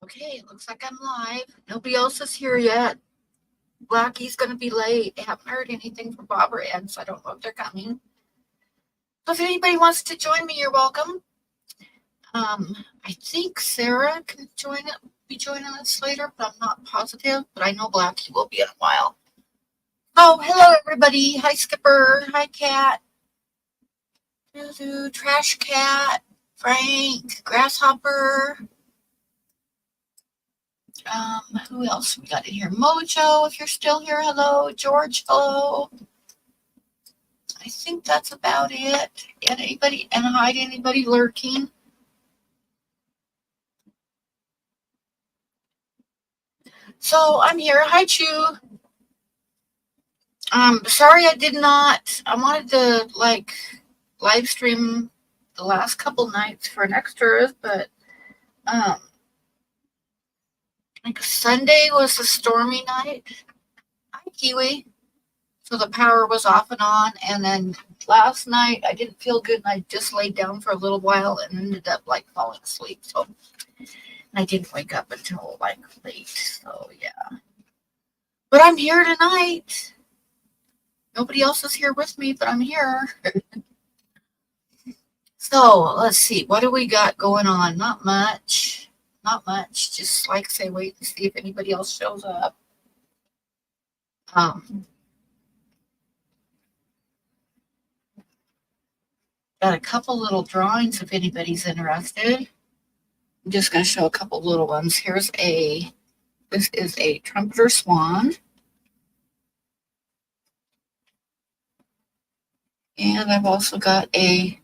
Okay, looks like I'm live. Nobody else is here yet. Blackie's going to be late. I haven't heard anything from Bob or Ed, so I don't know if they're coming. So if anybody wants to join me, you're welcome. I think Sarah can be joining us later, but I'm not positive. But I know Blackie will be in a while. Oh, hello everybody. Hi Skipper. Hi Cat. Trash Cat. Frank. Grasshopper. Who else we got in here? Mojo, if you're still here, hello. George, hello. I think that's about it. And hide anybody lurking? So I'm here. Hi, Chew. Sorry I wanted to live stream the last couple nights for an extra, but Sunday was a stormy night. Hi, Kiwi. So the power was off and on, and then last night I didn't feel good, and I just laid down for a little while and ended up falling asleep. So I didn't wake up until late. So yeah, but I'm here tonight. Nobody else is here with me, but I'm here. So let's see, what do we got going on? Not much. Just say, wait and see if anybody else shows up. Got a couple little drawings if anybody's interested. I'm just going to show a couple little ones. This is a trumpeter swan. And I've also got a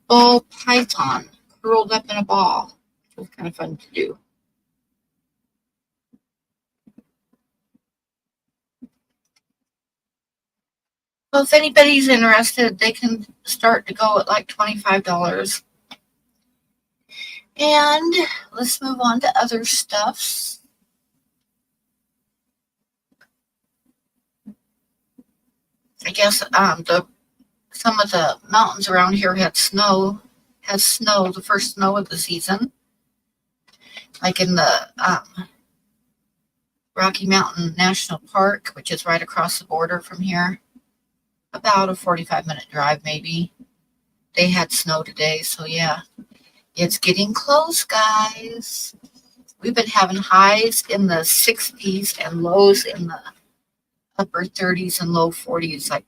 ball python curled up in a ball, which was kind of fun to do. So if anybody's interested, they can start to go at $25. And let's move on to other stuffs. I guess some of the mountains around here has snow, the first snow of the season. Like in the Rocky Mountain National Park, which is right across the border from here. About a 45-minute drive, maybe. They had snow today, so yeah. It's getting close, guys. We've been having highs in the 60s and lows in the upper 30s and low 40s. Like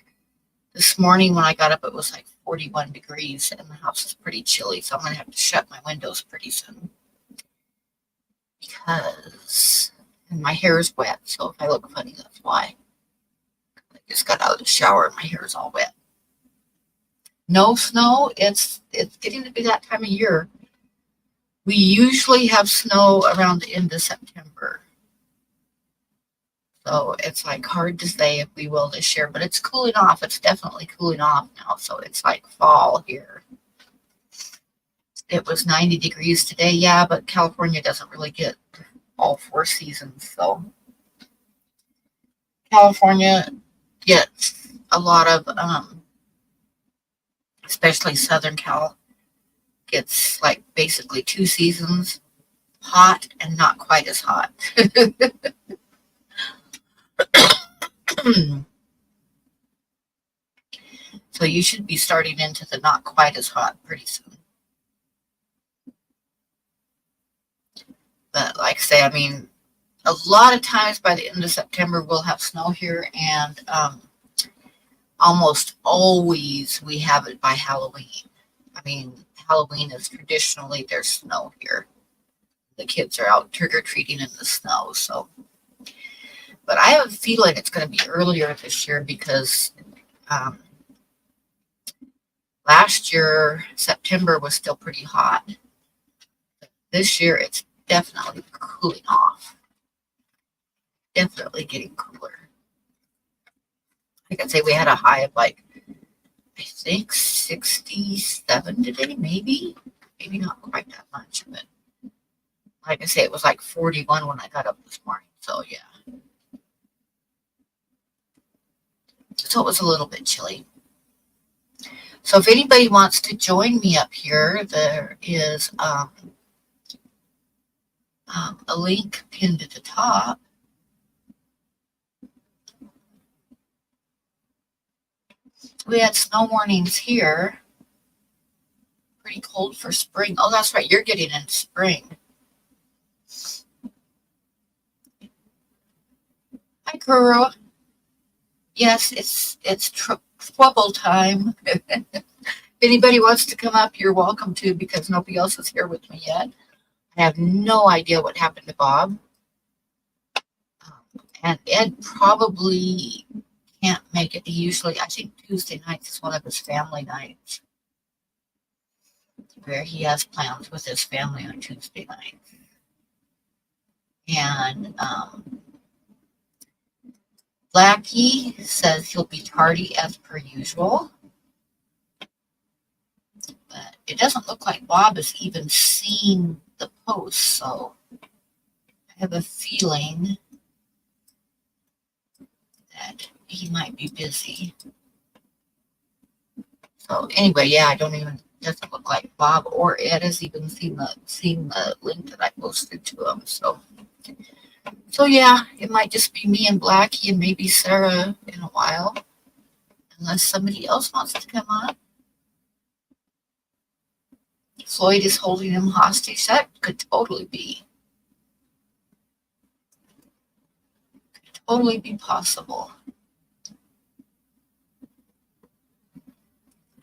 this morning when I got up, it was 41 degrees, and the house is pretty chilly, so I'm going to have to shut my windows pretty soon. Because my hair is wet, so if I look funny, that's why. I just got out of the shower and my hair is all wet. No snow. It's getting to be that time of year. We usually have snow around the end of September. So it's hard to say if we will this year, but it's cooling off. It's definitely cooling off now. So it's fall here. It was 90 degrees today. Yeah, but California doesn't really get all 4 seasons. So California gets a lot of, especially Southern Cal, gets basically 2 seasons, hot and not quite as hot. So you should be starting into the not quite as hot pretty soon. But like I say, a lot of times by the end of September we'll have snow here, and almost always we have it by Halloween. Halloween is traditionally there's snow here. The kids are out trick-or-treating in the snow, so. But I have a feeling it's going to be earlier this year because last year, September was still pretty hot. This year, it's definitely cooling off. Definitely getting cooler. I can say we had a high of I think 67 today, maybe not quite that much, but like I say, it was 41 when I got up this morning, so yeah. So it was a little bit chilly. So if anybody wants to join me up here, there is a link pinned at the top. We had snow warnings here. Pretty cold for spring. Oh, that's right. You're getting in spring. Hi, Kuro. Yes, it's trouble time. If anybody wants to come up, you're welcome to, because nobody else is here with me yet. I have no idea what happened to Bob. And Ed probably can't make it. I think Tuesday nights is one of his family nights, where he has plans with his family on Tuesday night. And Blackie says he'll be tardy as per usual. But it doesn't look like Bob has even seen the post, so I have a feeling that he might be busy. So anyway, yeah, doesn't look like Bob or Ed has even seen the link that I posted to him. So yeah, it might just be me and Blackie and maybe Sarah in a while, unless somebody else wants to come on. Floyd is holding him hostage. That could totally be possible.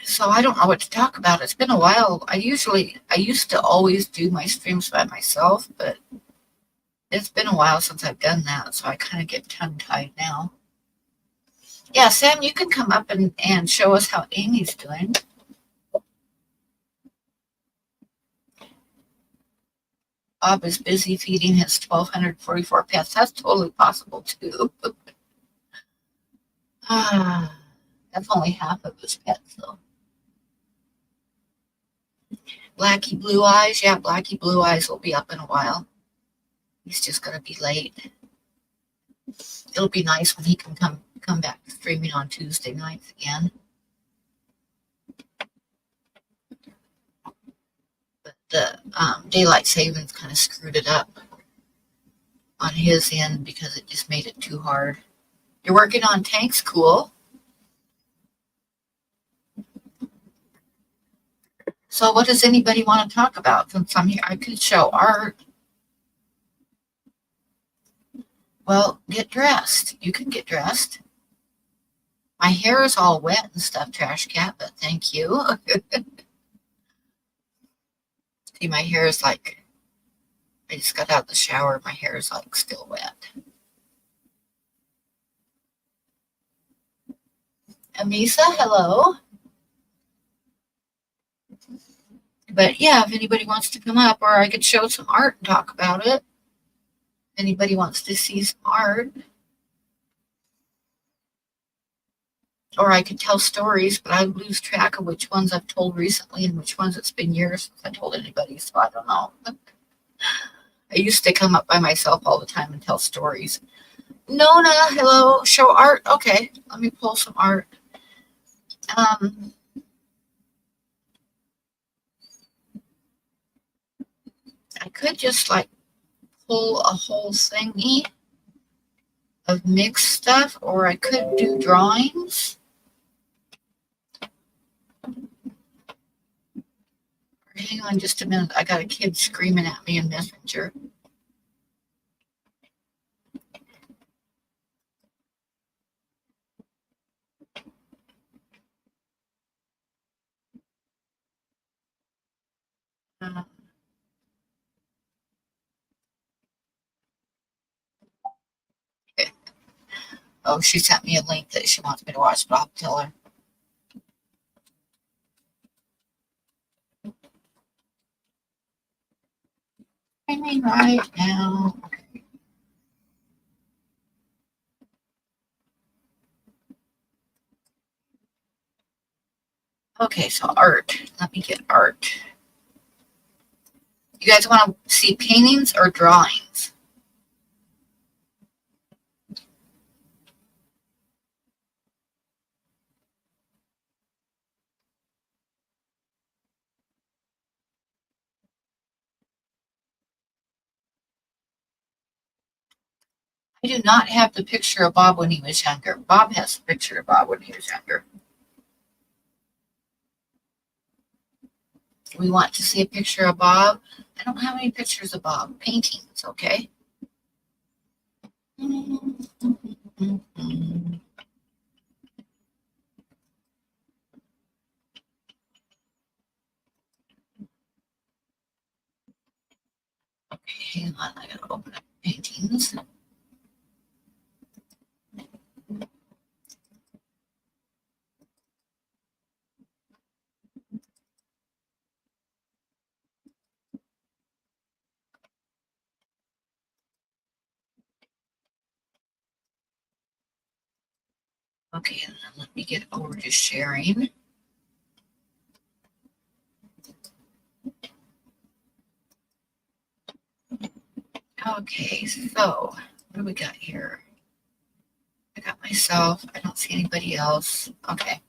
So I don't know what to talk about. It's been a while. I used to always do my streams by myself, but it's been a while since I've done that, so I kind of get tongue-tied now. Yeah, Sam, you can come up and show us how Amy's doing. Bob is busy feeding his 1,244 pets. That's totally possible, too. That's only half of his pets, though. Blackie Blue Eyes. Yeah, Blackie Blue Eyes will be up in a while. He's just going to be late. It'll be nice when he can come back streaming on Tuesday nights again. But the daylight savings kind of screwed it up on his end because it just made it too hard. You're working on tanks? Cool. So what does anybody want to talk about? Since I'm here, I could show art. Well, get dressed. You can get dressed. My hair is all wet and stuff, Trash Cat, but thank you. See, my hair is like, I just got out of the shower. My hair is like still wet. Amisa, hello. But yeah, if anybody wants to come up, or I could show some art and talk about it. If anybody wants to see some art. Or I could tell stories, but I lose track of which ones I've told recently and which ones it's been years since I told anybody, so I don't know. I used to come up by myself all the time and tell stories. Nona, hello, show art. Okay, let me pull some art. I could just like pull a whole thingy of mixed stuff, or I could do drawings. Hang on just a minute. I got a kid screaming at me in Messenger. Oh, she sent me a link that she wants me to watch, but I'll tell her. Right now. Okay, so art. Let me get art. You guys want to see paintings or drawings? I do not have the picture of Bob when he was younger. Bob has a picture of Bob when he was younger. We want to see a picture of Bob. I don't have any pictures of Bob. Paintings, okay? Okay, hang on. I gotta open up paintings. Okay, and then let me get over to sharing. Okay, so what do we got here? I got myself. I don't see anybody else. Okay.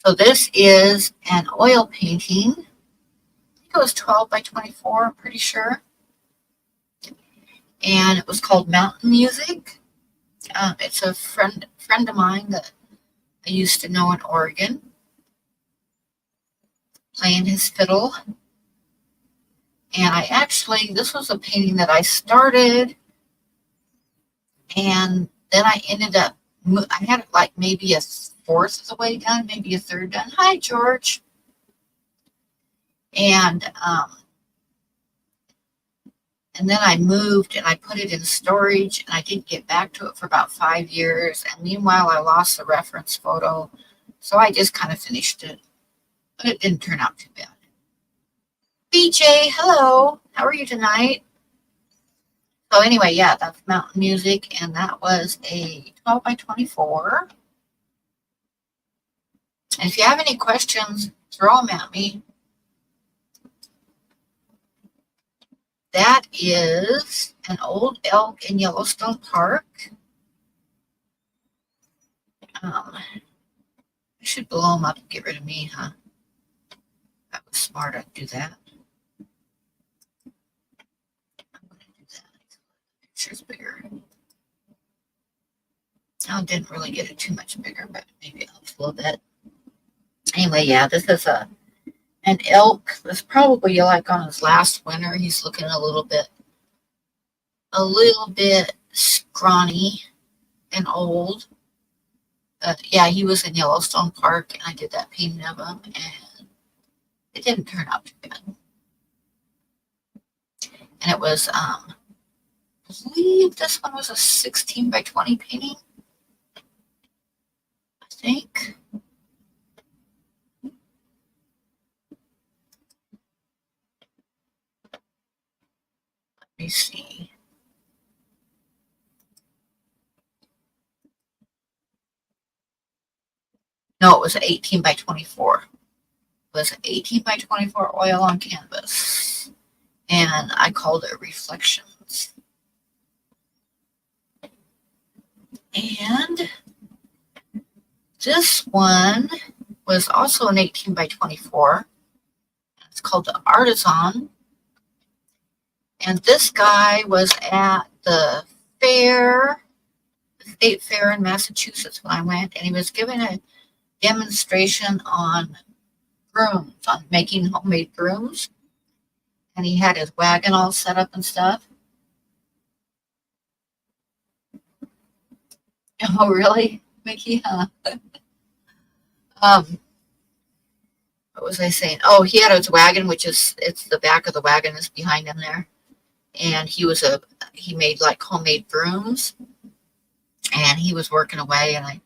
So this is an oil painting. I think it was 12 by 24, I'm pretty sure. And it was called Mountain Music. It's a friend of mine that I used to know in Oregon, playing his fiddle. And this was a painting that I started, and then I ended up, I had it like maybe a fourth of the way done, maybe a third done. Hi, George. And then I moved and I put it in storage, and I didn't get back to it for about 5 years. And meanwhile, I lost the reference photo. So I just kind of finished it, but it didn't turn out too bad. BJ, hello. How are you tonight? So anyway, yeah, that's Mountain Music, and that was a 12 by 24. And if you have any questions, throw them at me. That is an old elk in Yellowstone Park. I should blow them up and get rid of me, huh? That was smart. I'd do that. I'm going to do that. The picture's bigger. I didn't really get it too much bigger, but maybe it helps a little bit. Anyway, yeah, this is an elk. That's probably like on his last winter. He's looking a little bit scrawny and old. But yeah, he was in Yellowstone Park, and I did that painting of him, and it didn't turn out too bad. And it was, I believe this one was a 16 by 20 painting, I think. Let me see. No, it was 18 by 24. It was 18 by 24 oil on canvas. And I called it Reflections. And this one was also an 18 by 24. It's called the Artisan. And this guy was at the fair, the state fair in Massachusetts when I went, and he was giving a demonstration on brooms, on making homemade brooms. And he had his wagon all set up and stuff. Oh, really, Mickey? Huh? What was I saying? Oh, he had his wagon, it's the back of the wagon is behind him there. And he made like homemade brooms, and he was working away, and I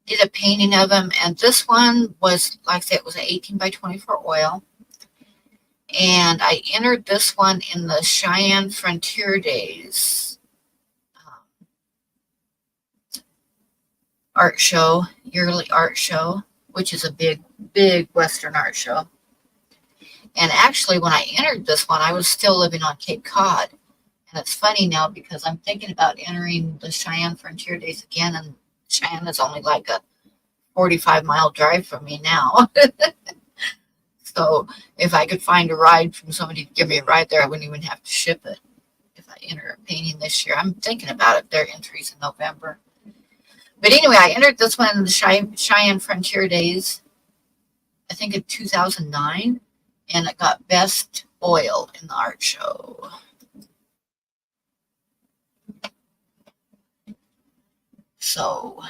did a painting of him. And this one was, like I said, it was an 18 by 24 oil. And I entered this one in the Cheyenne Frontier Days art show, yearly art show, which is a big Western art show. And actually, when I entered this one, I was still living on Cape Cod. And it's funny now because I'm thinking about entering the Cheyenne Frontier Days again, and Cheyenne is only like a 45-mile drive from me now. So if I could find a ride from somebody to give me a ride there, I wouldn't even have to ship it enter a painting this year. I'm thinking about it. Their entries in November. But anyway, I entered this one in the Cheyenne Frontier Days, I think in 2009, and it got best oil in the art show. So,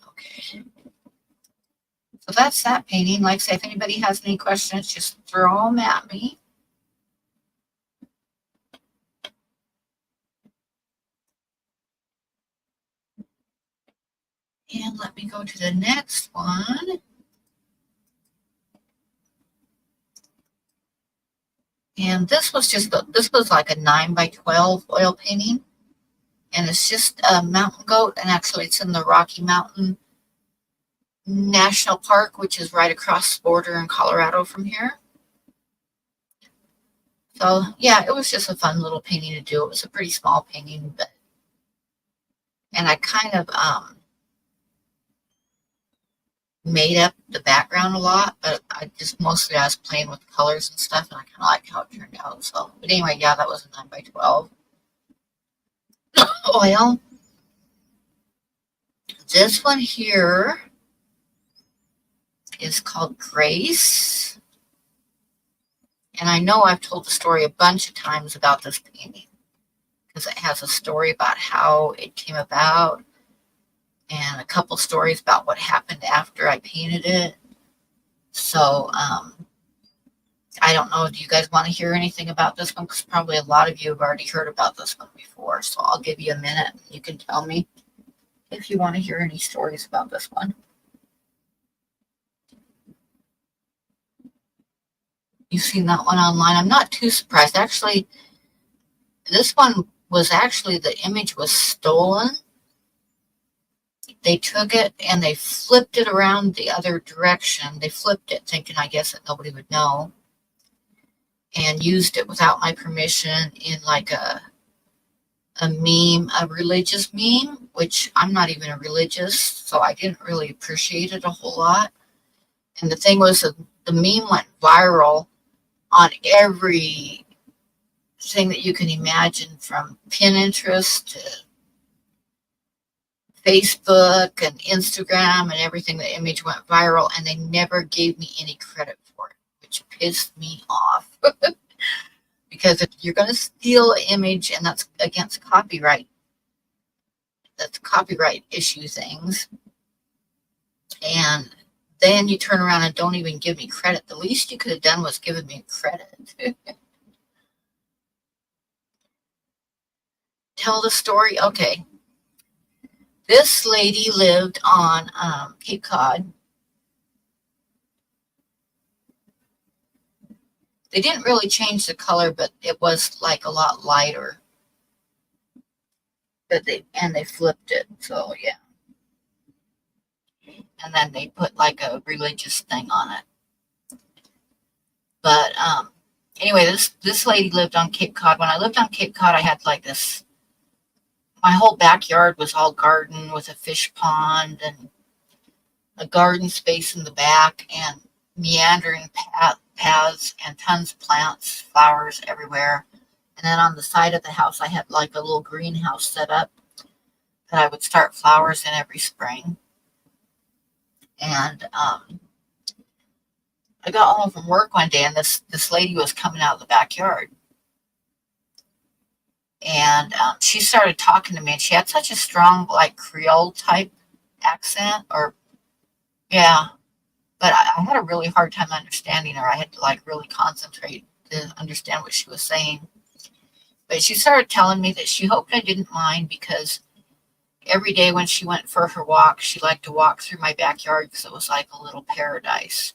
okay. So that's that painting. Like I say, if anybody has any questions, just throw them at me. And let me go to the next one. And this was like a 9x12 oil painting. And it's just a mountain goat. And actually it's in the Rocky Mountain National Park, which is right across the border in Colorado from here. So yeah, it was just a fun little painting to do. It was a pretty small painting, and I kind of made up the background a lot, but I was playing with colors and stuff, and I kind of like how it turned out. So, but anyway, yeah, that was a 9x12 oil. This one here is called Grace. And I know I've told the story a bunch of times about this painting because it has a story about how it came about and a couple stories about what happened after I painted it. So I don't know, do you guys want to hear anything about this one? Because probably a lot of you have already heard about this one before. So I'll give you a minute. You can tell me if you want to hear any stories about this one. You've seen that one online. I'm not too surprised. Actually, this one was the image was stolen. They took it and they flipped it around the other direction. They flipped it thinking, I guess, that nobody would know, and used it without my permission in like a meme, a religious meme, which I'm not even a religious, so I didn't really appreciate it a whole lot. And the thing was, the meme went viral on every thing that you can imagine, from Pinterest to Facebook and Instagram and everything. The image went viral, and they never gave me any credit for it, which pissed me off. Because if you're going to steal an image, and that's against copyright, that's copyright issue things, and then you turn around and don't even give me credit. The least you could have done was given me credit. Tell the story. Okay. This lady lived on Cape Cod. They didn't really change the color, but it was like a lot lighter. But they flipped it, so yeah. And then they put like a religious thing on it. But anyway, this lady lived on Cape Cod. When I lived on Cape Cod, I had like this, my whole backyard was all garden with a fish pond and a garden space in the back and meandering paths and tons of plants, flowers everywhere. And then on the side of the house, I had like a little greenhouse set up that I would start flowers in every spring. And I got home from work one day, and this lady was coming out of the backyard. And she started talking to me, and she had such a strong, like, Creole type accent, or, yeah. But I had a really hard time understanding her. I had to, like, really concentrate to understand what she was saying. But she started telling me that she hoped I didn't mind, because every day when she went for her walk, she liked to walk through my backyard because it was like a little paradise.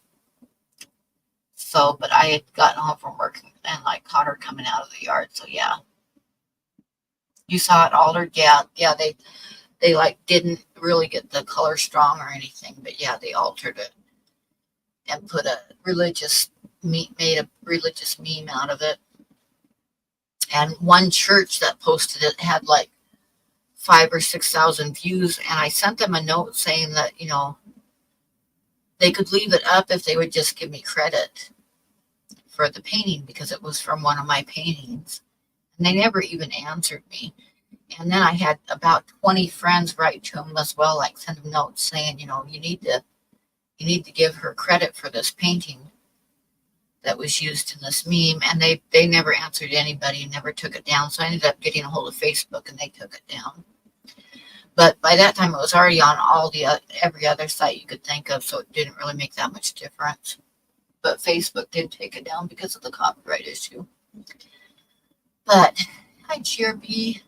So, but I had gotten home from work and like caught her coming out of the yard. So yeah. You saw it altered? Yeah, they like didn't really get the color strong or anything, but yeah, they altered it and put a religious made a religious meme out of it. And one church that posted it had like 5,000 or 6,000 views, and I sent them a note saying that, you know, they could leave it up if they would just give me credit for the painting because it was from one of my paintings. And they never even answered me. And then I had about 20 friends write to him as well, like send him notes saying, you know, you need to give her credit for this painting that was used in this meme. And they never answered anybody, never took it down. So I ended up getting a hold of Facebook and they took it down. But by that time it was already on every other site you could think of, so it didn't really make that much difference. But Facebook did take it down because of the copyright issue. But hi, Chirpy.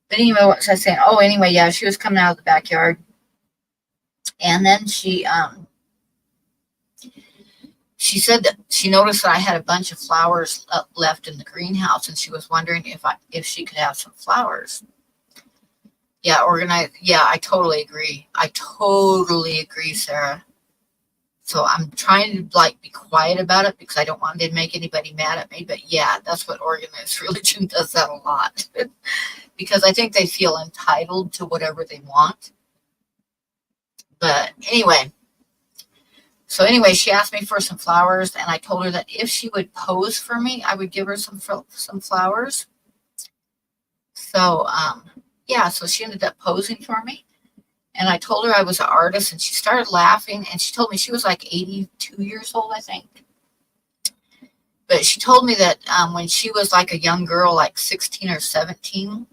But anyway, what was I saying? Oh, anyway, yeah, she was coming out of the backyard. And then she said that she noticed that I had a bunch of flowers left in the greenhouse, and she was wondering if she could have some flowers. Yeah, organized. Yeah, I totally agree. I totally agree, Sarah. So I'm trying to like be quiet about it because I don't want to make anybody mad at me. But yeah, that's what organized religion does that a lot. Because I think they feel entitled to whatever they want. But anyway, she asked me for some flowers, and I told her that if she would pose for me, I would give her some flowers. So yeah, so she ended up posing for me. And I told her I was an artist, and she started laughing, and she told me she was like 82 years old, I think. But she told me that when she was like a young girl, like 16 or 17,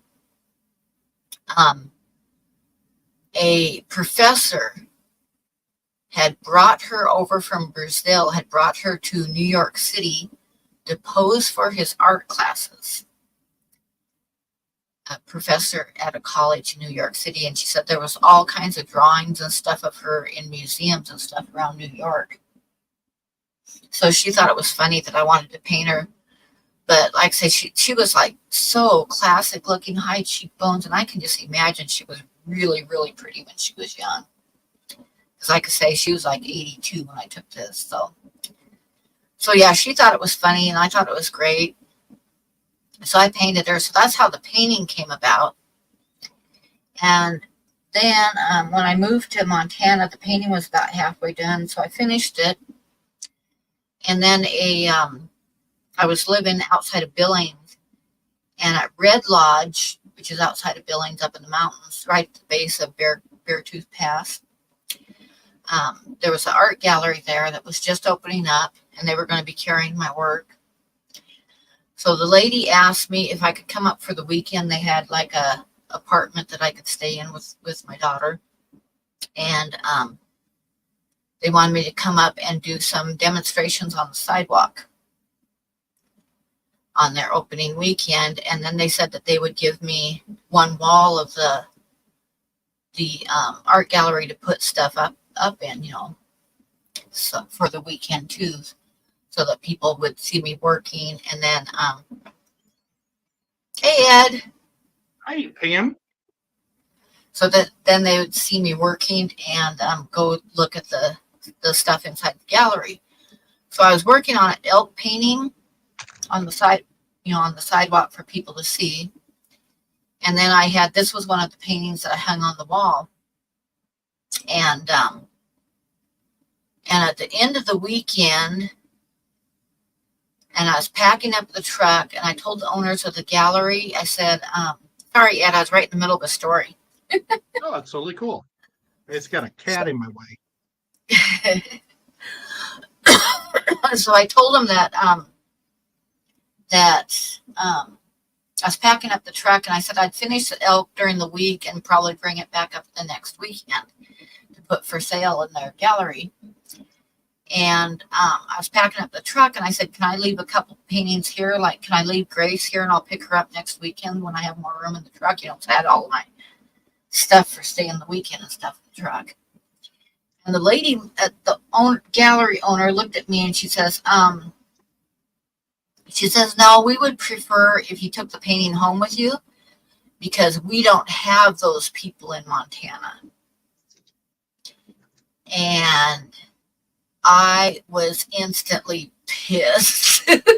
a professor had brought her over from Brazil, had brought her to New York City to pose for his art classes. A professor at a college in New York City, and she said there was all kinds of drawings and stuff of her in museums and stuff around New York. So she thought it was funny that I wanted to paint her. But like I say, she was like so classic looking, high cheekbones, and I can just imagine she was really, really pretty when she was young. Because like I say, she was like 82 when I took this. So yeah, she thought it was funny, and I thought it was great. So I painted her. So that's how the painting came about. And then when I moved to Montana, the painting was about halfway done. So I finished it. And then I was living outside of Billings, and at Red Lodge, which is outside of Billings up in the mountains, right at the base of Beartooth Pass, there was an art gallery there that was just opening up, and they were going to be carrying my work. So the lady asked me if I could come up for the weekend. They had like a apartment that I could stay in with my daughter. And they wanted me to come up and do some demonstrations on the sidewalk on their opening weekend. And then they said that they would give me one wall of the art gallery to put stuff up in, you know, so for the weekend too, so that people would see me working. And then, hey, Ed. Hi, Pam. So that then they would see me working and go look at the stuff inside the gallery. So I was working on an elk painting on the side, you know, on the sidewalk for people to see. And then this was one of the paintings that I hung on the wall. And at the end of the weekend, and I was packing up the truck, and I told the owners of the gallery, I said, sorry, Ed, I was right in the middle of a story. Oh, that's totally cool. It's got a cat in my way. So I told them that I was packing up the truck, and I said I'd finish the elk during the week and probably bring it back up the next weekend to put for sale in their gallery. And I was packing up the truck, and I said, can I leave a couple paintings here? Like, can I leave Grace here, and I'll pick her up next weekend when I have more room in the truck? You know, so I had all my stuff for staying the weekend and stuff in the truck. And the lady at the gallery owner looked at me, and she says, no, we would prefer if you took the painting home with you, because we don't have those people in Montana. And I was instantly pissed. Can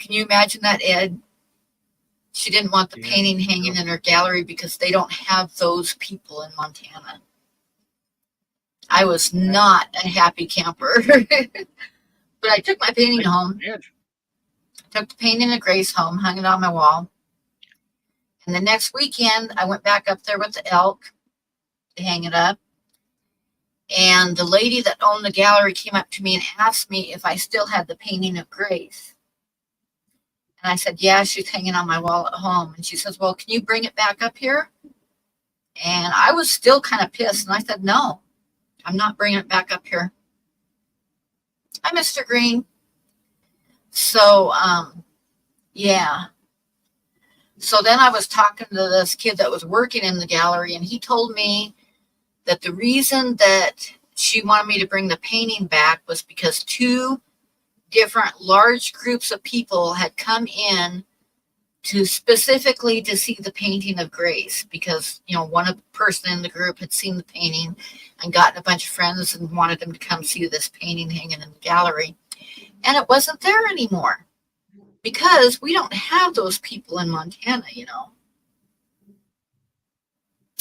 you imagine that, Ed? She didn't want the painting hanging in her gallery because they don't have those people in Montana. I was not a happy camper. But I took my painting home. Took the painting of Grace home, hung it on my wall. And the next weekend, I went back up there with the elk to hang it up. And the lady that owned the gallery came up to me and asked me if I still had the painting of Grace. And I said, yeah, she's hanging on my wall at home. And she says, well, can you bring it back up here? And I was still kind of pissed. And I said, no, I'm not bringing it back up here. Hi, Mr. Green. So, yeah. So then I was talking to this kid that was working in the gallery, and he told me that the reason that she wanted me to bring the painting back was because 2 different large groups of people had come in to specifically to see the painting of Grace, because, you know, one person in the group had seen the painting and gotten a bunch of friends and wanted them to come see this painting hanging in the gallery. And it wasn't there anymore because we don't have those people in Montana, you know.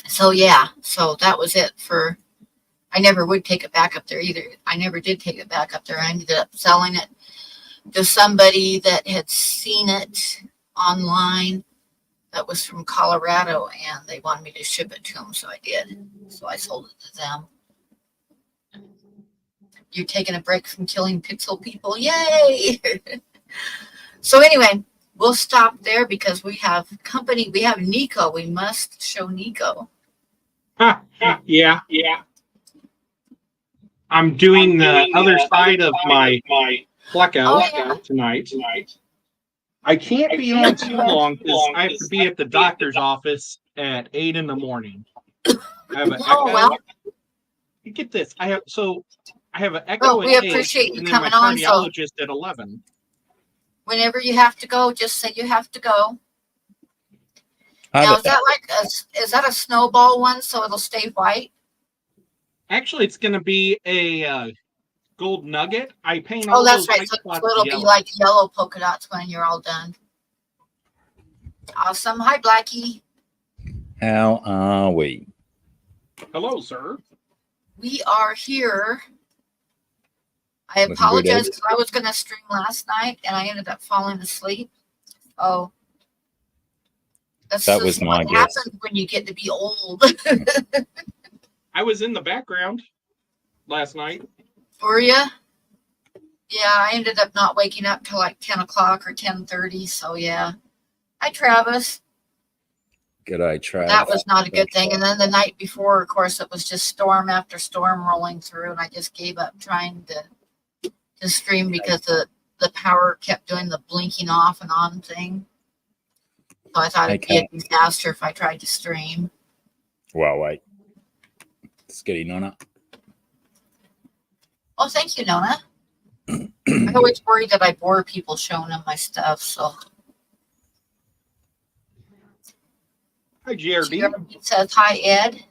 So, yeah, so that was it for, I never would take it back up there either. I never did take it back up there. I ended up selling it to somebody that had seen it online that was from Colorado, and they wanted me to ship it to them, so I did. So I sold it to them. You're taking a break from killing pixel people. Yay! So anyway, we'll stop there because we have company. We have Nico. We must show Nico. Yeah. I'm doing the other side of my blackout tonight. I can't be on too long because I have to be at the doctor's office at 8 in the morning. I have an echo. Well. You get this. I have an echo We at 8, appreciate you and then coming my on. So cardiologist at 11. whenever you have to go, just say you have to go. Now, is that a snowball one, so it'll stay white? Actually, it's going to be a gold nugget. I paint Oh, all that's those right. white So spots it'll yellow. be like yellow polka dots when you're all done. Awesome. Hi, Blackie. How are we? Hello, sir. We are here. I apologize because I was going to stream last night and I ended up falling asleep. Oh, that was my guess. guess. Happens when you get to be old. I was in the background last night. Were you? Yeah, I ended up not waking up till like 10 o'clock or 10:30. So yeah. Hi, Travis. G'day, Travis. That was not a good thing. And then the night before, of course, it was just storm after storm rolling through, and I just gave up trying to stream because the power kept doing the blinking off and on thing. So I thought it'd be a disaster if I tried to stream. Well, wait. Skitty Nonna. Oh, thank you, Nona. I always worry that I bore people showing them my stuff, so. Hi, GRD. It says, hi, Ed.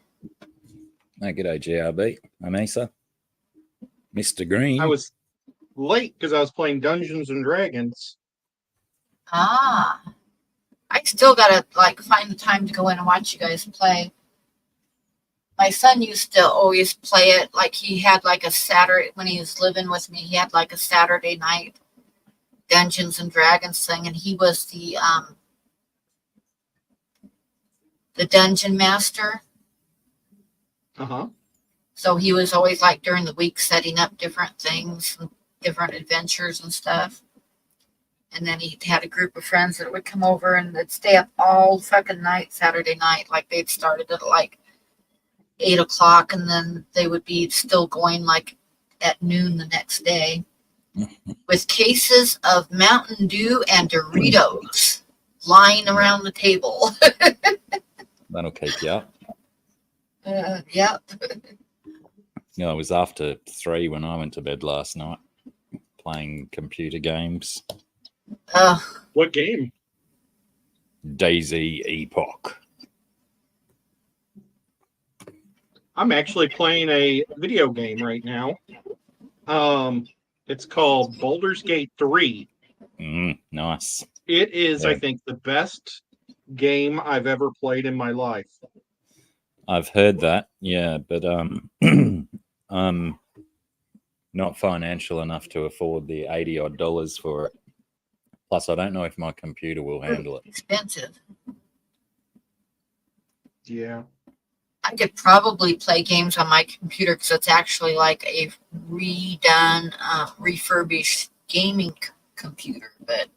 Hey, g'day, GRB. I'm Asa. Mr. Green. I was late because I was playing Dungeons and Dragons. Ah. I still gotta find the time to go in and watch you guys play. My son used to always play it. Like he had a Saturday when he was living with me. He had a Saturday night Dungeons and Dragons thing, and he was the dungeon master. So he was always during the week setting up different things, and different adventures and stuff. And then he had a group of friends that would come over and they'd stay up all fucking night, Saturday night. They'd started at 8 o'clock, and then they would be still going at noon the next day with cases of Mountain Dew and Doritos lying around the table. That'll keep you up. Yep. Yeah, it was after 3 when I went to bed last night playing computer games. What game? Daisy Epoch. I'm actually playing a video game right now. It's called Baldur's Gate 3. Nice. It is, I think, the best game I've ever played in my life. I've heard that, yeah, but not financial enough to afford the $80 for it. Plus, I don't know if my computer will handle it. Expensive. Yeah. I could probably play games on my computer because it's actually like a redone, refurbished gaming computer. But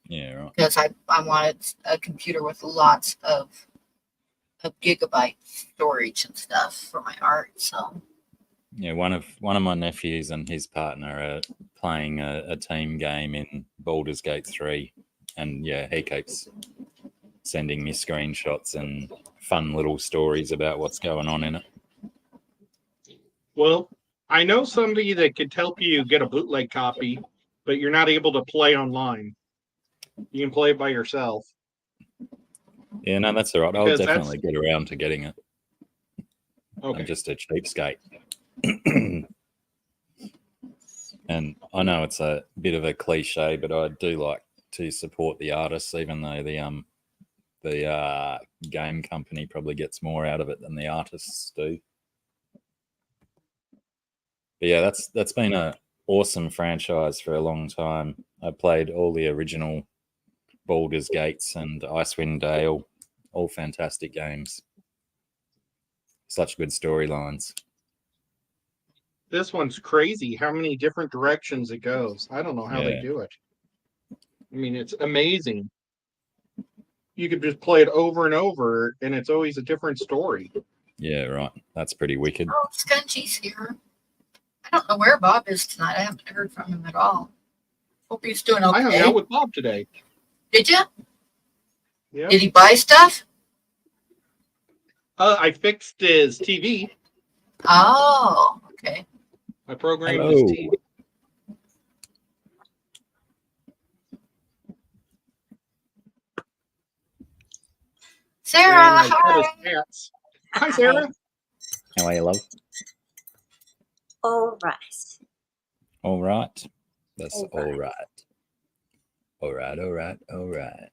Yeah, right. because I wanted a computer with lots of gigabyte storage and stuff for my art. So Yeah, one of my nephews and his partner are playing a team game in Baldur's Gate 3, and yeah, he keeps sending me screenshots and fun little stories about what's going on in it. Well, I know somebody that could help you get a bootleg copy, but you're not able to play online. You can play it by yourself. Yeah, no, that's all right. I'll Because definitely get around to getting it. Okay. I'm just a cheapskate. And I know it's a bit of a cliche, but I do like to support the artists, even though the game company probably gets more out of it than the artists do. But yeah, that's been a awesome franchise for a long time. I played all the original Baldur's Gates and Icewind Dale, all fantastic games. Such good storylines. This one's crazy how many different directions it goes. I don't know how they do it. I mean, it's amazing. You could just play it over and over, and it's always a different story. Yeah, right. That's pretty wicked. Oh, Scunchy's here. I don't know where Bob is tonight. I haven't heard from him at all. Hope he's doing okay. I hung out with Bob today. Did you? Yeah. Did he buy stuff? I fixed his TV. Oh, okay. I programmed his TV. Sarah, and I cut his pants. Hi, Sarah. How are you, love? All right. All right. That's All all right. right. All right, all right, all right.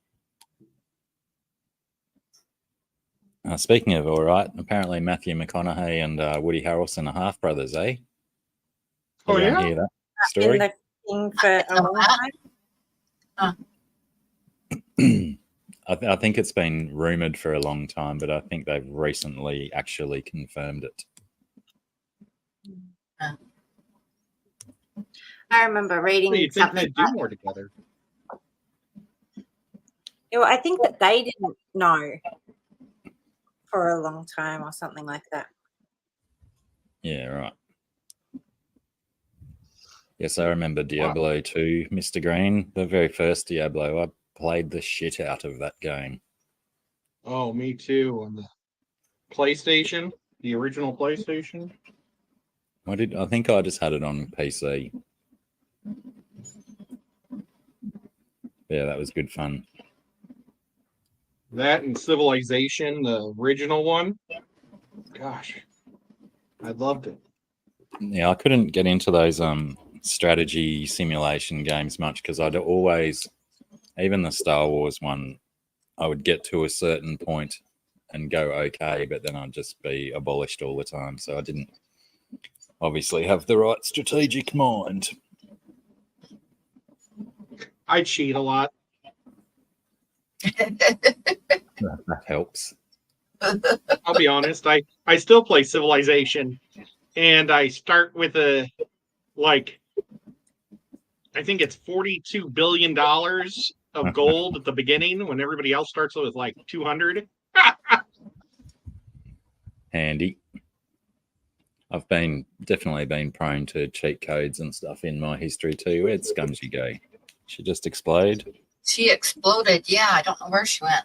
Speaking of all right, apparently Matthew McConaughey and Woody Harrelson are half brothers, eh? Oh, Everyone yeah? hear that Been story? the thing for a long time. I think it's been rumored for a long time, but I think they've recently actually confirmed it. I remember reading Well, you'd think something. they'd do more together. Well, I think that they didn't know for a long time or something like that. Yeah, right. Yes, I remember Diablo 2, Mr. Green. The very first Diablo, I played the shit out of that game. Oh, me too. On the PlayStation, the original PlayStation. I think I just had it on PC. Yeah, that was good fun. That and Civilization, the original one. Gosh, I loved it. Yeah, I couldn't get into those strategy simulation games much because I'd always, even the Star Wars one, I would get to a certain point and go okay, but then I'd just be abolished all the time. So I didn't obviously have the right strategic mind. I cheat a lot. That helps. I'll be honest. I still play Civilization, and I start with I think it's $42 billion of gold at the beginning when everybody else starts with like 200. Handy. I've definitely been prone to cheat codes and stuff in my history too. Where'd Scumsy go? She just exploded. She exploded. Yeah, I don't know where she went.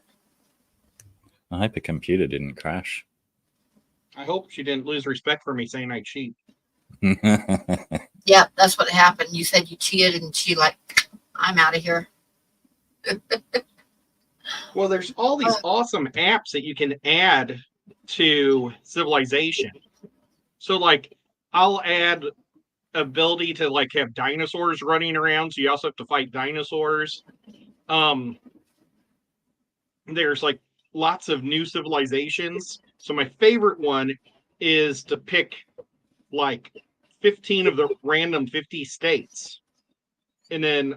I hope her computer didn't crash. I hope she didn't lose respect for me saying I cheat. Yeah, that's what happened. You said you cheated, and she I'm out of here. Well, there's all these awesome apps that you can add to Civilization. So, I'll add ability to have dinosaurs running around, so you also have to fight dinosaurs. There's lots of new civilizations. So my favorite one is to pick like 15 of the random 50 states. And then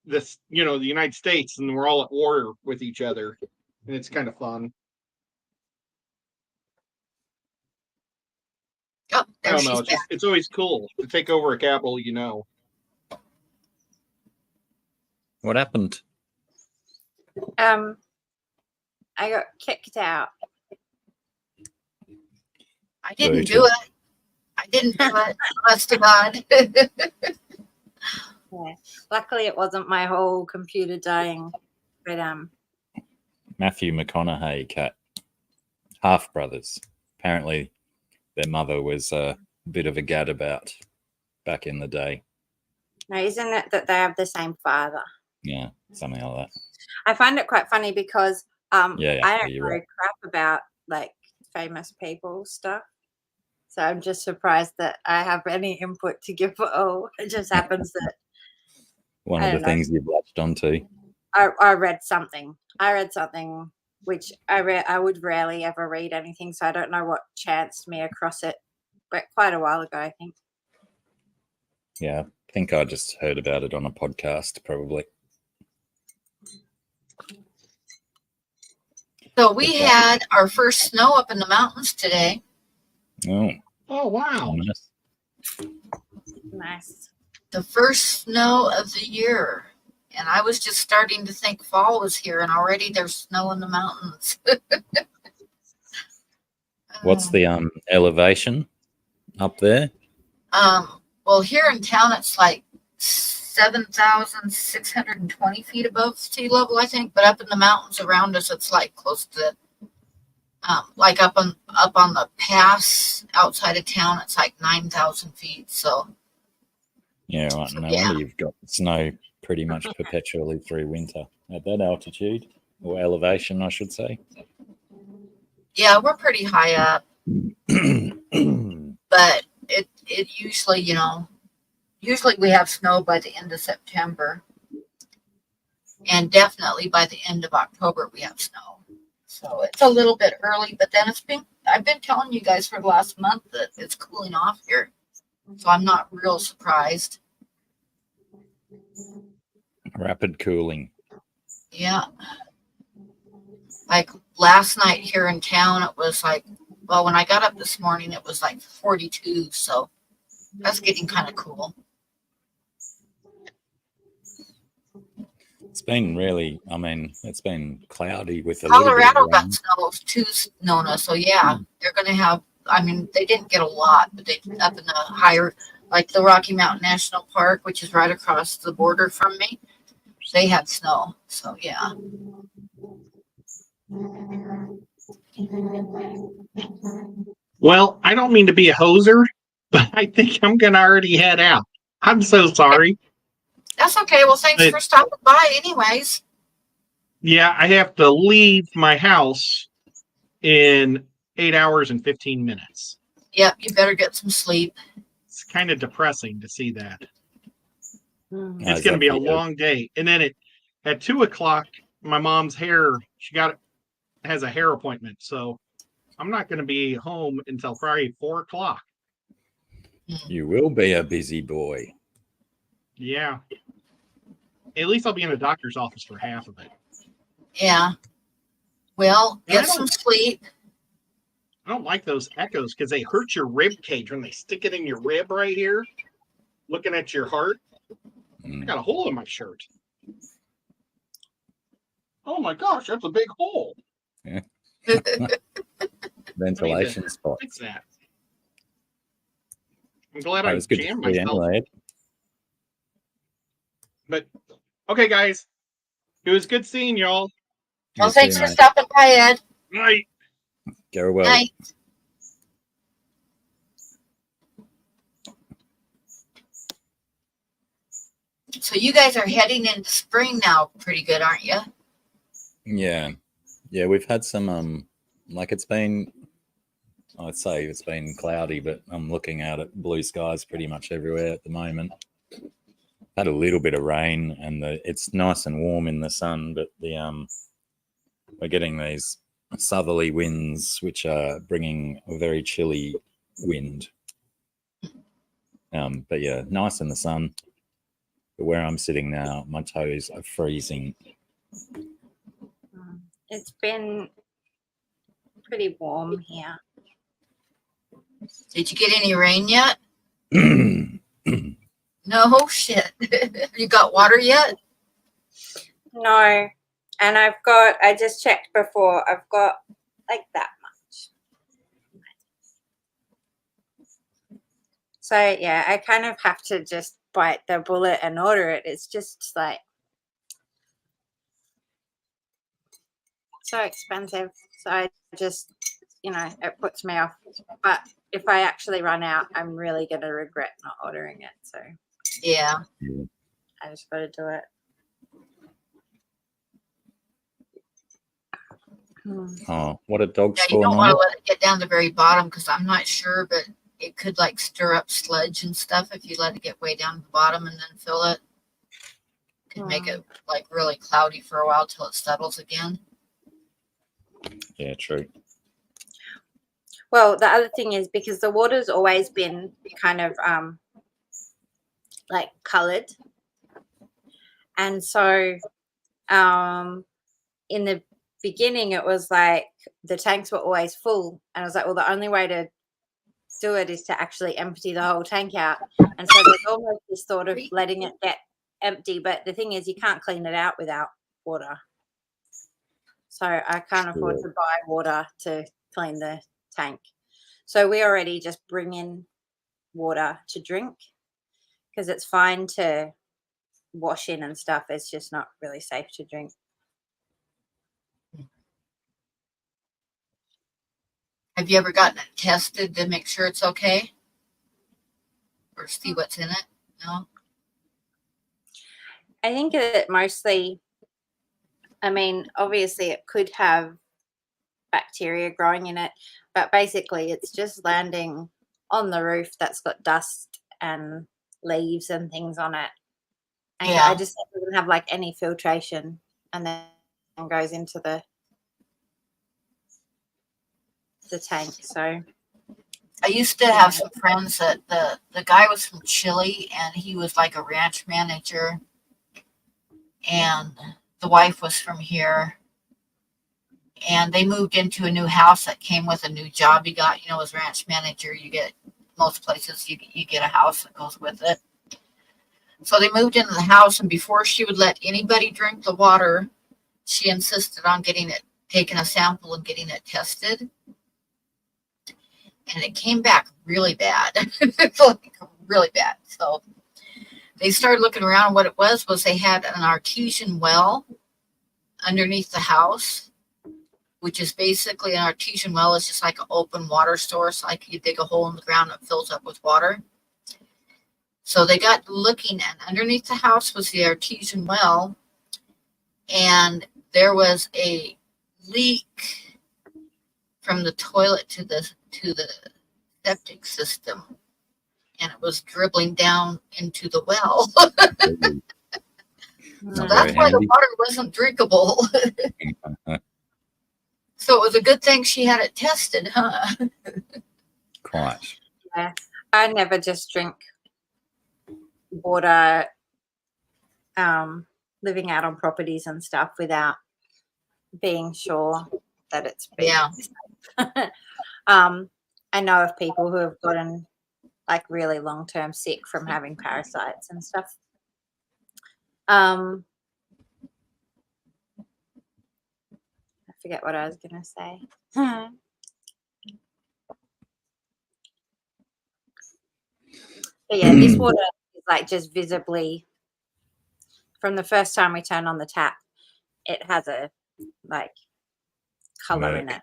this, the United States, and we're all at war with each other. And it's kind of fun. Oh, I there don't she's know. back. It's always cool to take over a capital, What happened? I got kicked out. I didn't Booted. do it. I didn't do it. Honest to God. Yeah. Luckily, it wasn't my whole computer dying, but Matthew McConaughey, Cat, half brothers. Apparently, their mother was a bit of a gadabout back in the day. no, isn't it that they have the same father? Yeah, something like that. I find it quite funny because Yeah, I don't you're know right. crap about like famous people stuff. So I'm just surprised that I have any input to give at all. It just happens that One I of the don't know. things you've latched onto. I read something. I read something which I would rarely ever read anything, so I don't know what chanced me across it, but quite a while ago, I think. Yeah, I think I just heard about it on a podcast, probably. So we had our first snow up in the mountains today. Oh, Oh, wow. nice. Nice. The first snow of the year. And I was just starting to think fall was here, and already there's snow in the mountains. What's the elevation up there? Well, here in town, it's like 7,620 feet above sea level, I think. But up in the mountains around us, it's like close to, like up on the pass outside of town, it's like 9,000 feet. So Yeah, right. No yeah. wonder you've got snow pretty much perpetually through winter at that altitude, or elevation, I should say. Yeah, we're pretty high up, but it usually, usually we have snow by the end of September, and definitely by the end of October we have snow. So it's a little bit early, but then I've been telling you guys for the last month that it's cooling off here, so I'm not real surprised. Rapid cooling. Yeah. Like last night here in town, it was like, well, when I got up this morning, it was like 42. So that's getting kind of cool. It's been really, it's been cloudy with a Colorado little bit of got rain. snow too, Nona. So yeah, they're going to have, they didn't get a lot, but they up in the higher, like the Rocky Mountain National Park, which is right across the border from me. They had snow. So yeah. Well, I don't mean to be a hoser, but I think I'm going to already head out. I'm so sorry. That's okay. Well, thanks for stopping by anyways. Yeah, I have to leave my house in 8 hours and 15 minutes. Yep, you better get some sleep. It's kind of depressing to see that. Mhm. It's going to be a long day. And then at 2 o'clock, my mom's has a hair appointment. So I'm not going to be home until probably 4 o'clock. You will be a busy boy. Yeah. At least I'll be in a doctor's office for half of it. Yeah. Well, And get some sleep. I don't like those echoes because they hurt your rib cage when they stick it in your rib right here, looking at your heart. I got a hole in my shirt. Oh my gosh, that's a big hole. Yeah. Ventilation spot. Fix that. I'm glad I was good to jammed see you myself. anyway. But okay, guys, it was good seeing y'all. Well, You thanks too, for mate. stopping by, Ed. Night. Go well. Night. So you guys are heading into spring now pretty good, aren't you? Yeah. Yeah, we've had some it's been, I'd say it's been cloudy, but I'm looking out at blue skies pretty much everywhere at the moment. Had a little bit of rain, and it's nice and warm in the sun, but we're getting these southerly winds which are bringing a very chilly wind. But yeah, nice in the sun. But where I'm sitting now, my toes are freezing. It's been pretty warm here. Did you get any rain yet? Yeah, No shit. You got water yet? No. And I just checked before, I've got like that much. So yeah, I kind of have to just bite the bullet and order it. It's just like so expensive. So I just, it puts me off. But if I actually run out, I'm really going to regret not ordering it. So Yeah. I just got to do it. Oh, what a dog Yeah, you score don't want to number. let it get down the very bottom because I'm not sure, but it could like stir up sludge and stuff if you let it get way down to the bottom and then fill it. Could make it like really cloudy for a while till it settles again. Yeah, true. Well, the other thing is because the water's always been kind of like colored. And so in the beginning, it was like the tanks were always full. And I was like, well, the only way to do it is to actually empty the whole tank out. And so there's almost this sort of letting it get empty. But the thing is, you can't clean it out without water. So I can't afford to buy water to clean the tank. So we already just bring in water to drink because it's fine to wash in and stuff. It's just not really safe to drink. Have you ever gotten it tested to make sure it's okay? Or see what's in it? No? I think that mostly, obviously it could have bacteria growing in it, but basically it's just landing on the roof that's got dust and leaves and things on it. And Yeah. I just doesn't have like any filtration and then goes into the tank. So I used to have some friends that the guy was from Chile and he was like a ranch manager, and the wife was from here, and they moved into a new house that came with a new job he got. As ranch manager, you get most places you get a house that goes with it. So they moved into the house, and before she would let anybody drink the water, she insisted on taking a sample and getting it tested. And it came back really bad, like really bad. So they started looking around. What it was they had an artesian well underneath the house, which is basically an artesian well. It's just like an open water source. Like you dig a hole in the ground, it fills up with water. So they got looking, and underneath the house was the artesian well, and there was a leak from the toilet to the septic system, and it was dribbling down into the well. So that's why the water wasn't drinkable. So it was a good thing she had it tested, huh? Quite. Yeah, I never just drink water living out on properties and stuff without being sure that it's been I know of people who have gotten like really long-term sick from having parasites and stuff. I forget what I was going to say. But yeah, this water is like just visibly from the first time we turn on the tap, it has a like color in it.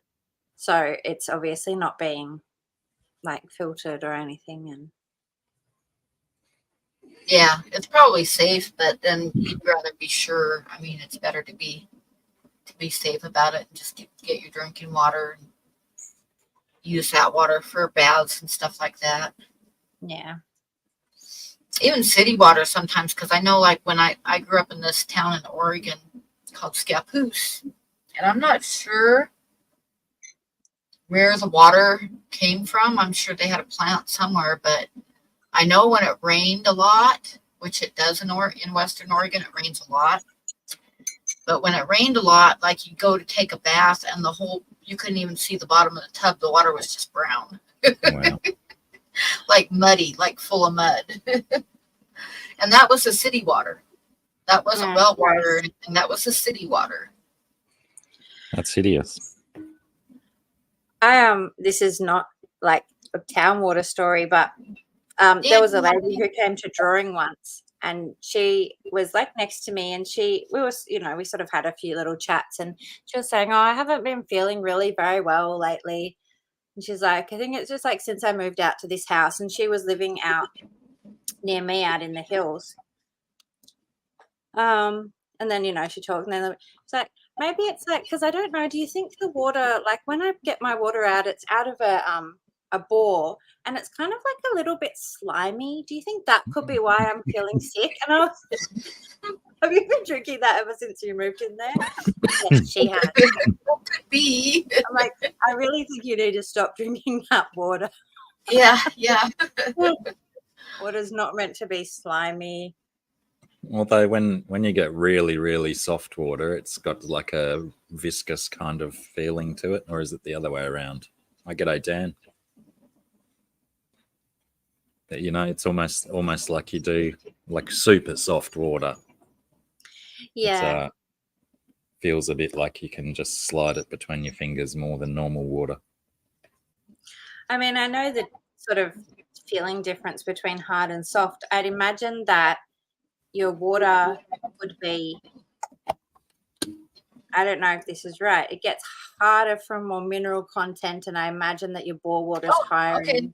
So it's obviously not being like filtered or anything. And yeah, it's probably safe, but then you'd rather be sure. It's better to be safe about it and just get your drinking water and use that water for baths and stuff like that. Yeah. Even city water sometimes, because I know like when I grew up in this town in Oregon called Scappoose, and I'm not sure where the water came from. I'm sure they had a plant somewhere, but I know when it rained a lot, which it does in Western Oregon, it rains a lot. But when it rained a lot, like you go to take a bath and you couldn't even see the bottom of the tub. The water was just brown. Wow. Like muddy, like full of mud. And that was the city water. That wasn't well water or anything. That was the city water. That's hideous. This is not like a town water story, but there was a lady who came to drawing once, and she was like next to me, and we sort of had a few little chats, and she was saying, "Oh, I haven't been feeling really very well lately." And she's like, "I think it's just like since I moved out to this house," and she was living out near me out in the hills. And then, she talked, and then it's like, maybe it's like, because I don't know, do you think the water, like when I get my water out, it's out of a bore, and it's kind of like a little bit slimy. Do you think that could be why I'm feeling sick? And I was, have you been drinking that ever since you moved in there? Yes, she has. Could be. I'm like, I really think you need to stop drinking that water. Yeah. Water's not meant to be slimy. Although when you get really, really soft water, it's got like a viscous kind of feeling to it, or is it the other way around? I get Dan. It's almost like you do like super soft water. Yeah. It feels a bit like you can just slide it between your fingers more than normal water. I mean, I know the sort of feeling difference between hard and soft. I'd imagine that your water would be, I don't know if this is right, it gets harder from more mineral content, and I imagine that your bore water is higher in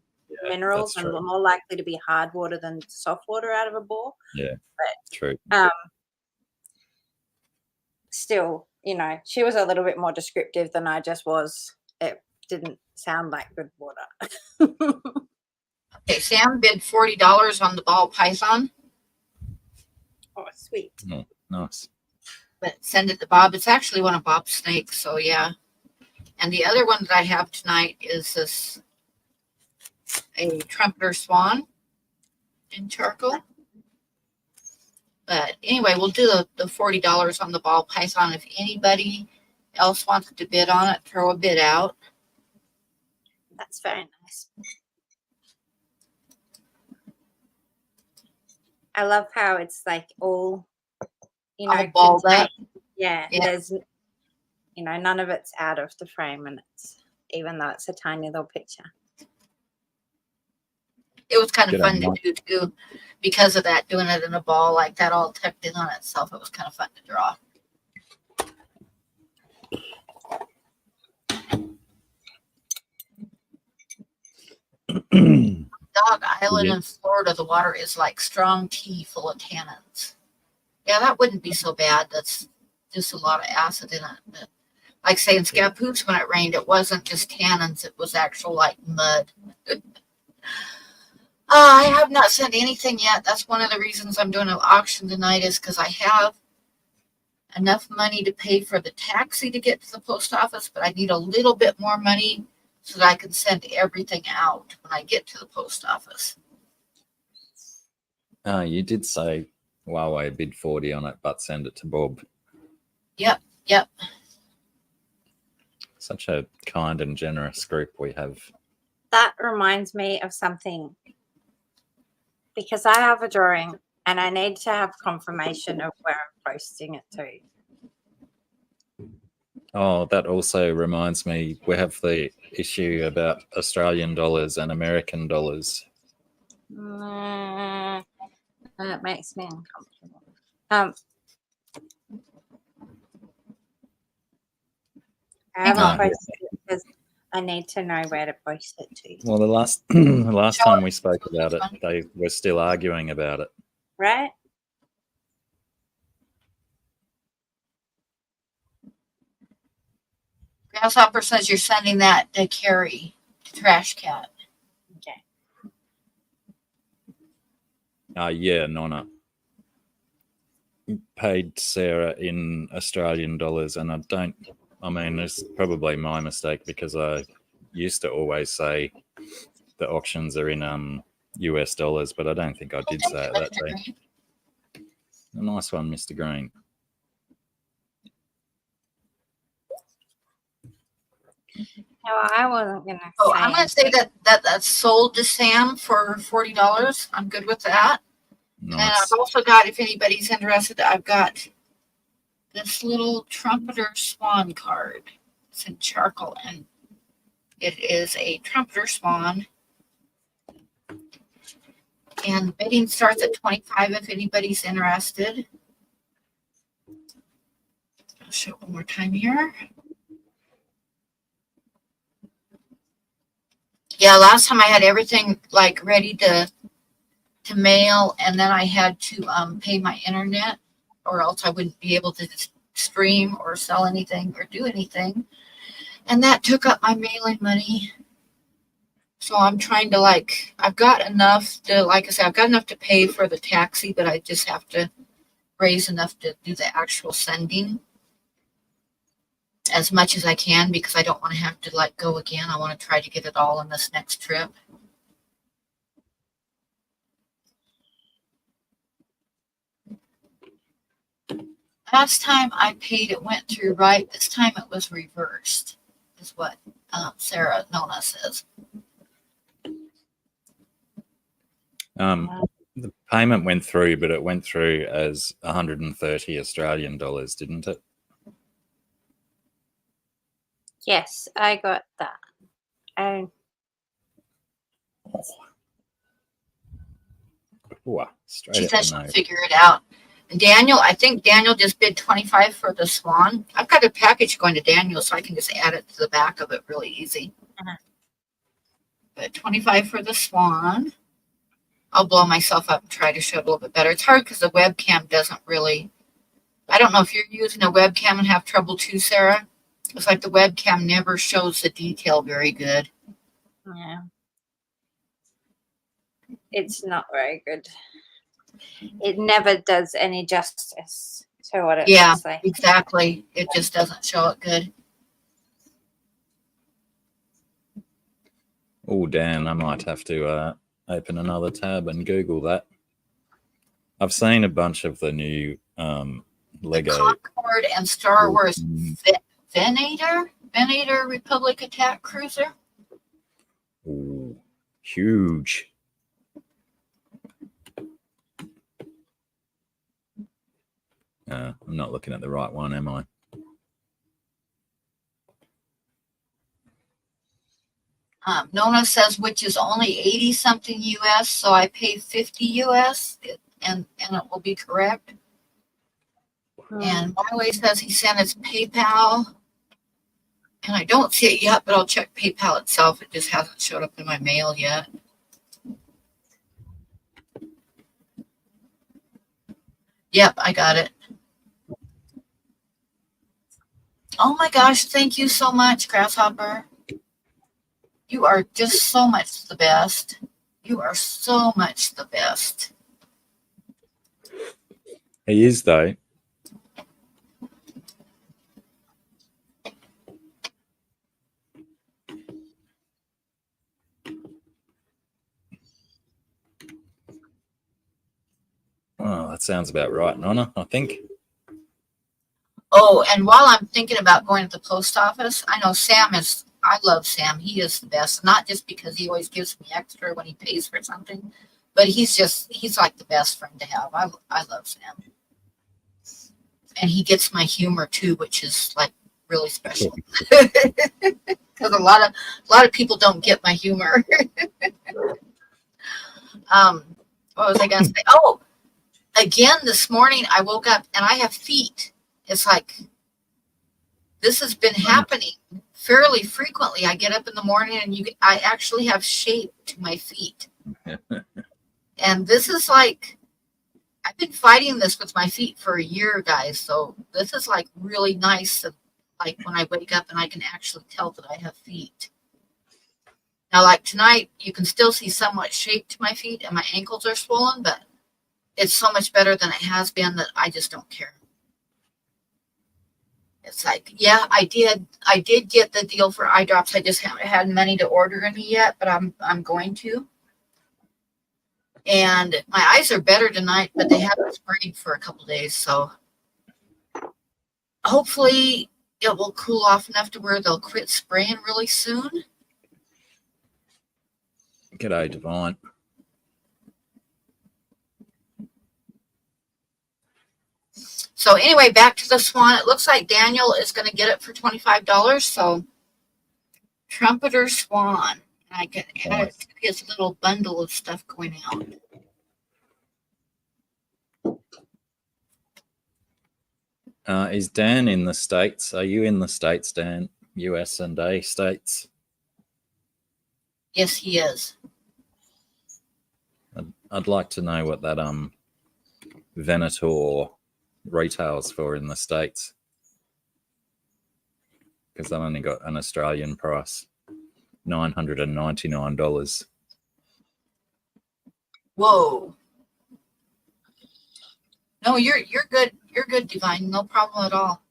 minerals and more likely to be hard water than soft water out of a bore. Yeah, but, true. Still, she was a little bit more descriptive than I just was. It didn't sound like good water. Okay, Sam bid $40 on the ball python. Oh, sweet. Oh, nice. But send it to Bob. It's actually one of Bob's snakes, so yeah. And the other one that I have tonight is a trumpeter swan in charcoal. But anyway, we'll do the $40 on the ball python. If anybody else wants to bid on it, throw a bid out. That's very nice. I love how it's like all balled up. Yeah, there's none of it's out of the frame, and it's, even though it's a tiny little picture. It was kind of fun to do too, because of that, doing it in a ball like that, all tucked in on itself. It was kind of fun to draw. Dog Island in Florida, the water is like strong tea full of tannins. Yeah, that wouldn't be so bad. That's just a lot of acid in it. But like saying Scappoose, when it rained, it wasn't just tannins, it was actual like mud. I have not sent anything yet. That's one of the reasons I'm doing an auction tonight, is because I have enough money to pay for the taxi to get to the post office, but I need a little bit more money so that I can send everything out when I get to the post office. You did say Huawei bid 40 on it, but send it to Bob. Yep. Such a kind and generous group we have. That reminds me of something, because I have a drawing and I need to have confirmation of where I'm posting it to. Oh, that also reminds me, we have the issue about Australian dollars and American dollars. That makes me uncomfortable. I haven't posted it because I need to know where to post it to. Well, the last time we spoke about it, they were still arguing about it. Right? Grasshopper says you're sending that to Carrie, to Trash Cat. Okay. Yeah, Nonna paid Sarah in Australian dollars, and it's probably my mistake, because I used to always say the auctions are in US dollars, but I don't think I did Thank say you, it that Mr. day. Green. A nice one, Mr. Green. No, I wasn't gonna. Oh, I'm gonna say that's sold to Sam for $40. I'm good with that. And Nice. I've also got, if anybody's interested, I've got this little trumpeter swan card. It's in charcoal, and it is a trumpeter swan. And bidding starts at 25 if anybody's interested. I'll show it one more time here. Yeah, last time I had everything like ready to mail, and then I had to pay my internet, or else I wouldn't be able to stream or sell anything or do anything. And that took up my mailing money. So I'm trying to I've got enough to, like I said, I've got enough to pay for the taxi, but I just have to raise enough to do the actual sending as much as I can, because I don't want to have to go again. I want to try to get it all on this next trip. Last time I paid, it went through right. This time it was reversed, is what Sarah Nona says. The payment went through, but it went through as 130 Australian dollars, didn't it? Yes, I got that. Straight She up said the she'll nose. figure it out. And Daniel, I think Daniel just bid 25 for the Swan. I've got a package going to Daniel, so I can just add it to the back of it really easy. But 25 for the Swan. I'll blow myself up and try to show it a little bit better. It's hard because the webcam doesn't really. I don't know if you're using a webcam and have trouble too, Sarah. It's like the webcam never shows the detail very good. Yeah. It's not very good. It never does any justice to what it looks like. Exactly. It just doesn't show it good. Oh, Dan, I might have to open another tab and Google that. I've seen a bunch of the new Lego. The Concorde and Star Wars Venator Republic Attack Cruiser. Ooh, huge. I'm not looking at the right one, am I? Nona says, which is only 80 something US, so I pay 50 US, and it will be correct. And My Way says he sent his PayPal, and I don't see it yet, but I'll check PayPal itself. It just hasn't showed up in my mail yet. Yep, I got it. Oh my gosh, thank you so much, Grasshopper. You are just so much the best. You are so much the best. He is, though. Oh, that sounds about right, Nonna, I think. Oh, and while I'm thinking about going to the post office, I know I love Sam. He is the best, not just because he always gives me extra when he pays for something, but he's like the best friend to have. I love Sam. And he gets my humor too, which is like really special. Because a lot of people don't get my humor. What was I gonna say? Oh, again this morning I woke up and I have feet. It's like this has been happening fairly frequently. I get up in the morning and I actually have shape to my feet. And this is like, I've been fighting this with my feet for a year, guys. So this is like really nice. That, like when I wake up and I can actually tell that I have feet. Now, like tonight, you can still see somewhat shape to my feet and my ankles are swollen, but it's so much better than it has been that I just don't care. It's like, yeah, I did get the deal for eye drops. I just haven't had money to order any yet, but I'm going to. And my eyes are better tonight, but they haven't sprayed for a couple days. So hopefully it will cool off enough to where they'll quit spraying really soon. G'day, Divine. So anyway, back to the swan. It looks like Daniel is going to get it for $25. So trumpeter swan. I can add it to his little bundle of stuff going out. Is Dan in the States? Are you in the States, Dan? US and A states? Yes, he is. I'd like to know what that Venator retails for in the States, because I only got an Australian price, $999. Whoa. No, you're good. You're good, Divine. No problem at all.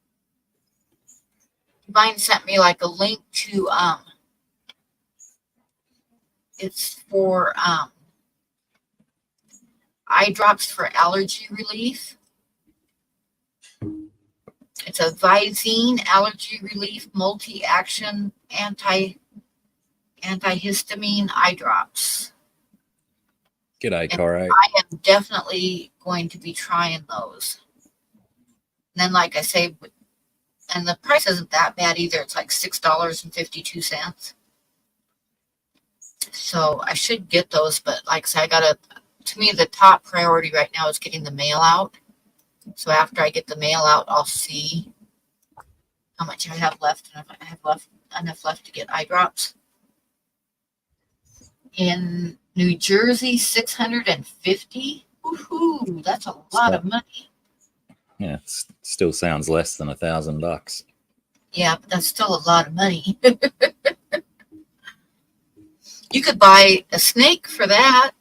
Divine sent me like a link to it's for eye drops for allergy relief. It's a Visine allergy relief multi-action antihistamine eye drops. G'day, Corey. I am definitely going to be trying those. And then, like I say, and the price isn't that bad either. It's like $6.52. So I should get those, but like I said, to me, the top priority right now is getting the mail out. So after I get the mail out, I'll see how much I have left and if I have enough left to get eye drops. In New Jersey, $650. Woohoo! That's a lot of money. Yeah, it still sounds less than $1,000. Yeah, but that's still a lot of money. You could buy a snake for that.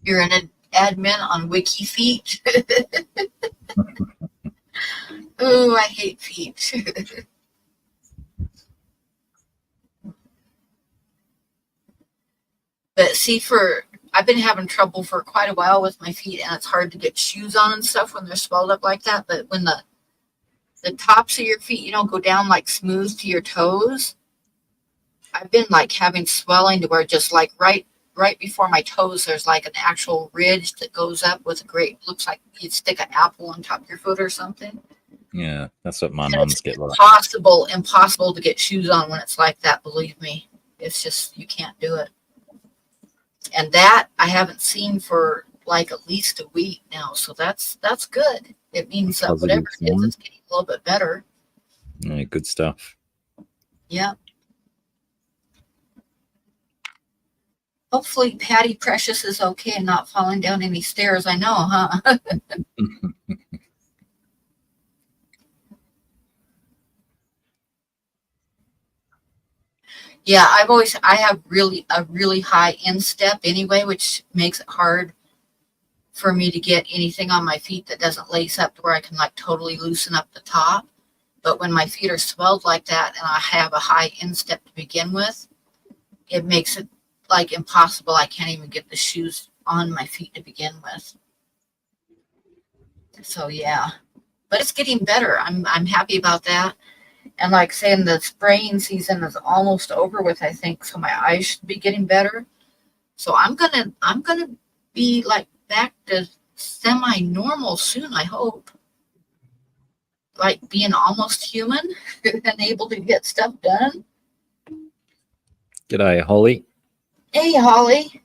You're an admin on WikiFeet. Oh, I hate feet. But see, I've been having trouble for quite a while with my feet, and it's hard to get shoes on and stuff when they're swelled up like that. But when the tops of your feet, go down like smooth to your toes, I've been like having swelling to where just like right before my toes, there's like an actual ridge that goes up with looks like you'd stick an apple on top of your foot or something. Yeah, that's what my mums get like. Impossible to get shoes on when it's like that, believe me. It's just, you can't do it. And that I haven't seen for like at least a week now. So that's good. It means that whatever it is, it's getting a little bit better. Yeah, good stuff. Yeah. Hopefully Patty Precious is okay and not falling down any stairs. I know, huh? Yeah, I have a really high instep anyway, which makes it hard for me to get anything on my feet that doesn't lace up to where I can like totally loosen up the top. But when my feet are swelled like that and I have a high instep to begin with, it makes it like impossible. I can't even get the shoes on my feet to begin with. So yeah, but it's getting better. I'm happy about that. And like saying, the spraying season is almost over with, I think, so my eyes should be getting better. So I'm gonna be like back to semi-normal soon, I hope. Like being almost human and able to get stuff done. G'day, Holly. Hey, Holly.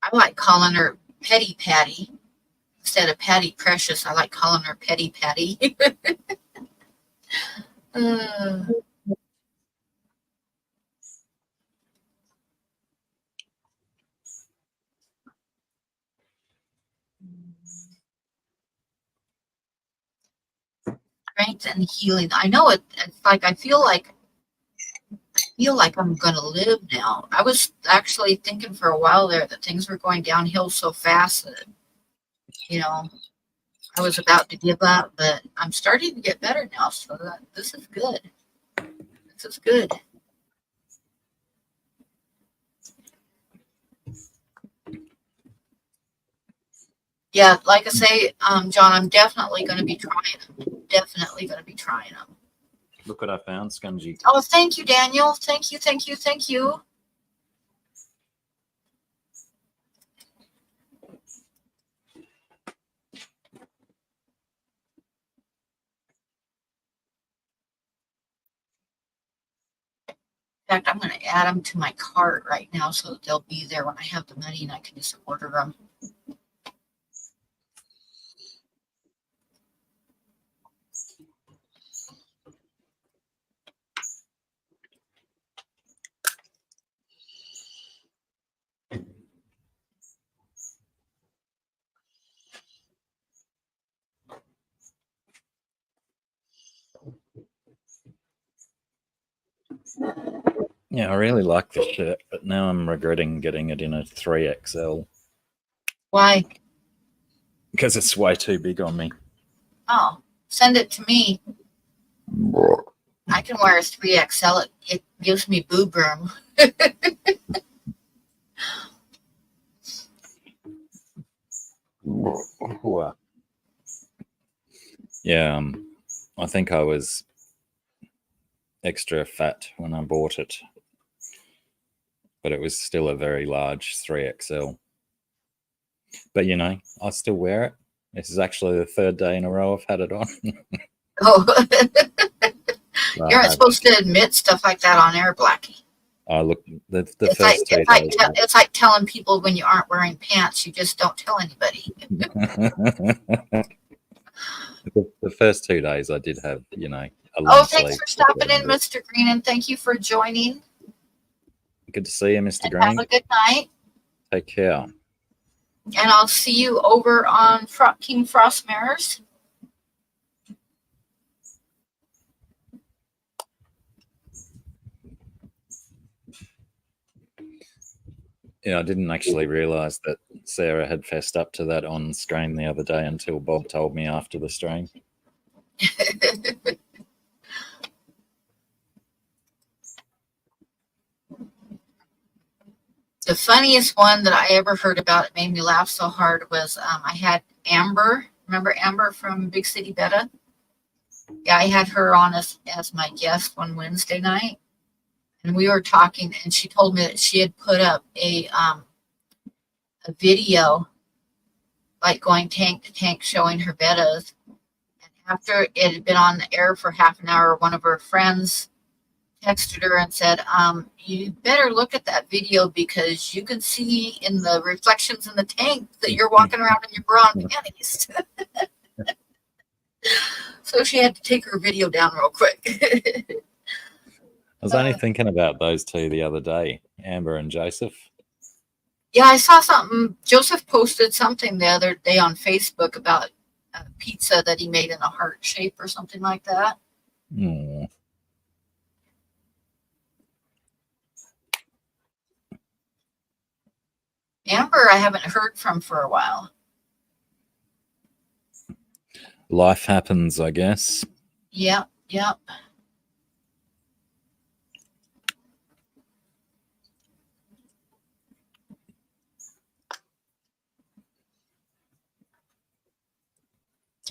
I like calling her Petty Patty instead of Patty Precious. I like calling her Petty Patty. strength and healing. I know it's like I feel like I'm gonna live now. I was actually thinking for a while there that things were going downhill so fast that, you know, I was about to give up, but I'm starting to get better now. So this is good. This is good. Yeah, like I say, John, I'm definitely going to be trying them. Definitely going to be trying them. Look what I found, Scungy. Oh, thank you, Daniel. Thank you, thank you, thank you. In fact, I'm going to add them to my cart right now so that they'll be there when I have the money and I can just order them. Yeah, I really like this shirt, but now I'm regretting getting it in a 3XL Why? because it's way too big on me. Oh, send it to me. I can wear a 3XL. It gives me boob room. Yeah, I think I was extra fat when I bought it, but it was still a very large 3XL. But you know, I still wear it. This is actually the third day in a row I've had it on. Oh, you're not supposed to admit stuff like that on air, Blackie. Look, the It's first like, 2 days. it's like telling people when you aren't wearing pants, you just don't tell anybody. The first 2 days I did have, you know, a long Oh, thanks sleeve. for stopping in, Mr. Green, and thank you for joining. Good to see you, Mr. And Green. have a good night. Take care. And I'll see you over on King Frost Mirrors. Yeah, I didn't actually realize that Sarah had fessed up to that on stream the other day until Bob told me after the stream. The funniest one that I ever heard about, it made me laugh so hard, was I had Amber. Remember Amber from Big City Betta? Yeah, I had her on as my guest one Wednesday night. And we were talking, and she told me that she had put up a video, like going tank to tank, showing her bettas. And after it had been on the air for half an hour, one of her friends texted her and said, you better look at that video because you can see in the reflections in the tank that you're walking around in your bra and panties. So she had to take her video down real quick. I was only thinking about those two the other day, Amber and Joseph. Yeah, I saw something. Joseph posted something the other day on Facebook about a pizza that he made in a heart shape or something like that. Mm. Amber, I haven't heard from for a while. Life happens, I guess. Yep, yep.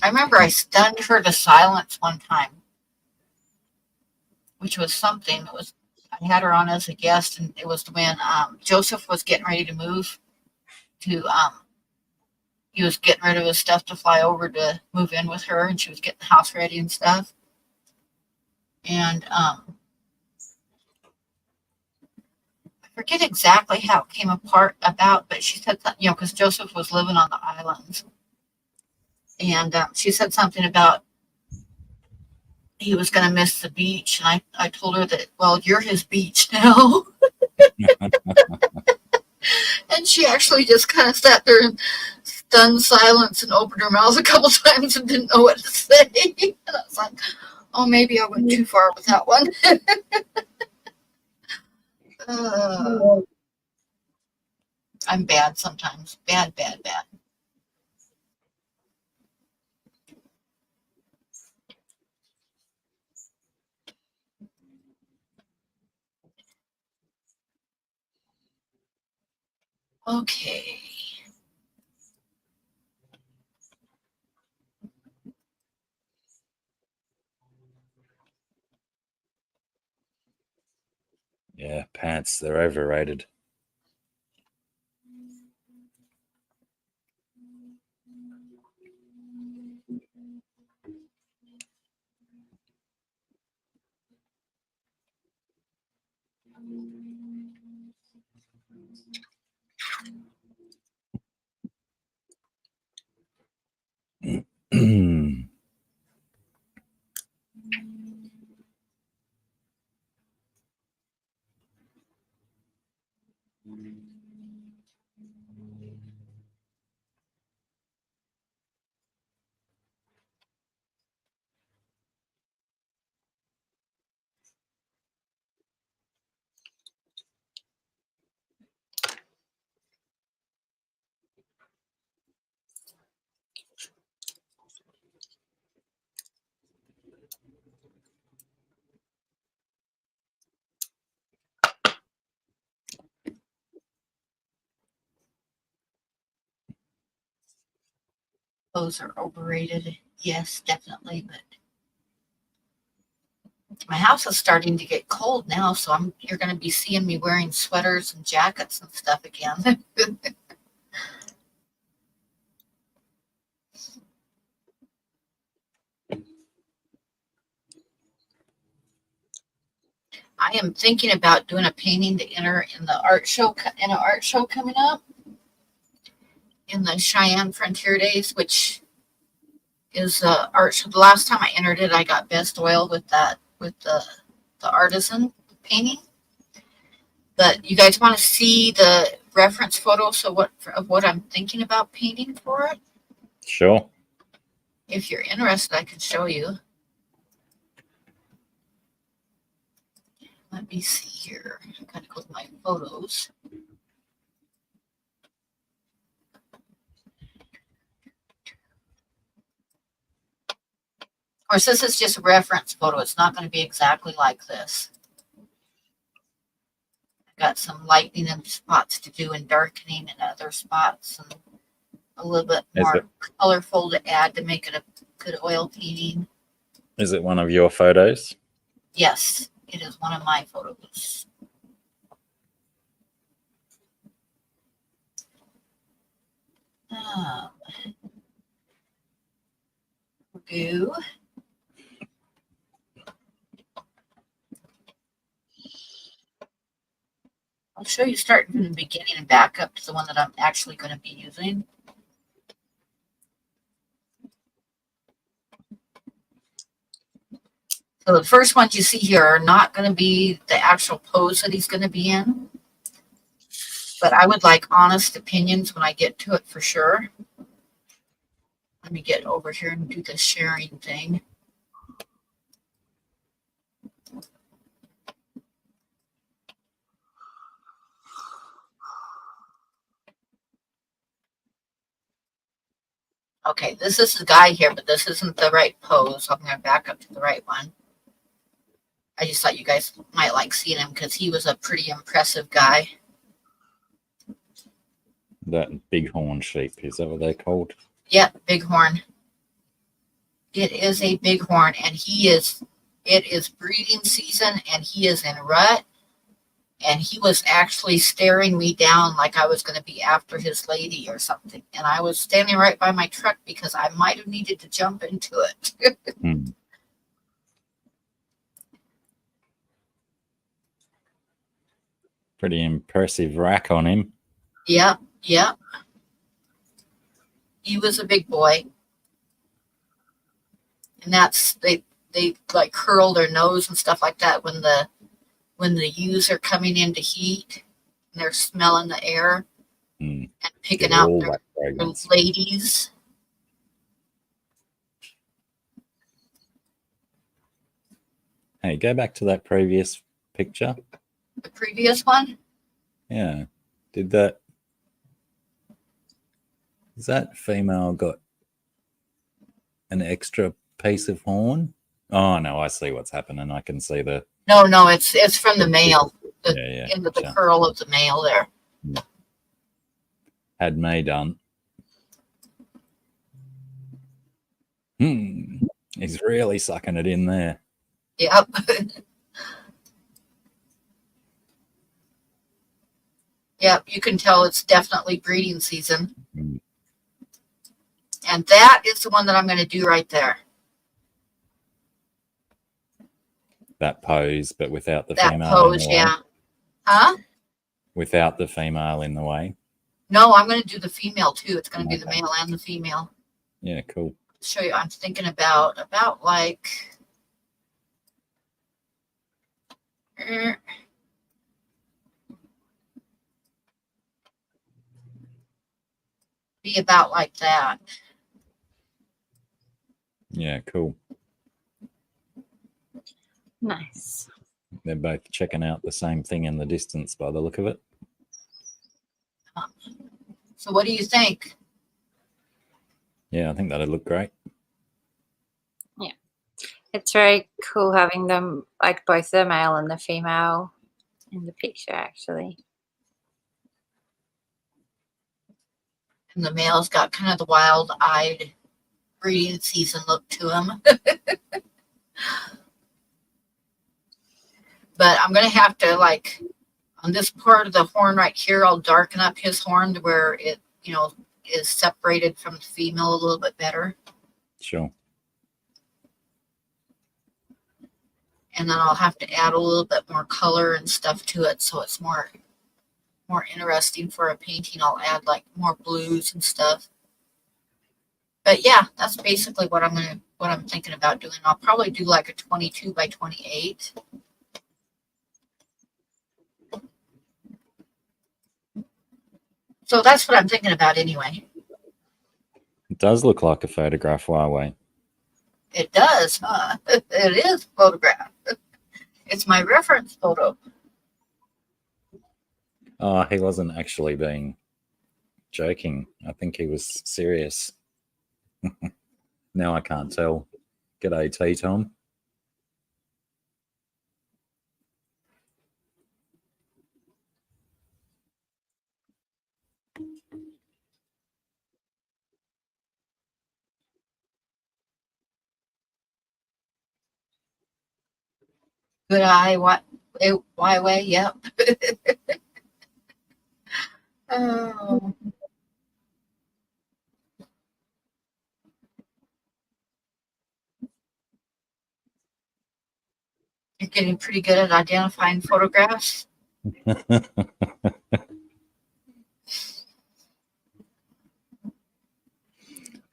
I remember I stunned her to silence one time, which was something. It was, I had her on as a guest, and it was when Joseph was getting ready to move to he was getting rid of his stuff to fly over to move in with her, and she was getting the house ready and stuff. And I forget exactly how it came about, but she said that, because Joseph was living on the islands. And she said something about he was going to miss the beach. And I told her that, well, you're his beach now. And she actually just kind of sat there and stunned silence and opened her mouth a couple times and didn't know what to say. And I was like, oh, maybe I went too far with that one. I'm bad sometimes. Bad. Okay. Yeah, pants, they're overrated. Clothes are overrated. Yes, definitely. But my house is starting to get cold now, so you're going to be seeing me wearing sweaters and jackets and stuff again. I am thinking about doing a painting to enter in the art show, in an art show coming up in the Cheyenne Frontier Days, which is art show. The last time I entered it, I got best oil with the artisan painting. But you guys want to see the reference photo of what I'm thinking about painting for it? Sure. If you're interested, I can show you. Let me see here. I gotta go to my photos. Of course, this is just a reference photo. It's not going to be exactly like this. I've got some lightening and spots to do and darkening and other spots and a little bit more colorful to add to make it a good oil painting. Is it one of your photos? Yes, it is one of my photos. Go. I'll show you starting from the beginning and back up to the one that I'm actually going to be using. So the first ones you see here are not going to be the actual pose that he's going to be in. But I would like honest opinions when I get to it for sure. Let me get over here and do the sharing thing. Okay, this is the guy here, but this isn't the right pose. So I'm going to back up to the right one. I just thought you guys might like seeing him because he was a pretty impressive guy. That bighorn sheep, is that what they're called? Yeah, bighorn. It is a bighorn, and it is breeding season, and he is in rut. And he was actually staring me down like I was going to be after his lady or something. And I was standing right by my truck because I might have needed to jump into it. Pretty impressive rack on him. Yep. He was a big boy. And they like curl their nose and stuff like that when the ewes are coming into heat and they're smelling the air and picking out fragrance. ladies. Hey, go back to that previous picture. The previous one? Yeah. Is that female got an extra piece of horn? Oh no, I see what's happening. I can see the No, it's from the male. Into the gotcha. curl of the male there. Had me done. He's really sucking it in there. Yep. Yep, you can tell it's definitely breeding season. Mm. And that is the one that I'm going to do right there. That pose, but without the That female pose, in the way. yeah. Huh? Without the female in the way. No, I'm going to do the female too. It's going to be the Okay. male and the female. Yeah, cool. Show you. I'm thinking about like be about like that. Yeah, cool. Nice. They're both checking out the same thing in the distance by the look of it. So what do you think? Yeah, I think that'd look great. It's very cool having them, like both the male and the female in the picture, actually. And the male's got kind of the wild-eyed breeding season look to him. But I'm going to have to, like, on this part of the horn right here, I'll darken up his horn to where it, is separated from the female a little bit better. Sure. And then I'll have to add a little bit more color and stuff to it so it's more interesting for a painting. I'll add like more blues and stuff. But yeah, that's basically what I'm thinking about doing. I'll probably do like a 22 by 28. So that's what I'm thinking about anyway. It does look like a photograph, Huawei. It does, huh? It is photograph. It's my reference photo. Oh, he wasn't actually being joking. I think he was serious. Now I can't tell. G'day, T-Tom. Good eye, why way? Yep. Oh. You're getting pretty good at identifying photographs. It's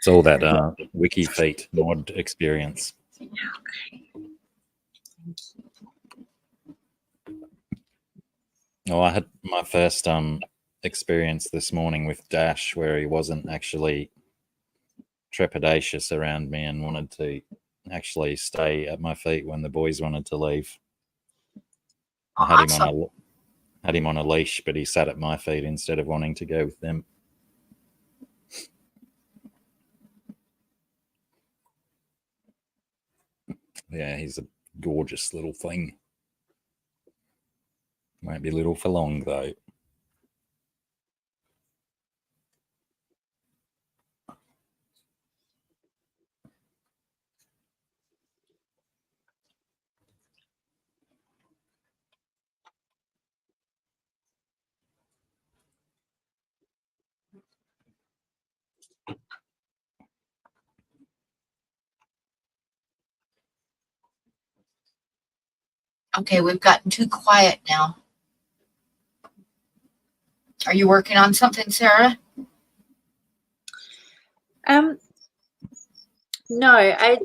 all that WikiFeet mod experience. Oh, I had my first experience this morning with Dash where he wasn't actually trepidatious around me and wanted to actually stay at my feet when the boys wanted to leave. I had him on a leash, but he sat at my feet instead of wanting to go with them. Yeah, he's a gorgeous little thing. Won't be little for long, though. Okay, we've gotten too quiet now. Are you working on something, Sarah? No, I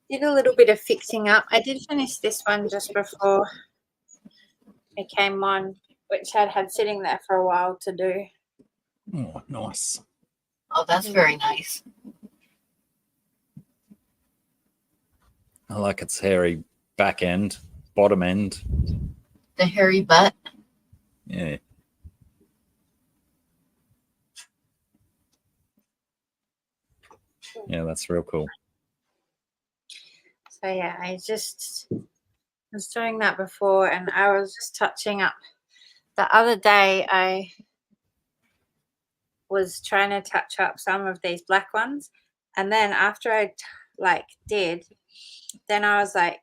did a little bit of fixing up. I did finish this one just before it came on, which I'd had sitting there for a while to do. Oh, nice. Oh, that's very nice. I like its hairy back end, bottom end. The hairy butt. Yeah. Yeah, that's real cool. So yeah, I was doing that before, and I was just touching up. The other day, I was trying to touch up some of these black ones, and then after I did, then I was like,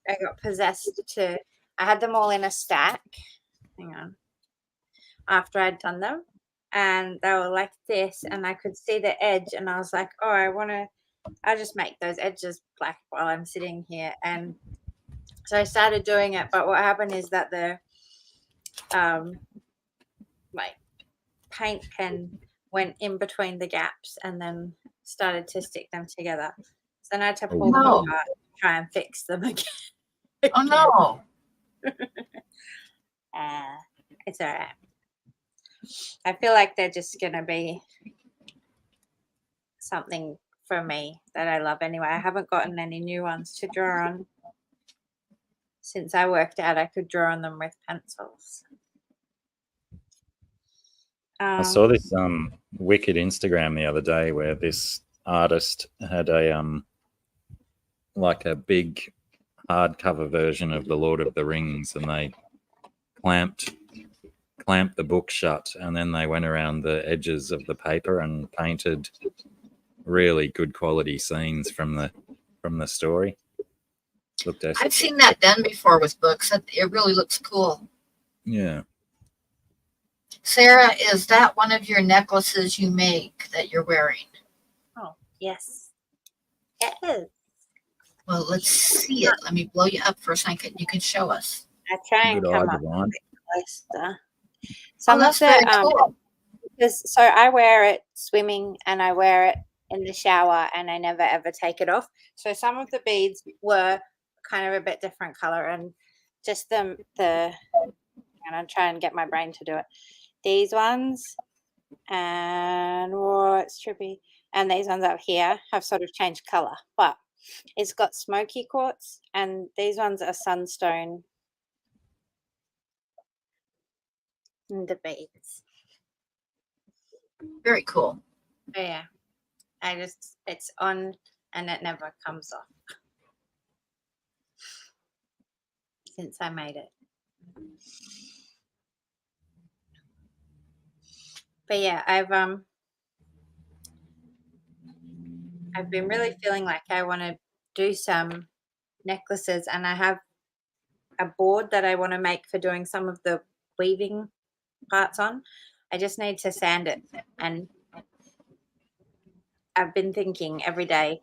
I got possessed to. I had them all in a stack. Hang on. After I'd done them, and they were like this, and I could see the edge, and I was like, oh, I'll just make those edges black while I'm sitting here. And so I started doing it, but what happened is that the like paint pen went in between the gaps and then started to stick them together. So then I had to pull them no. apart, try and fix them again. Oh no. It's all right. I feel like they're just gonna be something for me that I love anyway. I haven't gotten any new ones to draw on since I worked out I could draw on them with pencils. I saw this wicked Instagram the other day where this artist had a like a big hardcover version of the Lord of the Rings, and they clamped the book shut, and then they went around the edges of the paper and painted really good quality scenes from the story. Looked at I've seen that done before with books. It really looks cool. Yeah. Sarah, is that one of your necklaces you make that you're wearing? Oh, yes. It is. Well, let's see it. Let me blow you up for a second. You can show us. I try and Good come eye, up Divine. a bit closer. Oh, Some of that's the very cool. so I wear it swimming and I wear it in the shower, and I never ever take it off. So some of the beads were kind of a bit different color, and just and I'm trying to get my brain to do it. These ones, and it's trippy, and these ones up here have sort of changed color, but it's got smoky quartz, and these ones are sunstone in the beads. Very cool. But yeah, it's on and it never comes off since I made it. But yeah, I've been really feeling like I want to do some necklaces, and I have a board that I want to make for doing some of the weaving parts on. I just need to sand it, and I've been thinking every day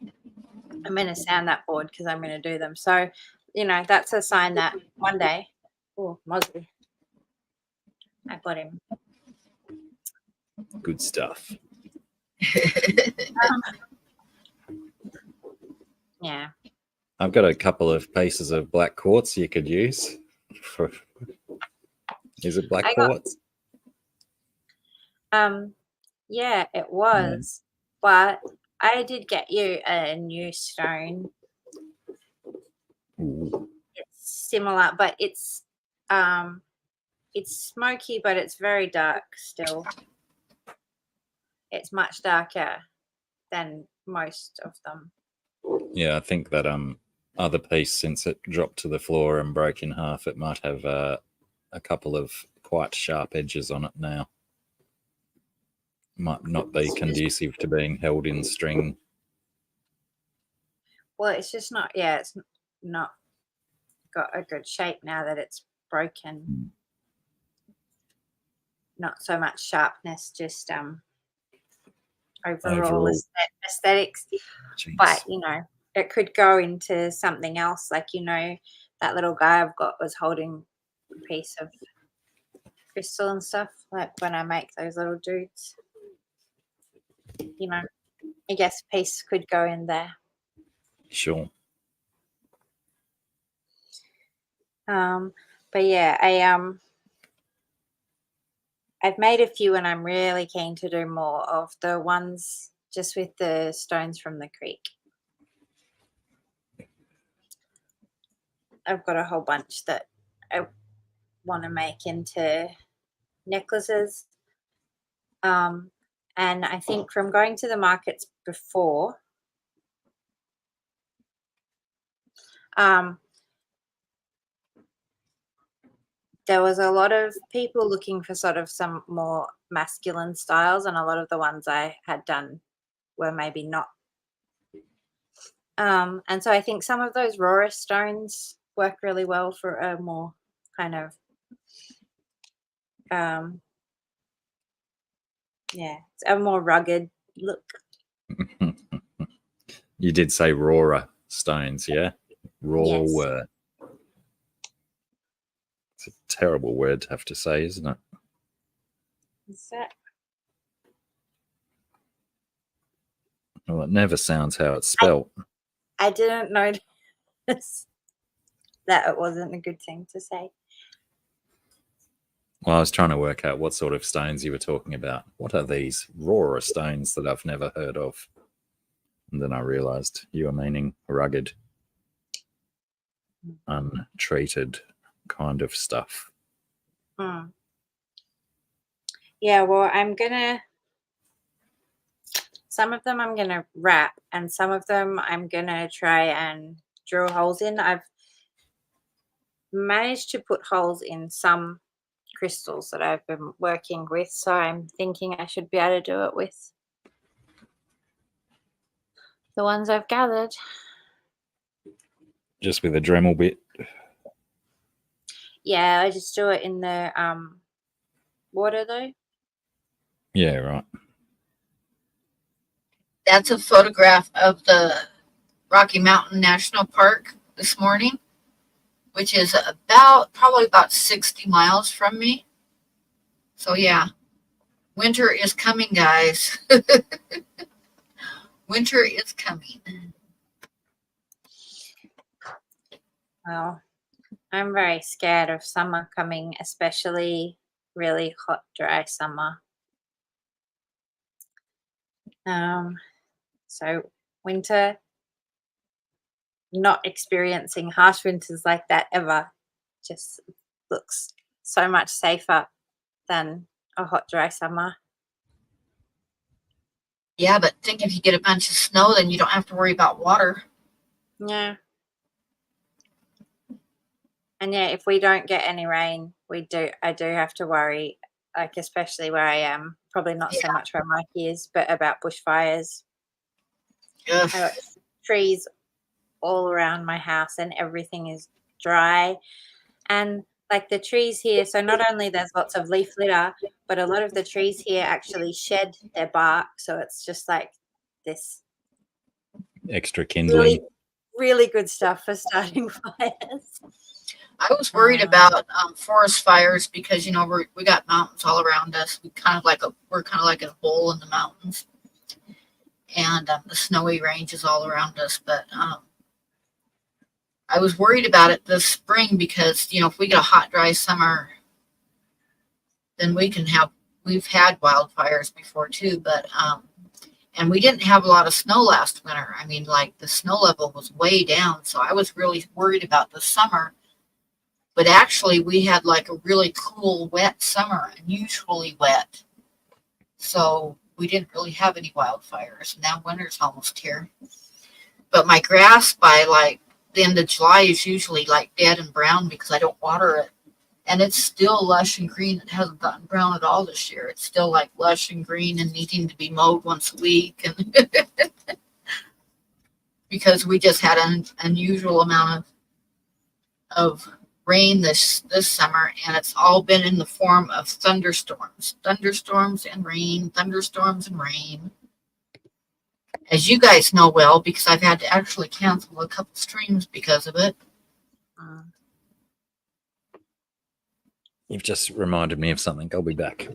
I'm going to sand that board because I'm going to do them. So, that's a sign that one day, oh, Mozzie, I got him. Good stuff. Yeah. I've got a couple of pieces of black quartz you could use. Is it black quartz? Yeah, it was, but I did get you a new stone. Ooh. It's similar, but it's smoky, but it's very dark still. It's much darker than most of them. Yeah, I think that other piece, since it dropped to the floor and broke in half, it might have a couple of quite sharp edges on it now. Might not be conducive to being held in string. Well, it's just not. Yeah, it's not got a good shape now that it's broken. Not so much sharpness, just overall aesthetics. Jeez. But it could go into something else. Like that little guy I've got was holding a piece of crystal and stuff. Like when I make those little dudes, I guess a piece could go in there. Sure. But yeah, I've made a few, and I'm really keen to do more of the ones just with the stones from the creek. I've got a whole bunch that I want to make into necklaces. And I think from going to the markets before, there was a lot of people looking for sort of some more masculine styles, and a lot of the ones I had done were maybe not. And so I think some of those Rora stones work really well for a more kind of, it's a more rugged look. You did say Rora stones, yeah? Rora. Yes. It's a terrible word to have to say, isn't it? Is that? Well, it never sounds how it's spelt. I didn't notice that it wasn't a good thing to say. Well, I was trying to work out what sort of stones you were talking about. What are these Rora stones that I've never heard of? And then I realized you were meaning rugged, untreated kind of stuff. Yeah, well, some of them I'm going to wrap, and some of them I'm going to try and drill holes in. I've managed to put holes in some crystals that I've been working with, so I'm thinking I should be able to do it with the ones I've gathered. Just with a Dremel bit? Yeah, I just do it in the water though. Yeah, right. That's a photograph of the Rocky Mountain National Park this morning, which is probably about 60 miles from me. So yeah, winter is coming, guys. Winter is coming. Well, I'm very scared of summer coming, especially really hot, dry summer. So winter, not experiencing harsh winters like that ever, just looks so much safer than a hot, dry summer. Yeah, but think if you get a bunch of snow, then you don't have to worry about water. Yeah. And yeah, if we don't get any rain, I do have to worry, like especially where I am, probably not so much where Mike is, but about bushfires. Ugh. I got trees all around my house and everything is dry. And like the trees here, so not only there's lots of leaf litter, but a lot of the trees here actually shed their bark. So it's just like this Extra kindling. really good stuff for starting fires. I was worried about forest fires because we got mountains all around us. We're kind of like a bowl in the mountains, and the snowy ranges all around us. But I was worried about it this spring because if we get a hot, dry summer, then we've had wildfires before too. But and we didn't have a lot of snow last winter. I mean, like the snow level was way down, so I was really worried about the summer. But actually, we had like a really cool, wet summer, unusually wet. So we didn't really have any wildfires. Now winter's almost here. But my grass by like the end of July is usually like dead and brown because I don't water it. And it's still lush and green. It hasn't gotten brown at all this year. It's still like lush and green and needing to be mowed once a week. And because we just had an unusual amount of rain this summer, and it's all been in the form of thunderstorms and rain, thunderstorms and rain, as you guys know well, because I've had to actually cancel a couple streams because of it. You've just reminded me of something. I'll be back.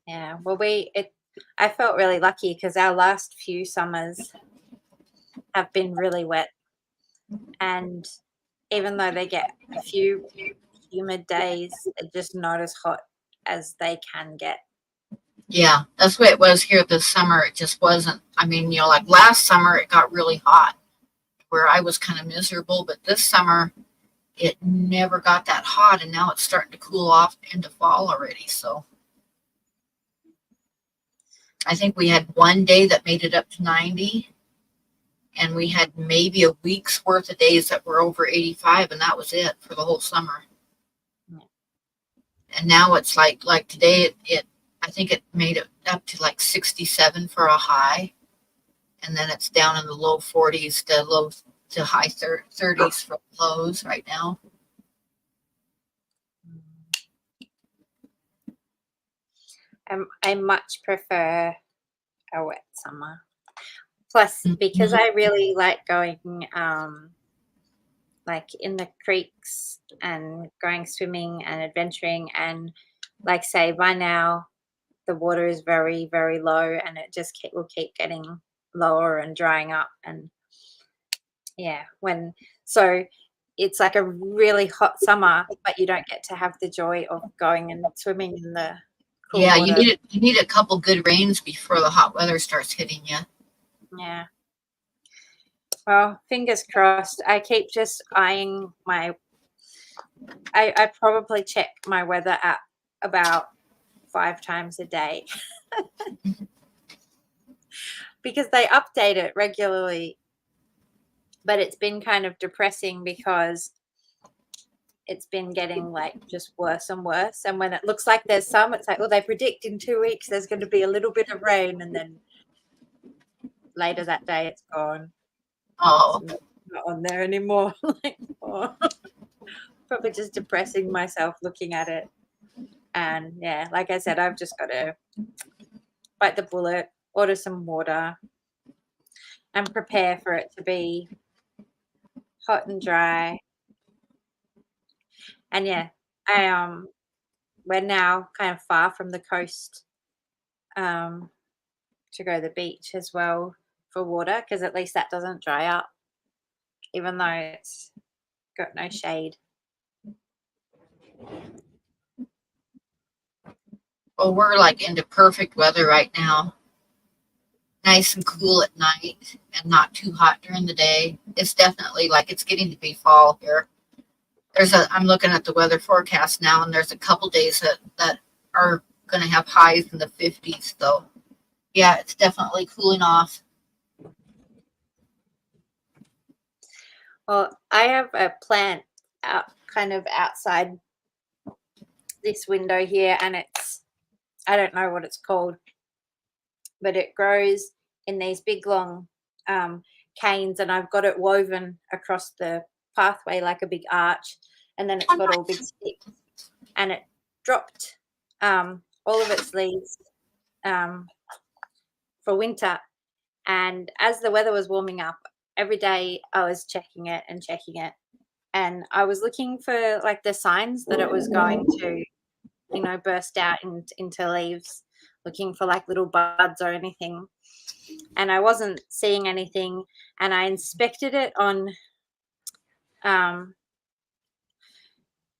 Yeah, well, I felt really lucky because our last few summers have been really wet, and even though they get a few humid days, it's just not as hot as they can get. Yeah, that's the way it was here this summer. It just wasn't. I mean, like last summer it got really hot where I was kind of miserable, but this summer it never got that hot, and now it's starting to cool off into fall already. So I think we had one day that made it up to 90, and we had maybe a week's worth of days that were over 85, and that was it for the whole summer. Yeah. And now it's like today I think it made it up to like 67 for a high, and then it's down in the low 40s to high 30s for lows right now. I much prefer a wet summer. Plus, because I really like going like in the creeks and going swimming and adventuring, and like say by now the water is very, very low, and it just will keep getting lower and drying up. And yeah, so it's like a really hot summer, but you don't get to have the joy of going and swimming in the cool Yeah, water. you need a couple good rains before the hot weather starts hitting you. Yeah. Well, fingers crossed. I keep just eyeing I probably check my weather app about 5 times a day because they update it regularly. But it's been kind of depressing because it's been getting like just worse and worse. And when it looks like there's some, it's like, well, they predict in 2 weeks there's going to be a little bit of rain, and then later that day it's gone. Oh, It's not on there anymore. Like, oh. Probably just depressing myself looking at it. And yeah, like I said, I've just got to bite the bullet, order some water, and prepare for it to be hot and dry. And yeah, we're now kind of far from the coast to go to the beach as well for water, because at least that doesn't dry up, even though it's got no shade. well, we're like into perfect weather right now. Nice and cool at night and not too hot during the day. It's definitely like it's getting to be fall here. I'm looking at the weather forecast now, and there's a couple days that are going to have highs in the 50s, though. Yeah, it's definitely cooling off. Well, I have a plant out kind of outside this window here, and I don't know what it's called, but it grows in these big long canes, and I've got it woven across the pathway like a big arch, and then it's got all big sticks, and it dropped all of its leaves for winter. And as the weather was warming up, every day I was checking it, and I was looking for like the signs that it was going to, burst out into leaves, looking for like little buds or anything, and I wasn't seeing anything. And I inspected it on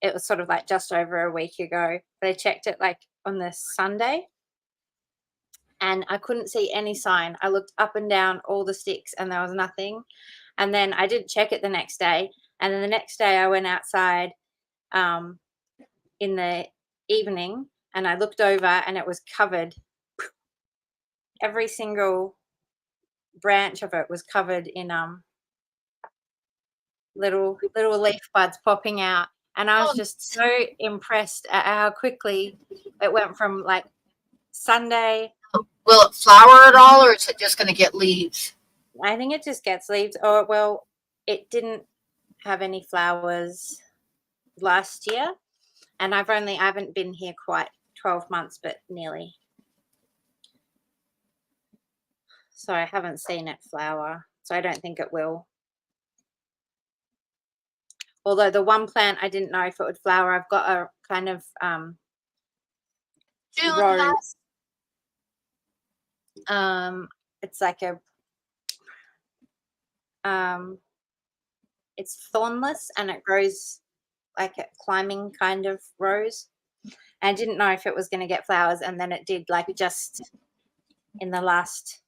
it was sort of like just over a week ago, but I checked it like on the Sunday, and I couldn't see any sign. I looked up and down all the sticks, and there was nothing. And then I did check it the next day, and then the next day I went outside in the evening, and I looked over, and it was covered. Every single branch of it was covered in little leaf buds popping out, and I was just so impressed at how quickly it went from like Sunday. Will it flower at all, or is it just going to get leaves? I think it just gets leaves. Or well, it didn't have any flowers last year, and I haven't been here quite 12 months, but nearly. So I haven't seen it flower, so I don't think it will. Although the one plant I didn't know if it would flower. I've got a kind of rose. It's like a it's thornless and it grows like a climbing kind of rose. And I didn't know if it was going to get flowers, and then it did, like just in the last,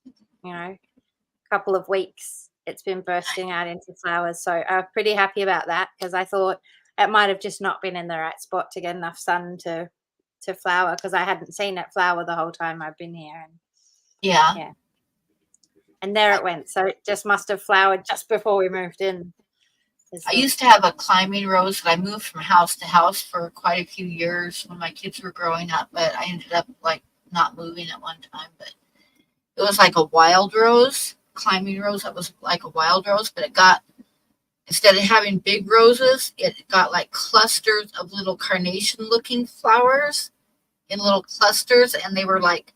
couple of weeks, it's been bursting out into flowers. So I'm pretty happy about that, because I thought it might have just not been in the right spot to get enough sun to flower, because I hadn't seen it flower the whole time I've been here. And Yeah. And there it went. So it just must have flowered just before we moved in. I used to have a climbing rose that I moved from house to house for quite a few years when my kids were growing up, but I ended up like not moving at one time. But it was like a wild rose, climbing rose that was like a wild rose, but it got, instead of having big roses, it got like clusters of little carnation looking flowers in little clusters, and they were like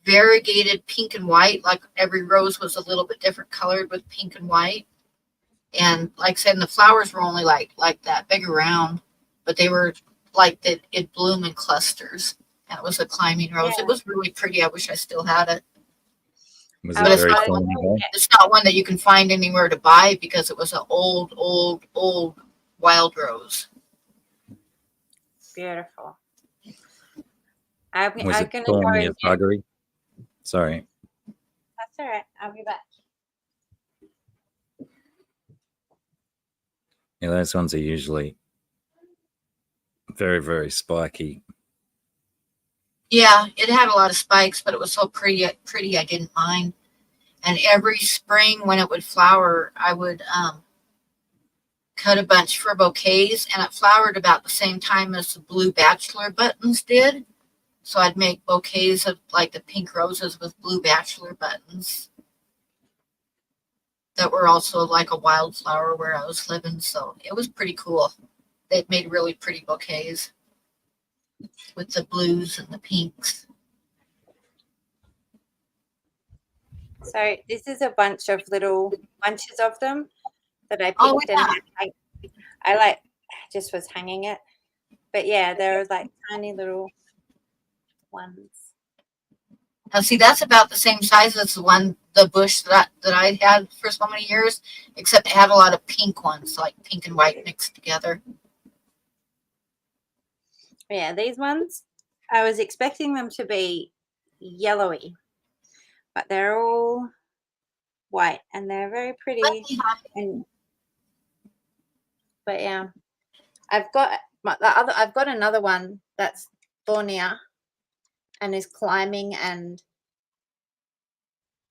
variegated pink and white, like every rose was a little bit different colored with pink and white. And like I said, the flowers were only like that big around, but they were like that, it bloom in clusters, and it was a climbing rose. Yeah. It was really pretty. I wish I still had it. Was I it was very like, thorny though? It's not one that you can find anywhere to buy because it was an old wild rose. Beautiful. Was I'm it going to go. thorny as buggery? Sorry. That's all right. I'll be back. Yeah, those ones are usually very, very spiky. Yeah, it had a lot of spikes, but it was so pretty I didn't mind. And every spring when it would flower, I would cut a bunch for bouquets, and it flowered about the same time as the blue bachelor buttons did. So I'd make bouquets of like the pink roses with blue bachelor buttons that were also like a wildflower where I was living. So it was pretty cool. They made really pretty bouquets with the blues and the pinks. So this is a bunch of little bunches of them that I picked. Oh, yeah. And I like just was hanging it. But yeah, there were like tiny little ones. Now, see, that's about the same size as the bush that I had for so many years, except it had a lot of pink ones, like pink and white mixed together. Yeah, these ones, I was expecting them to be yellowy, but they're all white, and they're very pretty. But yeah, I've got another one that's thornier and is climbing, and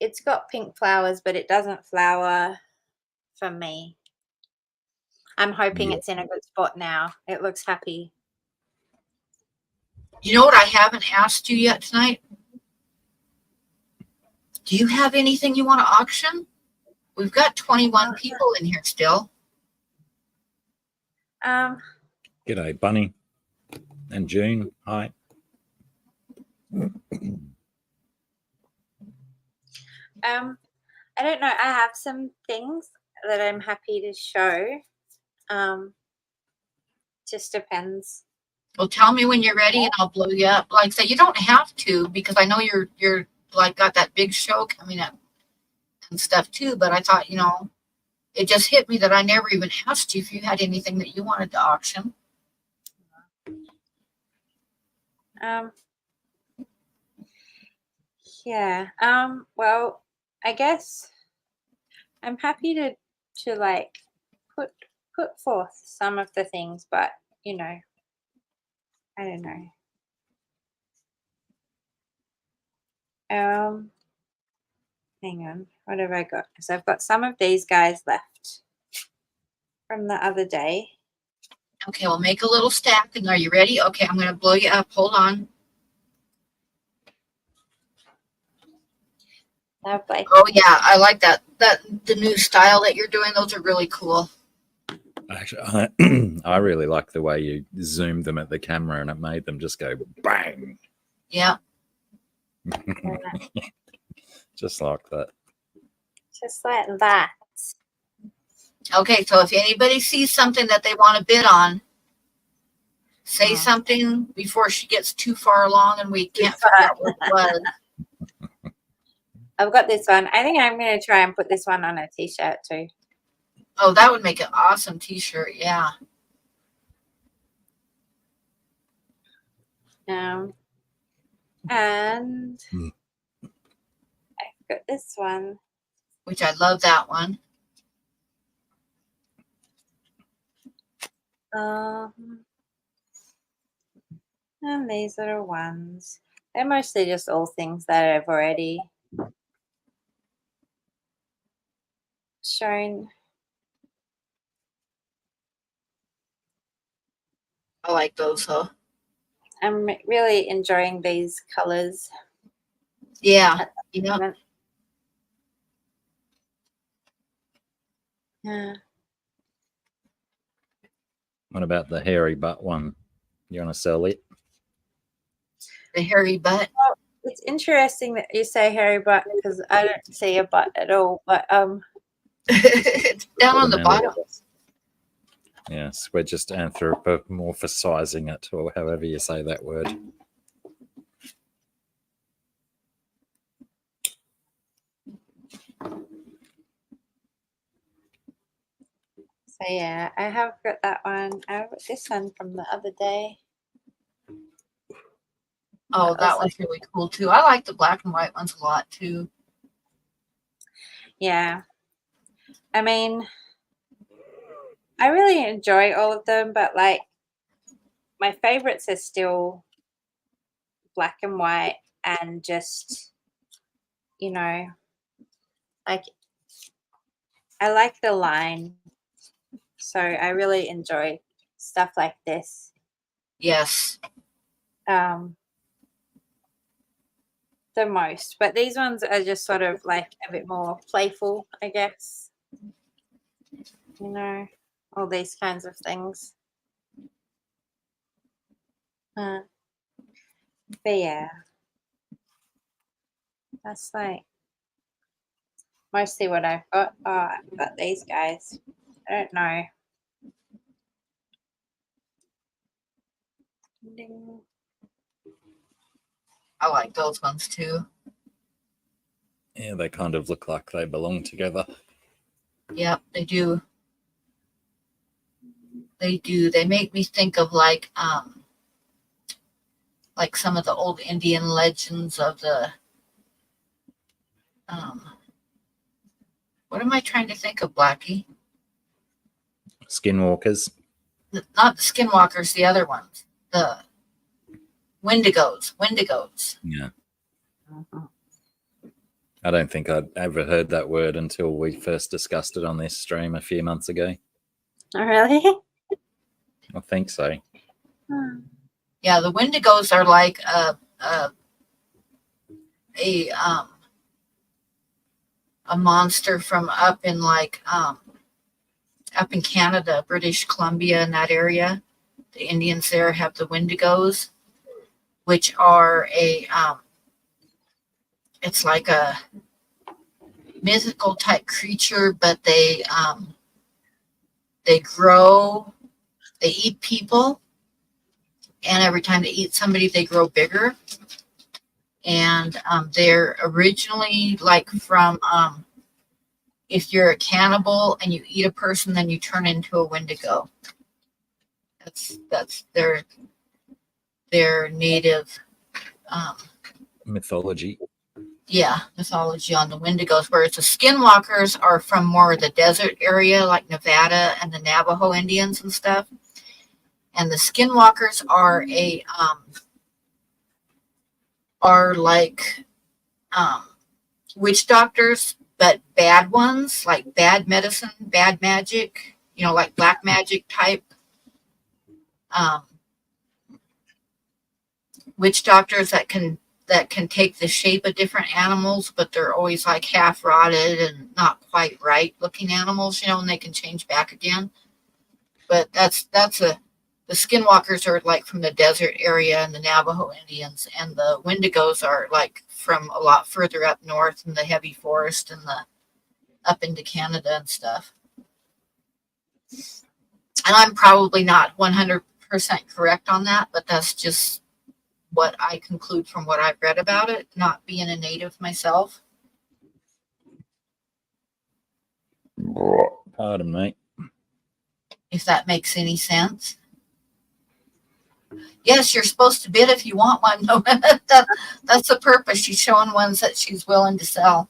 it's got pink flowers, but it doesn't flower for me. I'm hoping it's in a good spot now. It looks happy. You know what I haven't asked you yet tonight? Do you have anything you want to auction? We've got 21 people in here still. G'day, Bunny and June. Hi. I don't know. I have some things that I'm happy to show. Just depends. Well, tell me when you're ready and I'll blow you up. Like I said, you don't have to, because I know you're like got that big show coming up and stuff too. But I thought, it just hit me that I never even asked you if you had anything that you wanted to auction. Yeah. Well, I guess I'm happy to like put forth some of the things, but I don't know. Hang on. What have I got? So I've got some of these guys left from the other day. Okay, we'll make a little stack. And are you ready? Okay, I'm going to blow you up. Hold on. Lovely. Oh yeah, I like that. The new style that you're doing. Those are really cool. Actually, I really like the way you zoomed them at the camera and it made them just go bang. Yeah. Just like that. Just like that. Okay, so if anybody sees something that they want to bid on, say something before she gets too far along and we can't figure out what it was. I've got this one. I think I'm going to try and put this one on a t-shirt too. Oh, that would make an awesome t-shirt. Yeah. And Hmm. I've got this one. Which I love that one. And these little ones. They're mostly just all things that I've already shown. I like those, though. I'm really enjoying these colors. Yeah. Yeah. Yeah. What about the hairy butt one? You want to sell it? The hairy butt. It's interesting that you say hairy butt because I don't see a butt at all. But It's down on the bottom. Yes, we're just anthropomorphizing it, or however you say that word. so yeah, I have got that one. I have got this one from the other day. Oh, That that was one's really cool too. I like the black and white ones a lot too. Yeah. I mean, I really enjoy all of them, but like my favorites are still black and white and just, you know, like I like the line. So I really enjoy stuff like this. Yes. The most, but these ones are just sort of like a bit more playful, I guess. You know, all these kinds of things. But yeah, that's like mostly what I've got. Oh, I've got these guys. I don't know. Ding. I like those ones too. Yeah, they kind of look like they belong together. Yep, they do. They do. They make me think of like some of the old Indian legends of the what am I trying to think of, Blackie? Skinwalkers. Not the skinwalkers, the other ones. The Wendigos. Wendigos. Yeah. I don't think I'd ever heard that word until we first discussed it on this stream a few months ago. Oh, really? I think so. Yeah, the Wendigos are like a monster from up in like up in Canada, British Columbia, in that area. The Indians there have the Wendigos, which are it's like a mythical type creature, but they grow, they eat people, and every time they eat somebody, they grow bigger. And they're originally like from if you're a cannibal and you eat a person, then you turn into a Wendigo. That's their native mythology. Yeah, mythology on the Wendigos, whereas the skinwalkers are from more of the desert area, like Nevada and the Navajo Indians and stuff. And the skinwalkers are like witch doctors, but bad ones, like bad medicine, bad magic, like black magic type witch doctors that can take the shape of different animals, but they're always like half rotted and not quite right looking animals, and they can change back again. But the skinwalkers are like from the desert area and the Navajo Indians, and the Wendigos are like from a lot further up north in the heavy forest and up into Canada and stuff. And I'm probably not 100% correct on that, but that's just what I conclude from what I've read about it, not being a native myself. Pardon me. If that makes any sense. Yes, you're supposed to bid if you want one. No, that's the purpose. She's showing ones that she's willing to sell.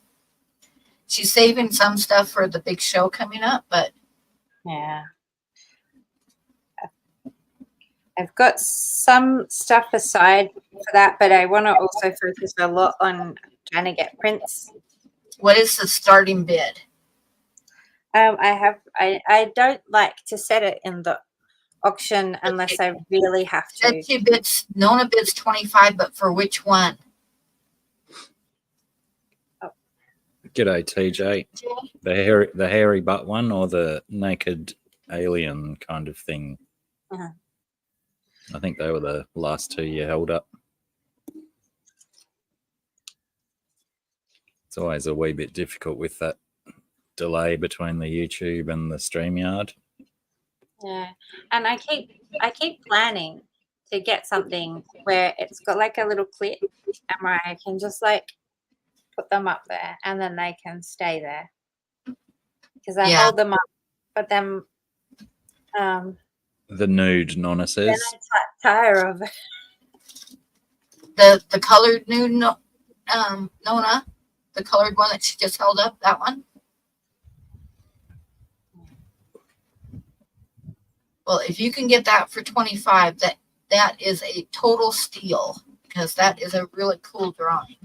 She's saving some stuff for the big show coming up, but Yeah. I've got some stuff aside for that, but I want to also focus a lot on trying to get prints. what is the starting bid? I don't like to set it in the auction unless I really have to. Betsy bids, Nona bids 25, but for which one? G'day, TJ. The hairy butt one or the naked alien kind of thing? Uh-huh. I think they were the last two you held up. It's always a wee bit difficult with that delay between the YouTube and the StreamYard. Yeah, and I keep planning to get something where it's got like a little clip and where I can just like put them up there and then they can stay there because I hold them up, but then the nude Nonna says. then I tire of it. The colored nude Nona, the colored one that she just held up, that one. Well, if you can get that for 25, that is a total steal because that is a really cool drawing.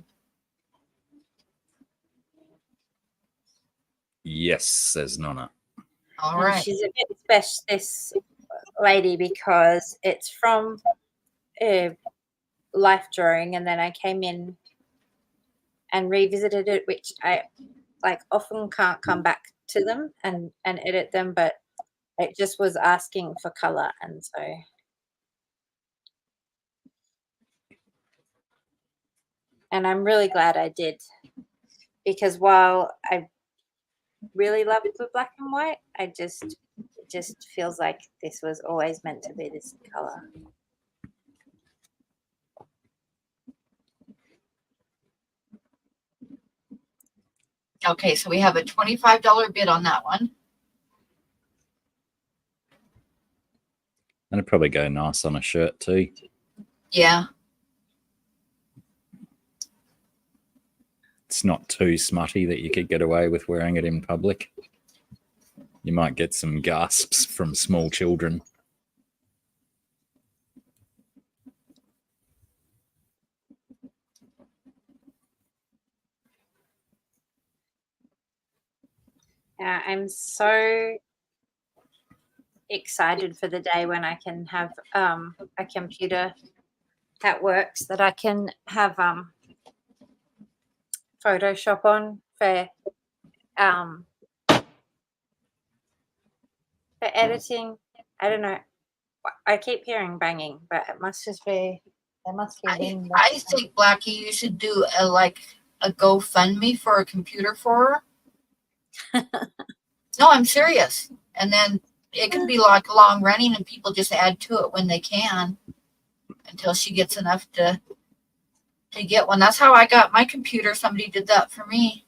Yes, says Nonna. All And right. she's a bit special, this lady, because it's from Life Drawing, and then I came in and revisited it, which I like often can't come back to them and edit them, but it just was asking for color, and so and I'm really glad I did, because while I really love the black and white, it just feels like this was always meant to be this color. Okay, so we have a $25 bid on that one. And it'd probably go nice on a shirt too. Yeah. It's not too smutty that you could get away with wearing it in public. You might get some gasps from small children. I'm so excited for the day when I can have a computer that works, that I can have Photoshop on for editing. I don't know. I keep hearing banging, but it must just be there must be wind. I think Blackie, you should do a GoFundMe for a computer for her. No, I'm serious. And then it can be like long running and people just add to it when they can until she gets enough to get one. That's how I got my computer. Somebody did that for me.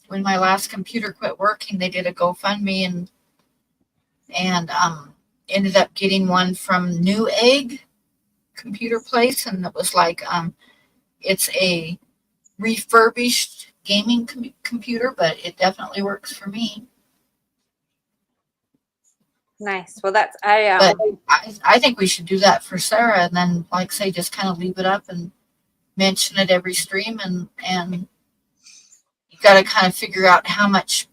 When my last computer quit working, they did a GoFundMe and ended up getting one from New Egg computer place, and it was like it's a refurbished gaming computer, but it definitely works for me. Nice. Well, that's But I think we should do that for Sarah, and then like say just kind of leave it up and mention it every stream, and you got to kind of figure out how much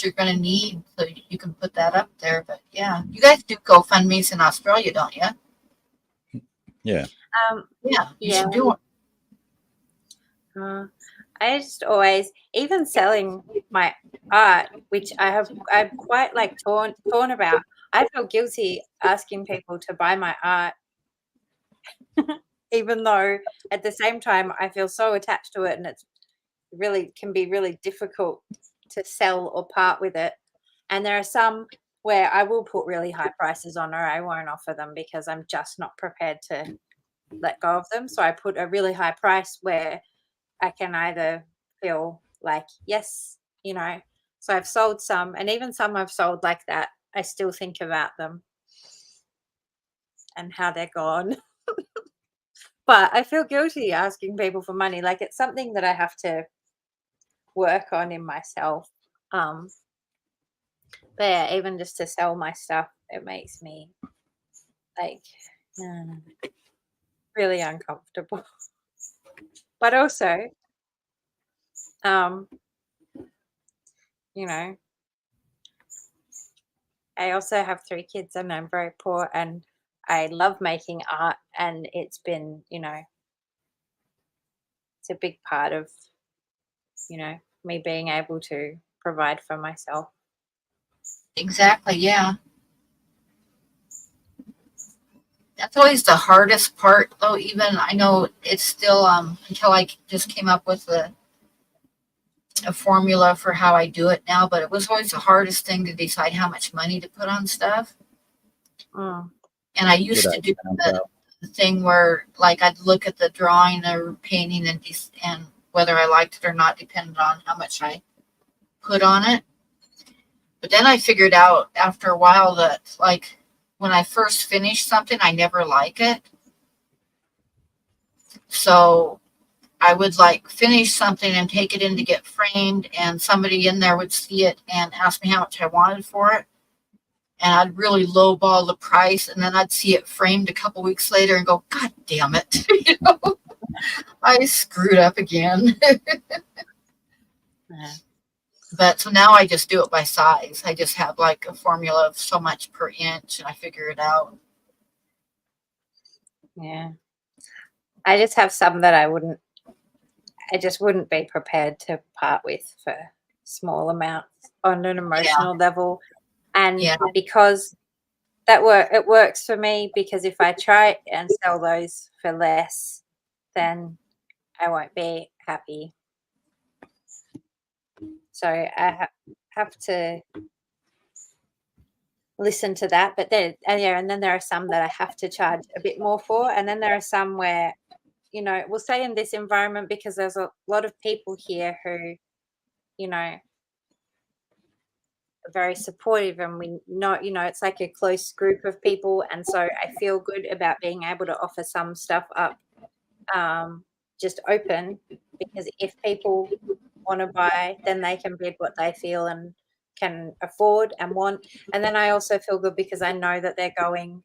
you're going to need so you can put that up there. But yeah, you guys do GoFundMe's in Australia, don't you? Yeah. Yeah, you should do it. I just always, even selling my art, which I'm quite like torn about. I feel guilty asking people to buy my art, even though at the same time I feel so attached to it, and it's really can be really difficult to sell or part with it. And there are some where I will put really high prices on, or I won't offer them because I'm just not prepared to let go of them. So I put a really high price where I can either feel like, yes, So I've sold some, and even some I've sold like that, I still think about them and how they're gone. But I feel guilty asking people for money. Like, it's something that I have to work on in myself. But yeah, even just to sell my stuff, it makes me like really uncomfortable. But also, you know, I also have 3 kids and I'm very poor, and I love making art, and it's been, it's a big part of, me being able to provide for myself. Exactly, yeah. That's always the hardest part, though. Even I know it's still until I just came up with a formula for how I do it now, but it was always the hardest thing to decide how much money to put on stuff. Mm. And I used to do the thing where, like, I'd look at the drawing or painting and whether I liked it or not depended on how much I put on it. But then I figured out after a while that, like, when I first finish something, I never like it. So I would like finish something and take it in to get framed, and somebody in there would see it and ask me how much I wanted for it. And I'd really lowball the price, and then I'd see it framed a couple weeks later and go, God damn it. I screwed up again. But so now I just do it by size. I just have like a formula of so much per inch, and I figure it out. Yeah. I just have some that I just wouldn't be prepared to part with for small amounts on an emotional level. And because it works for me, because if I try and sell those for less, then I won't be happy. So I have to listen to that. But then, and then there are some that I have to charge a bit more for. And then there are some where, we'll say in this environment, because there's a lot of people here who, are very supportive, and we know, it's like a close group of people. And so I feel good about being able to offer some stuff up just open, because if people want to buy, then they can bid what they feel and can afford and want. And then I also feel good because I know that they're going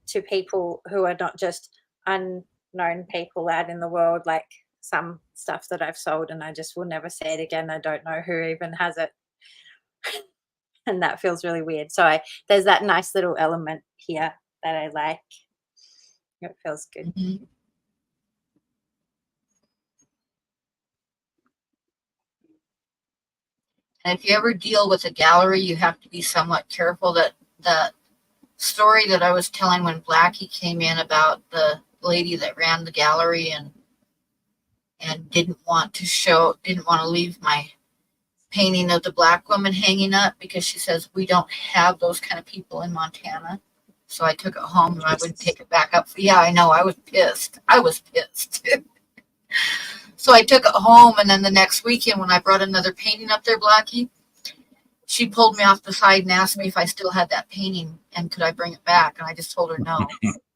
to people who are not just unknown people out in the world, like some stuff that I've sold and I just will never say it again. I don't know who even has it. And that feels really weird. So there's that nice little element here that I like. It feels good. Mm-hmm. And if you ever deal with a gallery, you have to be somewhat careful. That the story that I was telling when Blackie came in about the lady that ran the gallery and didn't want to leave my painting of the black woman hanging up because she says we don't have those kind of people in Montana. So I took it home and I wouldn't take it back up. Yeah, I know. I was pissed. So I took it home, and then the next weekend when I brought another painting up there, Blackie, she pulled me off the side and asked me if I still had that painting and could I bring it back. And I just told her no.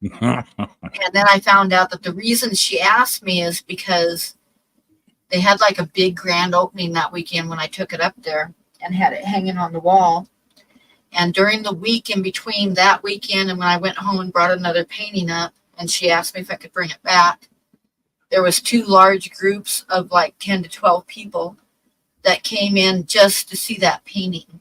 And then I found out that the reason she asked me is because they had like a big grand opening that weekend when I took it up there and had it hanging on the wall. And during the week in between that weekend and when I went home and brought another painting up, and she asked me if I could bring it back, there was 2 large groups of like 10 to 12 people that came in just to see that painting.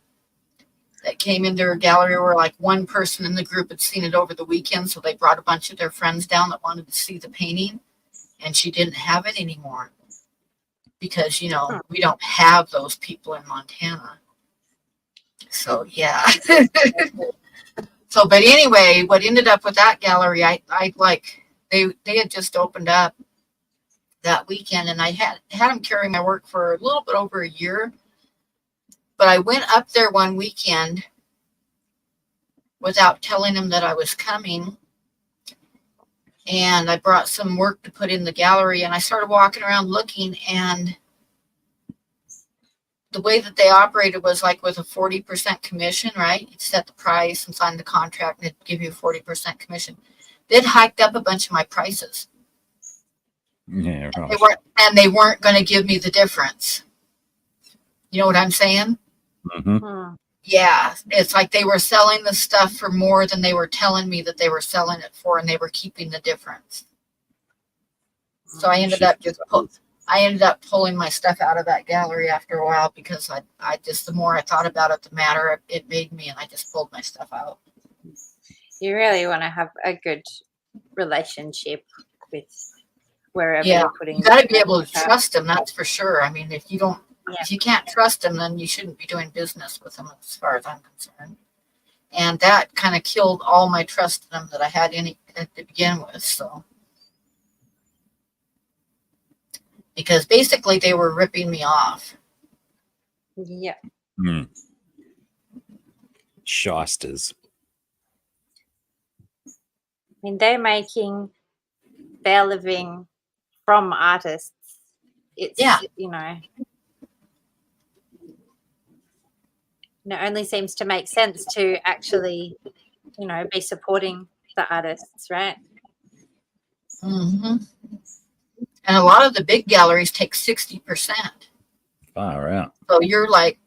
That came into her gallery where like one person in the group had seen it over the weekend, so they brought a bunch of their friends down that wanted to see the painting, and she didn't have it anymore because, we don't have those people in Montana. So, yeah. So, but anyway, what ended up with that gallery, I like, they had just opened up that weekend, and I had them carry my work for a little bit over a year. But I went up there one weekend without telling them that I was coming, and I brought some work to put in the gallery, and I started walking around looking, and the way that they operated was like with a 40% commission, right? You'd set the price and sign the contract and it'd give you a 40% commission. They'd hiked up a bunch of my prices. Yeah, right. They weren't going to give me the difference. You know what I'm saying? Mm-hmm. Yeah, it's like they were selling the stuff for more than they were telling me that they were selling it for, and they were keeping the difference. So I ended up pulling my stuff out of that gallery after a while because I just, the more I thought about it, the madder it made me, and I just pulled my stuff out. You really want to have a good relationship with wherever you're putting. You got to be able to trust them, that's for sure. I mean, if you can't trust them, then you shouldn't be doing business with them, as far as I'm concerned. And that kind of killed all my trust in them that I had to begin with. So, because basically they were ripping me off. Yeah. Shysters. I mean, they're making their living from artists. It's, it only seems to make sense to actually, be supporting the artists, right? Mm-hmm. And a lot of the big galleries take 60%. Far out. So you're like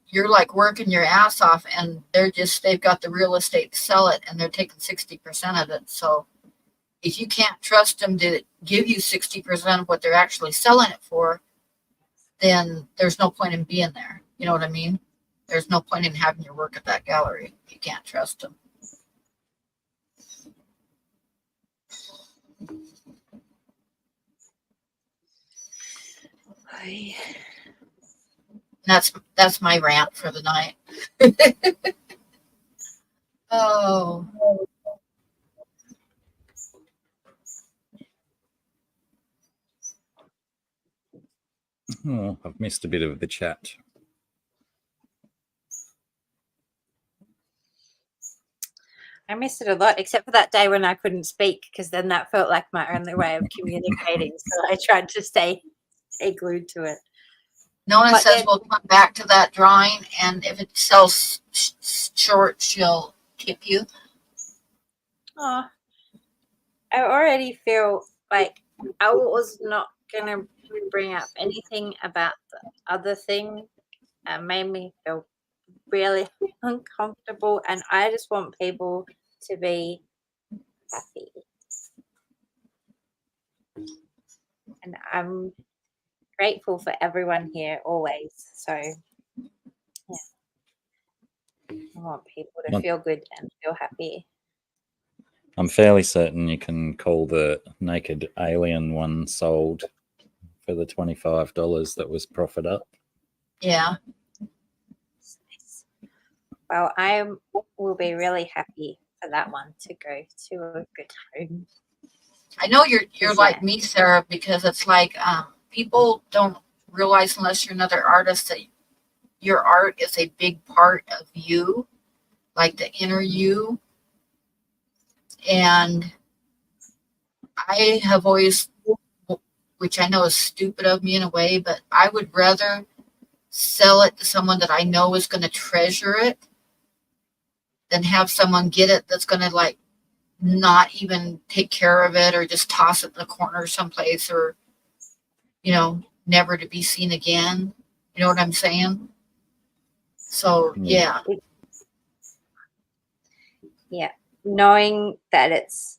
working your ass off, and they've got the real estate to sell it, and they're taking 60% of it. So if you can't trust them to give you 60% of what they're actually selling it for, then there's no point in being there. You know what I mean? There's no point in having your work at that gallery if you can't trust them. That's my rant for the night. Oh. Oh, I've missed a bit of the chat. I missed it a lot, except for that day when I couldn't speak, because then that felt like my only way of communicating. So I tried to stay glued to it. Nona says we'll come back to that drawing, and if it sells short, she'll tip you. Oh, I already feel like I was not going to bring up anything about the other thing. It made me feel really uncomfortable, and I just want people to be happy. And I'm grateful for everyone here always. So, yeah. I want people to feel good and feel happy. I'm fairly certain you can call the naked alien one sold for the $25 that was profit up. Yeah. Well, I will be really happy for that one to go to a good home. I know you're like me, Sarah, because it's like people don't realize, unless you're another artist, that your art is a big part of you, like the inner you. And I have always, which I know is stupid of me in a way, but I would rather sell it to someone that I know is going to treasure it than have someone get it that's going to like not even take care of it, or just toss it in the corner someplace, or, never to be seen again. You know what I'm saying? So, yeah. Yeah. Knowing that it's,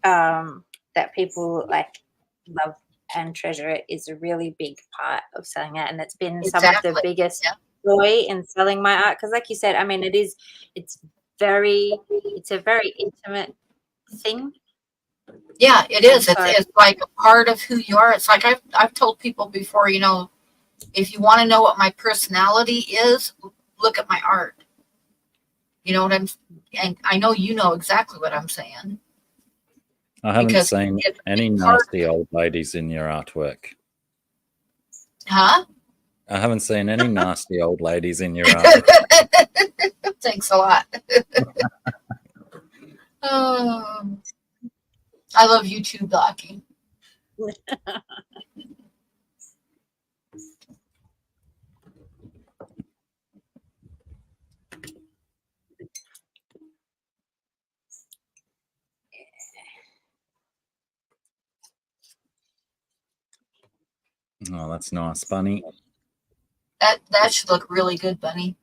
that people like love and treasure it is a really big part of selling it. And it's been some of the biggest joy in selling my art. Because like you said, I mean, it's a very intimate thing. Yeah, it is. It's like a part of who you are. It's like I've told people before, if you want to know what my personality is, look at my art. You know what and I know you know exactly what I'm saying. I haven't seen any nasty old ladies in your artwork. Huh? I haven't seen any nasty old ladies in your artwork. Thanks a lot. I love you too, Blackie. Oh, that's nice, Bunny. That should look really good, Bunny.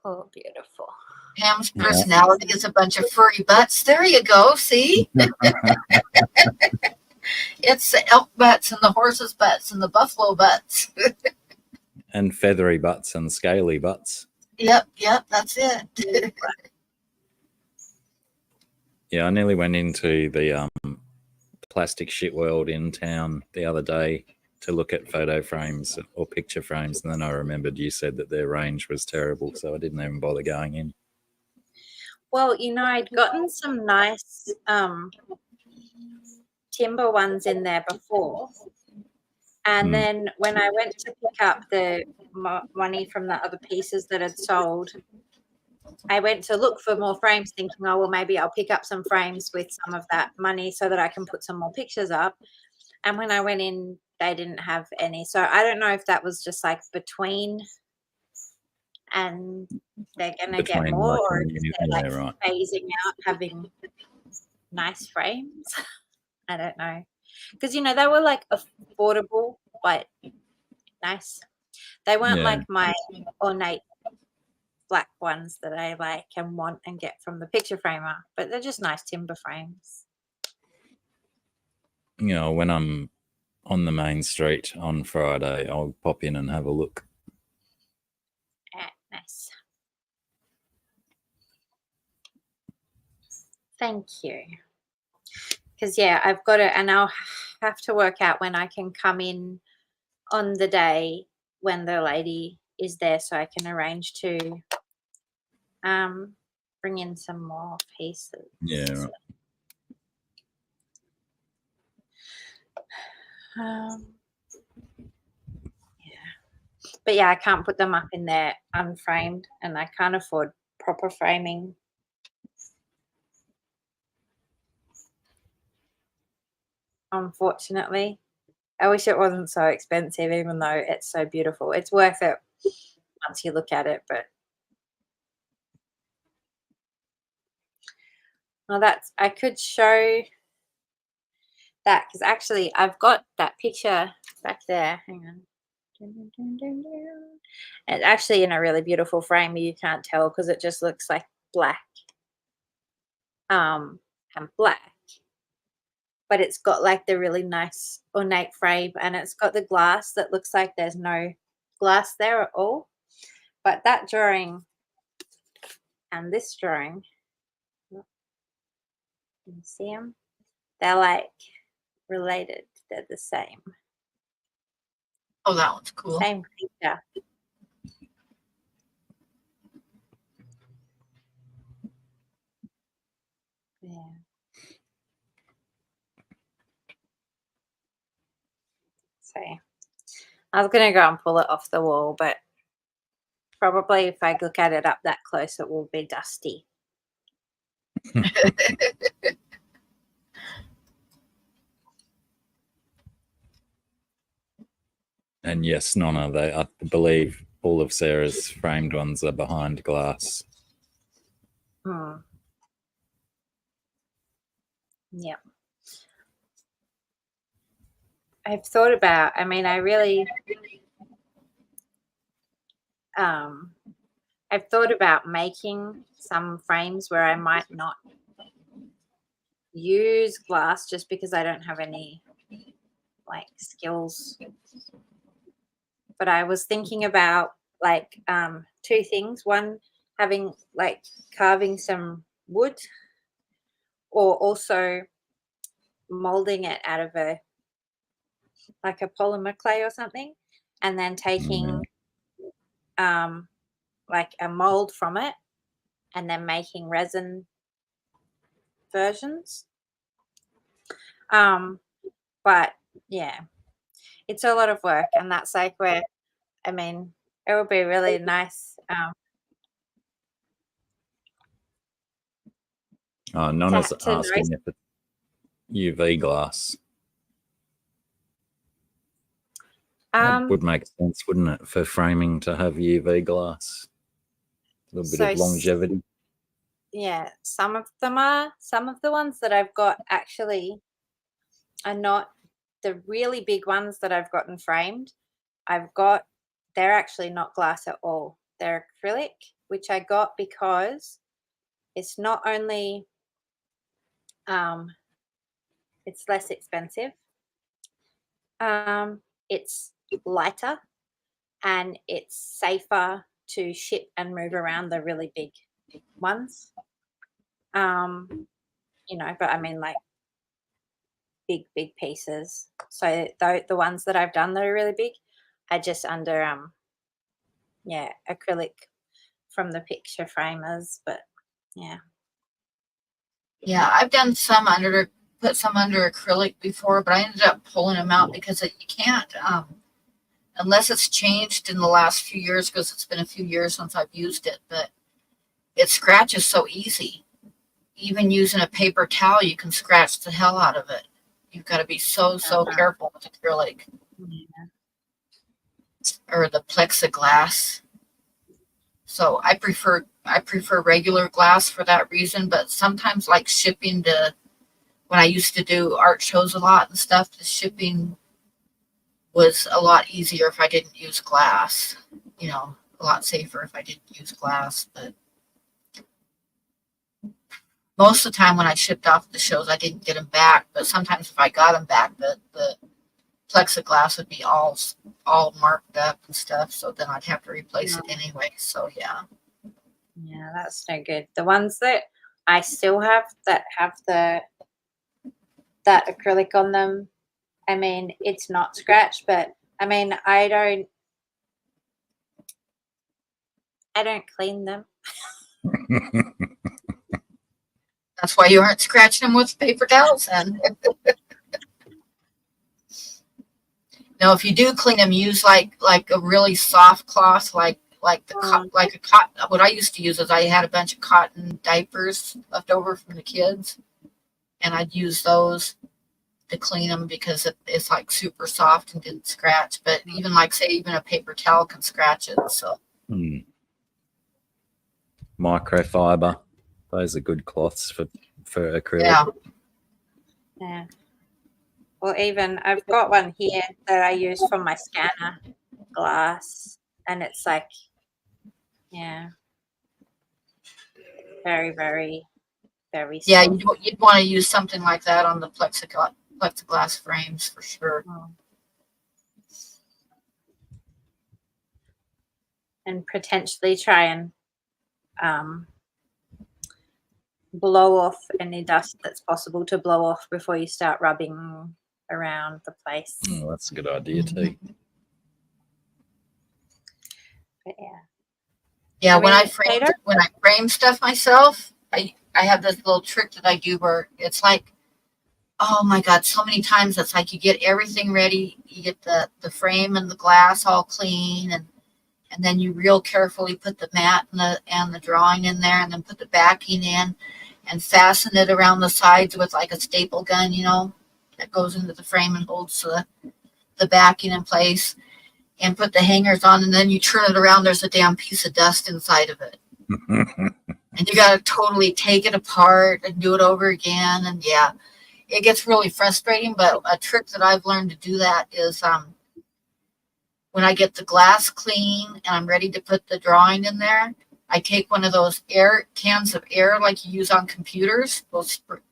Oh, beautiful. Pam's personality is a bunch of furry butts. There you go. See? It's the elk butts and the horses' butts and the buffalo butts. And feathery butts and scaly butts. Yep, that's it. Yeah, I nearly went into the plastic shit world in town the other day to look at photo frames or picture frames, and then I remembered you said that their range was terrible, so I didn't even bother going in. Well, I'd gotten some nice timber ones in there before. And then when I went to pick up the money from the other pieces that had sold, I went to look for more frames thinking, oh, well, maybe I'll pick up some frames with some of that money so that I can put some more pictures up. And when I went in, they didn't have any. So I don't know if that was just like between and they're going to get more, or if they're like phasing out having nice frames. I don't know. Because, they were like affordable, but nice. They weren't like my ornate black ones that I like and want and get from the picture framer, but they're just nice timber frames. When I'm on the main street on Friday, I'll pop in and have a look. Nice. Thank you. Because, I've got it, and I'll have to work out when I can come in on the day when the lady is there so I can arrange to bring in some more pieces. Yeah, right. But I can't put them up in there unframed, and I can't afford proper framing. Unfortunately, I wish it wasn't so expensive, even though it's so beautiful. It's worth it once you look at it, but I could show that because actually I've got that picture back there. Hang on. It's actually in a really beautiful frame. You can't tell because it just looks like black and black, but it's got like the really nice ornate frame, and it's got the glass that looks like there's no glass there at all. But that drawing and this drawing, you can see them, they're like related. They're the same. Oh, that one's cool. Same picture. Yeah. So I was going to go and pull it off the wall, but probably if I look at it up that close, it will be dusty. And yes, Nonna, I believe all of Sarah's framed ones are behind glass. Yep. I've thought about, I really, I've thought about making some frames where I might not use glass just because I don't have any like skills. But I was thinking about like two things. One, having like carving some wood, or also molding it out of a polymer clay or something, and then taking like a mold from it and then making resin versions. But it's a lot of work, and that's like where it would be really nice. Nonna's asking if it's UV glass. That would make sense, wouldn't it, for framing to have UV glass? A little bit of longevity. yeah, some of them are. Some of the ones that I've got actually are not the really big ones that I've gotten framed. They're actually not glass at all. They're acrylic, which I got because it's not only it's less expensive, it's lighter, and it's safer to ship and move around the really big ones. But I mean, like, big pieces. So the ones that I've done that are really big are just under acrylic from the picture framers. But yeah. Yeah, I've done put some under acrylic before, but I ended up pulling them out because you can't, unless it's changed in the last few years, because it's been a few years since I've used it, but it scratches so easy. Even using a paper towel, you can scratch the hell out of it. You've got to be so careful with acrylic. Yeah. Or the plexiglass. So I prefer regular glass for that reason, but sometimes, like shipping when I used to do art shows a lot and stuff, the shipping was a lot easier if I didn't use glass. A lot safer if I didn't use glass, but most of the time when I shipped off the shows, I didn't get them back, but sometimes if I got them back, the plexiglass would be all marked up and stuff, so then I'd have to replace it anyway. So yeah, that's no good. The ones that I still have that have that acrylic on them, I mean, it's not scratched, but I mean, I don't clean them. that's why you aren't scratching them with paper towels then. No, if you do clean them, use like a really soft cloth, like a cotton. What I used to use is I had a bunch of cotton diapers left over from the kids, and I'd use those to clean them because it's like super soft and didn't scratch. But even even a paper towel can scratch it. So Microfiber, those are good cloths for acrylic. yeah. Yeah. Well, even I've got one here that I use for my scanner glass, and it's like, very, very, very soft. Yeah, you'd want to use something like that on the plexiglass frames for sure. And potentially try and blow off any dust that's possible to blow off before you start rubbing around the place. Oh, that's a good idea too. But yeah. Yeah, when I frame stuff myself, I have this little trick that I do where it's like, oh my God, so many times it's like you get everything ready, you get the frame and the glass all clean, and then you real carefully put the mat and the drawing in there, and then put the backing in and fasten it around the sides with like a staple gun, that goes into the frame and holds the backing in place, and put the hangers on, and then you turn it around, there's a damn piece of dust inside of it. And you got to totally take it apart and do it over again. And yeah, it gets really frustrating, but a trick that I've learned to do that is when I get the glass clean and I'm ready to put the drawing in there, I take one of those cans of air like you use on computers,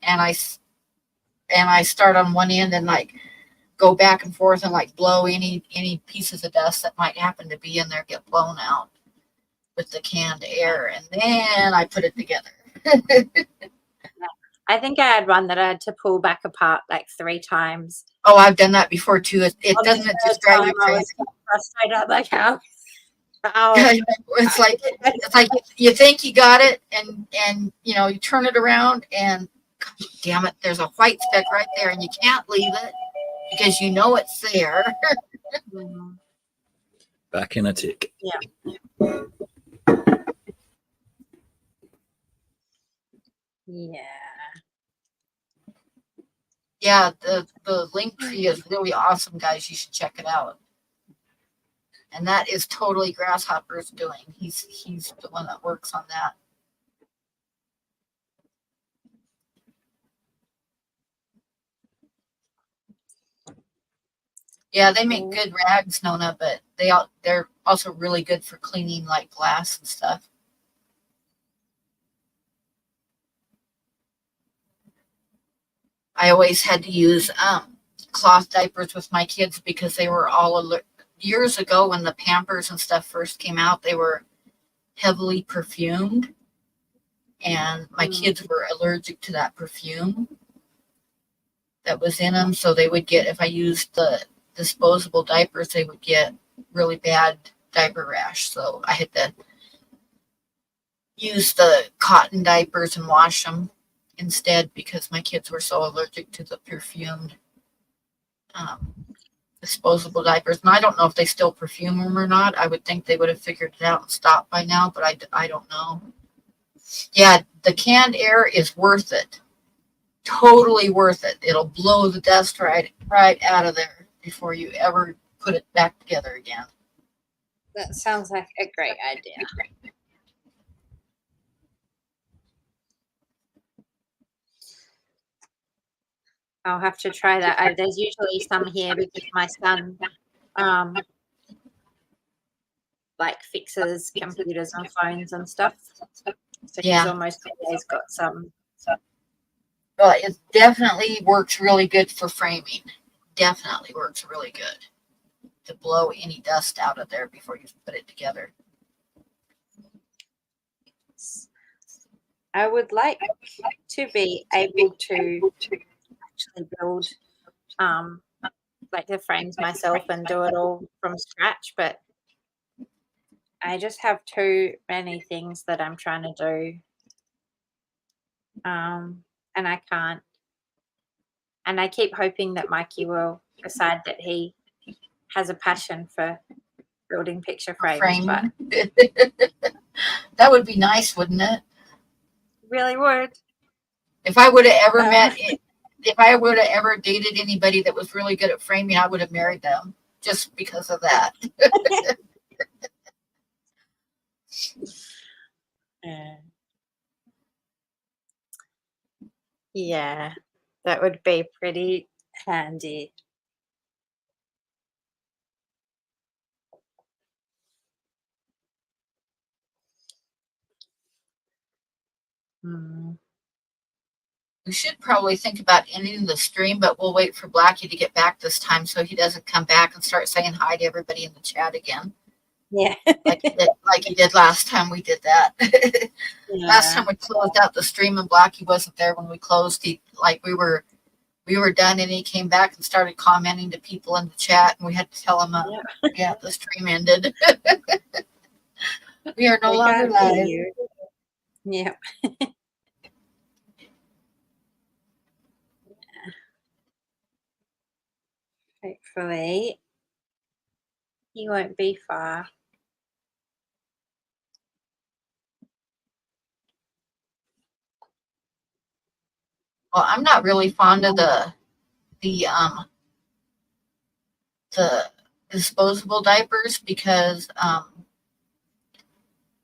and I start on one end and like go back and forth and like blow any pieces of dust that might happen to be in there, get blown out with the canned air, and then I put it together. I think I had one that I had to pull back apart like 3 times. Oh, I've done that before too. It doesn't just drive you crazy. I was frustrated. I'm like, how? It's like you think you got it, and you turn it around, and damn it, there's a white speck right there, and you can't leave it because you know it's there. Back in a tick. Yeah. Yeah. Yeah, the Linktree is really awesome, guys. You should check it out. And that is totally Grasshopper's doing. He's the one that works on that. Yeah, they make good rags, Nona, but they're also really good for cleaning like glass and stuff. I always had to use cloth diapers with my kids because they were all years ago when the Pampers and stuff first came out, they were heavily perfumed, and my kids were allergic to that perfume that was in them. So they would get, if I used the disposable diapers, they would get really bad diaper rash. So I had to use the cotton diapers and wash them instead because my kids were so allergic to the perfumed disposable diapers. And I don't know if they still perfume them or not. I would think they would have figured it out and stopped by now, but I don't know. Yeah, the canned air is worth it. Totally worth it. It'll blow the dust right out of there before you ever put it back together again. That sounds like a great idea. I'll have to try that. There's usually some here because my son like fixes computers and phones and stuff. So he's almost always got some. Well, it definitely works really good for framing. Definitely works really good to blow any dust out of there before you put it together. I would like to be able to actually build like the frames myself and do it all from scratch, but I just have too many things that I'm trying to do. And I can't. And I keep hoping that Mikey will decide that he has a passion for building picture frames. But that would be nice, wouldn't it? Really would. If I would have ever if I would have ever dated anybody that was really good at framing, I would have married them just because of that. Yeah, that would be pretty handy. We should probably think about ending the stream, but we'll wait for Blackie to get back this time so he doesn't come back and start saying hi to everybody in the chat again. Yeah. like he did last time we did that. Yeah. Last time we closed out the stream and Blackie wasn't there when we closed. We were done and he came back and started commenting to people in the chat and we had to tell him the stream ended. We are no longer live. Yeah. Hopefully he won't be far. Well, I'm not really fond of the disposable diapers because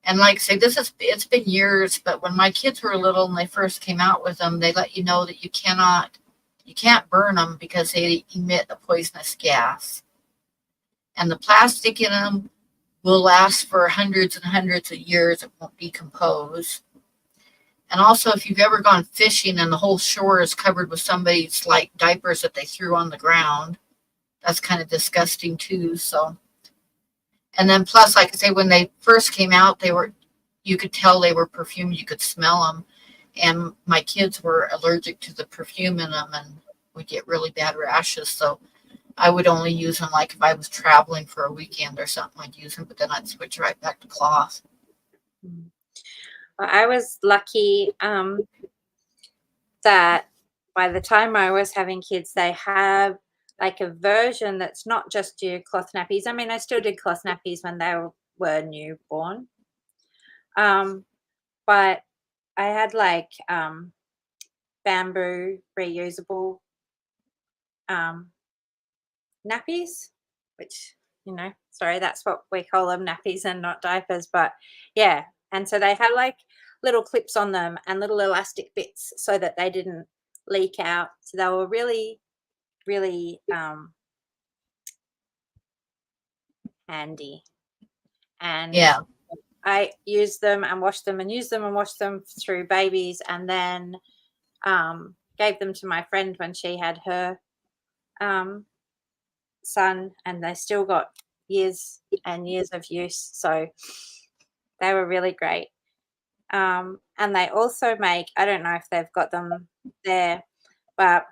and like I say, it's been years, but when my kids were little and they first came out with them, they let you know that you can't burn them because they emit a poisonous gas. And the plastic in them will last for hundreds and hundreds of years. It won't decompose. And also, if you've ever gone fishing and the whole shore is covered with somebody's like diapers that they threw on the ground, that's kind of disgusting too. So, and then plus, like I say, when they first came out, you could tell they were perfumed. You could smell them. And my kids were allergic to the perfume in them and would get really bad rashes. So I would only use them like if I was traveling for a weekend or something, I'd use them, but then I'd switch right back to cloth. Well, I was lucky that by the time I was having kids, they have like a version that's not just your cloth nappies. I mean, I still did cloth nappies when they were newborn. But I had like bamboo reusable nappies, which, sorry, that's what we call them, nappies and not diapers. But yeah, and so they had like little clips on them and little elastic bits so that they didn't leak out. So they were really, really handy. And Yeah. I used them and washed them and used them and washed them through babies, and then gave them to my friend when she had her son, and they still got years and years of use. So they were really great. And they also make, I don't know if they've got them there, but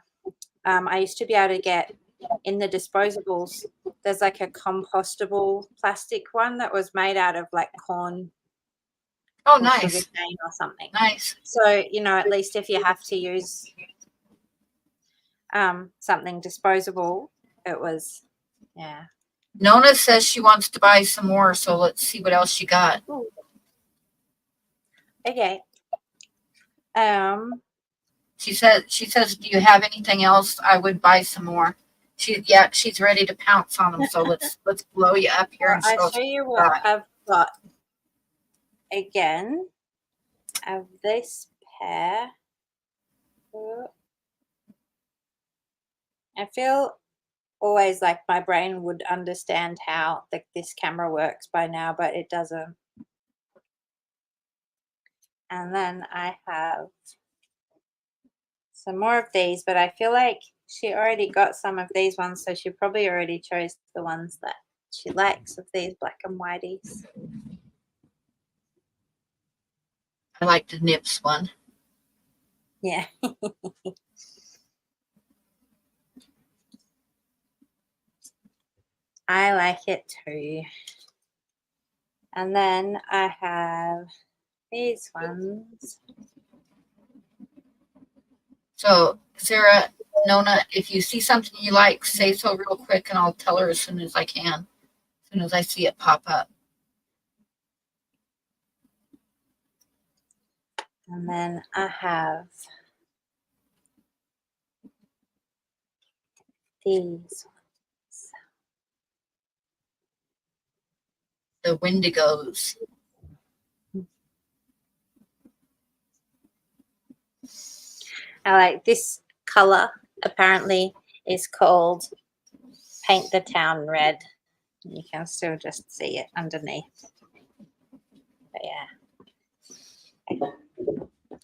I used to be able to get in the disposables, there's like a compostable plastic one that was made out of like corn Oh, or nice. sugarcane or something. Nice. So, you know, at least if you have to use something disposable, it was, yeah. Nona says she wants to buy some more, so let's see what else she got. Ooh. Okay. She says, do you have anything else? I would buy some more. She's ready to pounce on them. So let's blow you up here and I'll show you what I've got. Again, of this pair. I feel always like my brain would understand how this camera works by now, but it doesn't. And then I have some more of these, but I feel like she already got some of these ones, so she probably already chose the ones that she likes of these black and whiteys. I like the Nips one. Yeah. I like it too. And then I have these ones. So, Sarah, Nona, if you see something you like, say so real quick, and I'll tell her as soon as I can, as soon as I see it pop up. And then I have these ones. The Wendigos. I like this color. Apparently is called Paint the Town Red. You can still just see it underneath. But yeah. I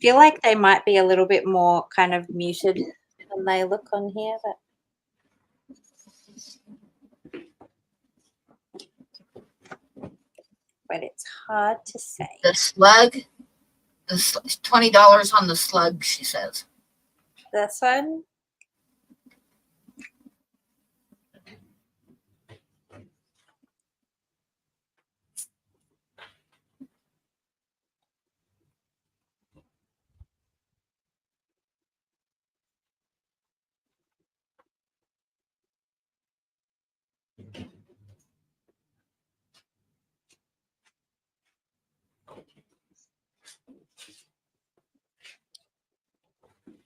feel like they might be a little bit more kind of muted than they look on here, but it's hard to say. The slug. The $20 on the slug, she says. This one.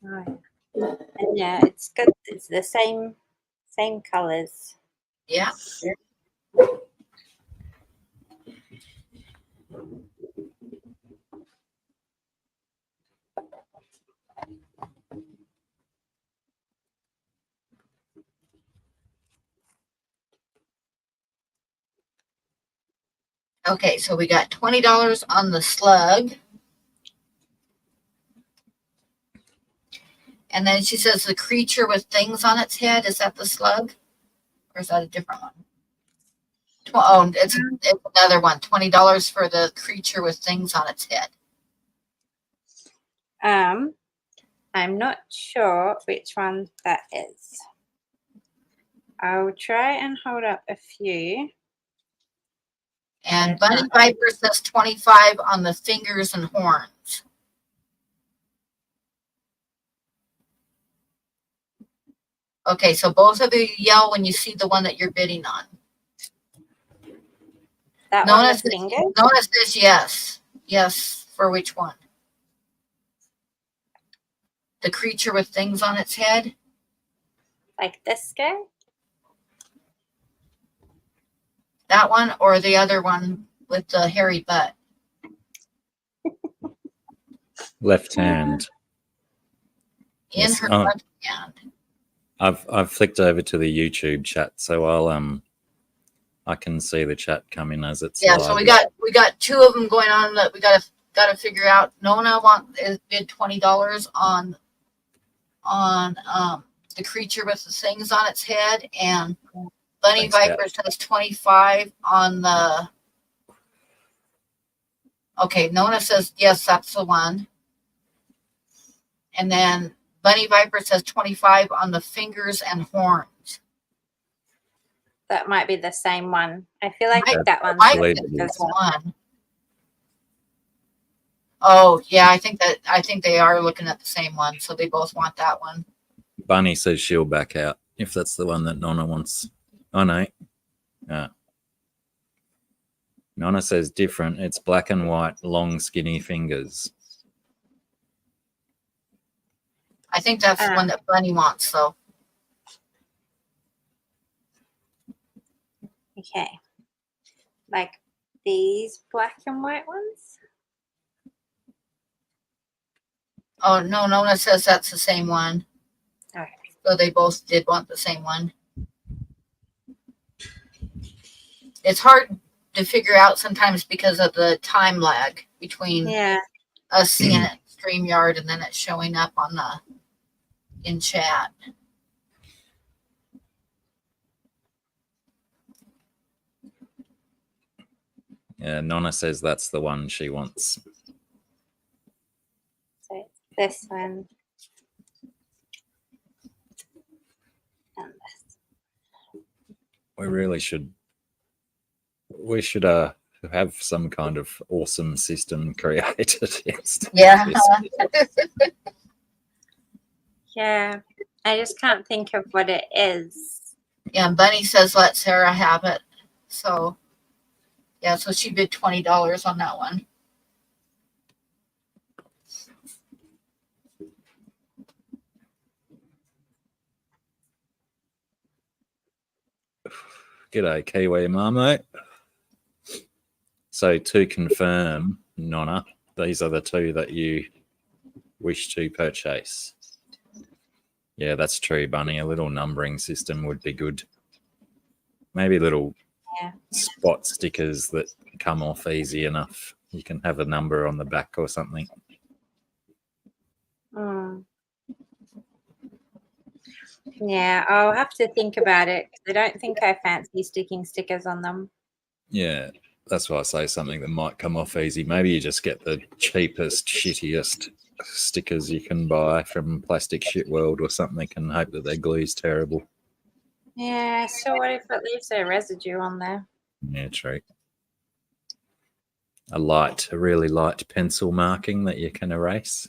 Oh, yeah. And yeah, it's good. It's the same colors. Yeah. Okay, so we got $20 on the slug. And then she says the creature with things on its head. Is that the slug? Or is that a different one? Oh, it's another one. $20 for the creature with things on its head. I'm not sure which one that is. I'll try and hold up a few. And Bunny Viper says 25 on the fingers and horns. Okay, so both of you yell when you see the one that you're bidding on. That one with fingers? Nona says yes. Yes, for which one? The creature with things on its head? Like this guy? That one or the other one with the hairy butt? Left hand. In Yes. her left hand. I've flicked over to the YouTube chat, so I can see the chat coming as it's Yeah, live. so we got 2 of them going on that we gotta figure out. Nona is bid $20 on the creature with the things on its head, and Bunny Thanks, Kat. Viper says 25 on the. Okay, Nona says yes, that's the one. And then Bunny Viper says 25 on the fingers and horns. That might be the same one. I feel like that one's Might believe be it the is. one. Oh yeah, I think they are looking at the same one, so they both want that one. Bunny says she'll back out if that's the one that Nonna wants. Oh no. Nonna says different. It's black and white, long, skinny fingers. I think that's the one that Bunny wants, so. Okay. Like these black and white ones? Oh no, Nona says that's the same one. Okay. So they both did want the same one. It's hard to figure out sometimes because of the time lag between us seeing it in StreamYard and then it showing up on in chat. Yeah, Nonna says that's the one she wants. So it's this one. And this. We should have some kind of awesome system created. Yeah. Yeah. I just can't think of what it is. Yeah, and Bunny says let Sarah have it. So yeah, so she bid $20 on that one. G'day, Kiwi Marmite. So to confirm, Nonna, these are the 2 that you wish to purchase. Yeah, that's true, Bunny. A little numbering system would be good. Maybe little spot stickers that come off easy enough. You can have a number on the back or something. Yeah, I'll have to think about it because I don't think I fancy sticking stickers on them. Yeah, that's why I say something that might come off easy. Maybe you just get the cheapest, shittiest stickers you can buy from Plastic Shit World or something and hope that their glue's terrible. Yeah, so what if it leaves a residue on there? Yeah, true. A really light pencil marking that you can erase.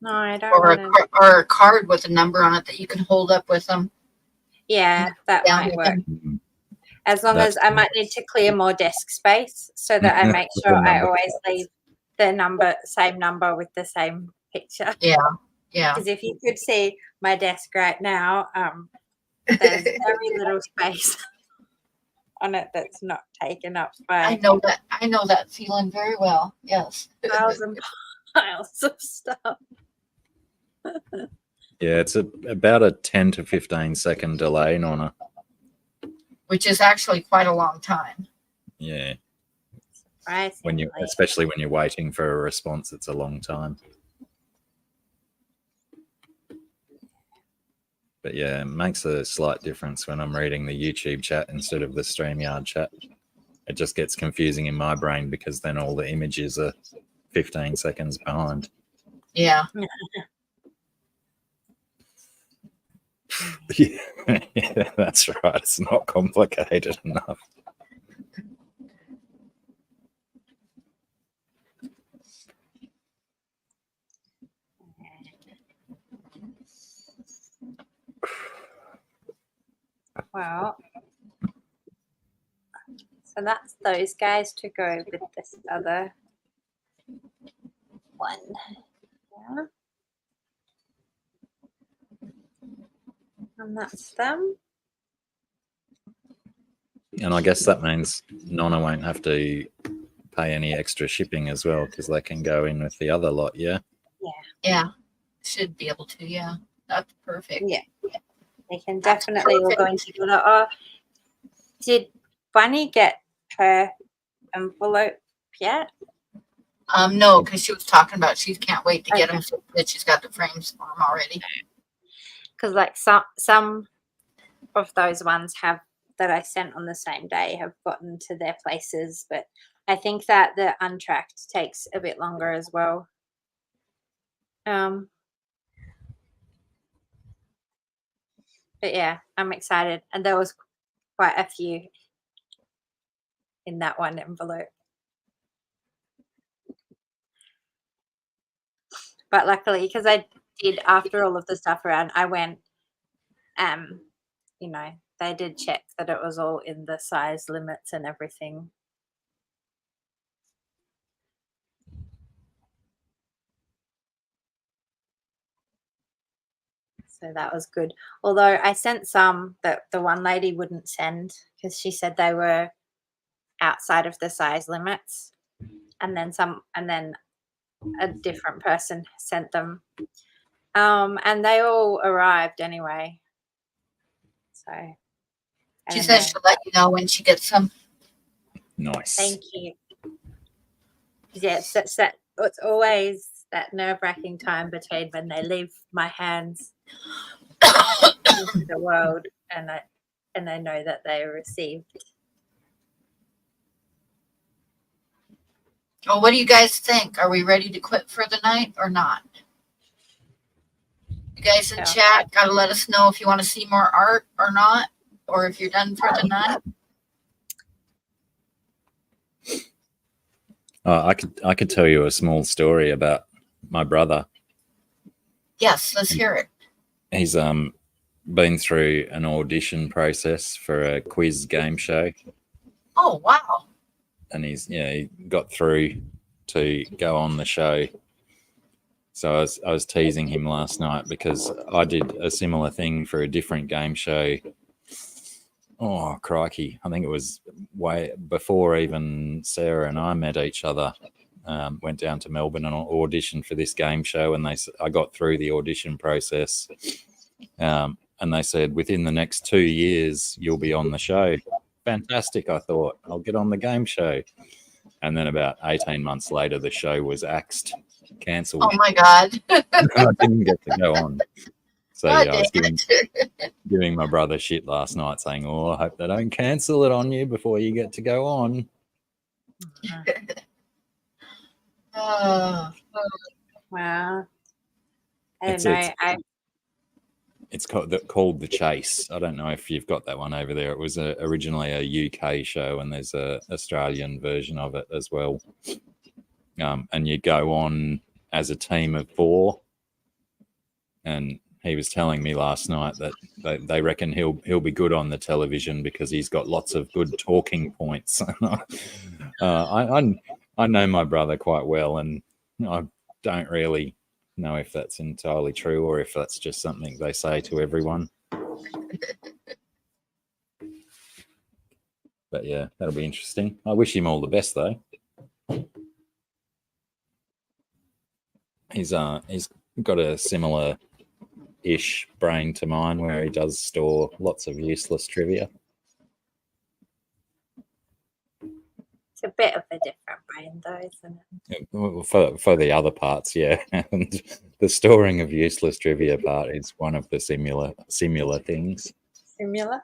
No, I don't Or want to. or a card with a number on it that you can hold up with them. Yeah, that might work. As long as I might need to clear more desk space so that I make sure I always leave the same number with the same picture. Yeah. Because if you could see my desk right now, there's very little space on it that's not taken up by I know that feeling very well. Yes. piles and piles of stuff. Yeah, it's about a 10 to 15 second delay, Nonna. Which is actually quite a long time. Yeah. Surprisingly. Especially when you're waiting for a response, it's a long time. But yeah, it makes a slight difference when I'm reading the YouTube chat instead of the StreamYard chat. It just gets confusing in my brain because then all the images are 15 seconds behind. Yeah. Yeah, that's right. It's not complicated enough. Well, so that's those guys to go with this other one. Yeah. And that's them. And I guess that means Nonna won't have to pay any extra shipping as well because they can go in with the other lot, yeah? Yeah. Should be able to, yeah. That's perfect. Yeah. They can definitely all go in together. Oh, did Bunny get her envelope yet? No, because she was talking about she can't wait to get them, so that she's got the frames for them already. Because like some of those ones that I sent on the same day have gotten to their places, but I think that the untracked takes a bit longer as well. But yeah, I'm excited, and there was quite a few in that one envelope. But luckily, because I did, after all of the stuff around, I went, you know, they did check that it was all in the size limits and everything. So that was good. Although I sent some that the one lady wouldn't send because she said they were outside of the size limits. And then a different person sent them. And they all arrived anyway. So She says she'll let you know when she gets some. Nice. Thank you. Yes, it's always that nerve-wracking time between when they leave my hands into the world and I know that they are received. Well, what do you guys think? Are we ready to quit for the night or not? You guys in chat gotta let us know if you want to see more art or not, or if you're done for the night. I could tell you a small story about my brother. Yes, let's hear it. He's been through an audition process for a quiz game show. Oh wow! And he got through to go on the show. So I was teasing him last night because I did a similar thing for a different game show. Oh, crikey. I think it was way before even Sarah and I met each other. Went down to Melbourne and auditioned for this game show, and I got through the audition process. And they said, within the next 2 years, you'll be on the show. Fantastic, I thought. I'll get on the game show. And then about 18 months later, the show was axed, cancelled. Oh, my God. I didn't get to go on. So, yeah, I was giving my brother shit last night saying, I hope they don't cancel it on you before you get to go on. Oh. Wow. I don't know. It's called The Chase. I don't know if you've got that one over there. It was originally a UK show, and there's a Australian version of it as well. And you go on as a team of 4. And he was telling me last night that they reckon he'll be good on the television because he's got lots of good talking points. I know my brother quite well, and I don't really know if that's entirely true or if that's just something they say to everyone. But yeah, that'll be interesting. I wish him all the best though. He's got a similar-ish brain to mine where he does store lots of useless trivia. It's a bit of a different brain though, isn't it? Yeah, for the other parts, yeah. And the storing of useless trivia part is one of the similar things. Similar?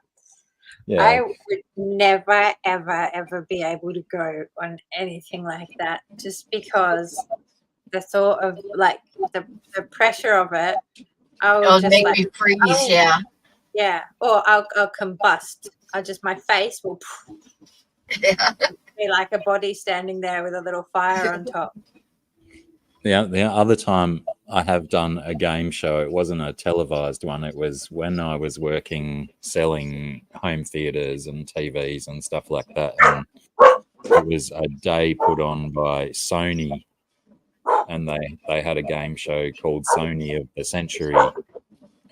Yeah. I would never, ever, ever be able to go on anything like that just because the thought of like the pressure of it, It'll just make me freeze, yeah. Yeah. Or I'll combust. My face will be like a body standing there with a little fire on top. The other time I have done a game show, it wasn't a televised one. It was when I was working selling home theaters and TVs and stuff like that. And it was a day put on by Sony, and they had a game show called Sony of the Century. It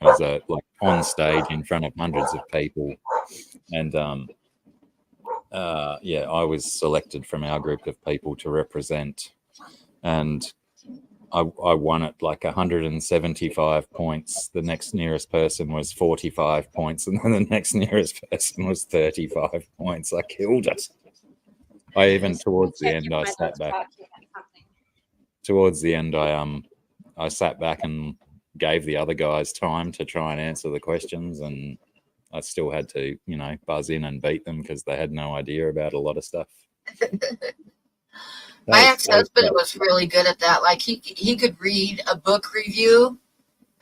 was like on stage in front of hundreds of people, and I was selected from our group of people to represent. And I won it like 175 points. The next nearest person was 45 points, and then the next nearest person was 35 points. I killed it. I even towards the end, I sat back. Towards the end, I sat back and gave the other guys time to try and answer the questions, and I still had to, buzz in and beat them because they had no idea about a lot of stuff. My ex-husband was really good at that. Like he could read a book review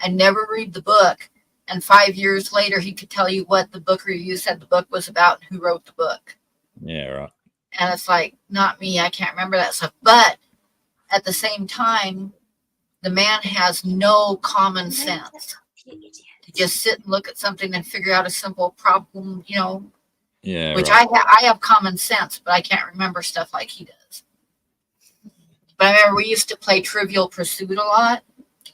and never read the book. And 5 years later, he could tell you what the book review said the book was about and who wrote the book. Yeah, right. And it's like, not me. I can't remember that stuff. But at the same time, the man has no common sense to just sit and look at something and figure out a simple problem, Yeah, which right. I have common sense, but I can't remember stuff like he does. But I remember we used to play Trivial Pursuit a lot.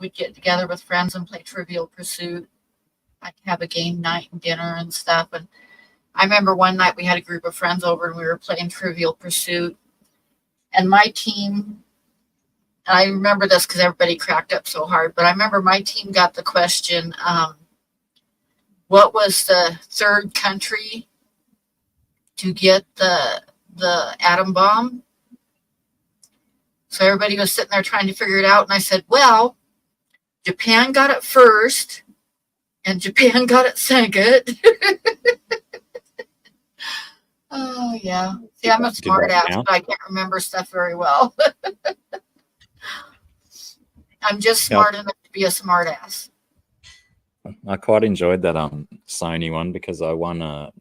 We'd get together with friends and play Trivial Pursuit. I'd have a game night and dinner and stuff. And I remember one night we had a group of friends over and we were playing Trivial Pursuit. And my team, and I remember this because everybody cracked up so hard, but I remember my team got the question, what was the third country to get the atom bomb? So everybody was sitting there trying to figure it out. And I said, well, Japan got it first and Japan got it second. Oh, yeah. See, I'm a smart ass, but I can't remember stuff very well. I'm just smart enough to be a smart ass. I quite enjoyed that Sony one because I won a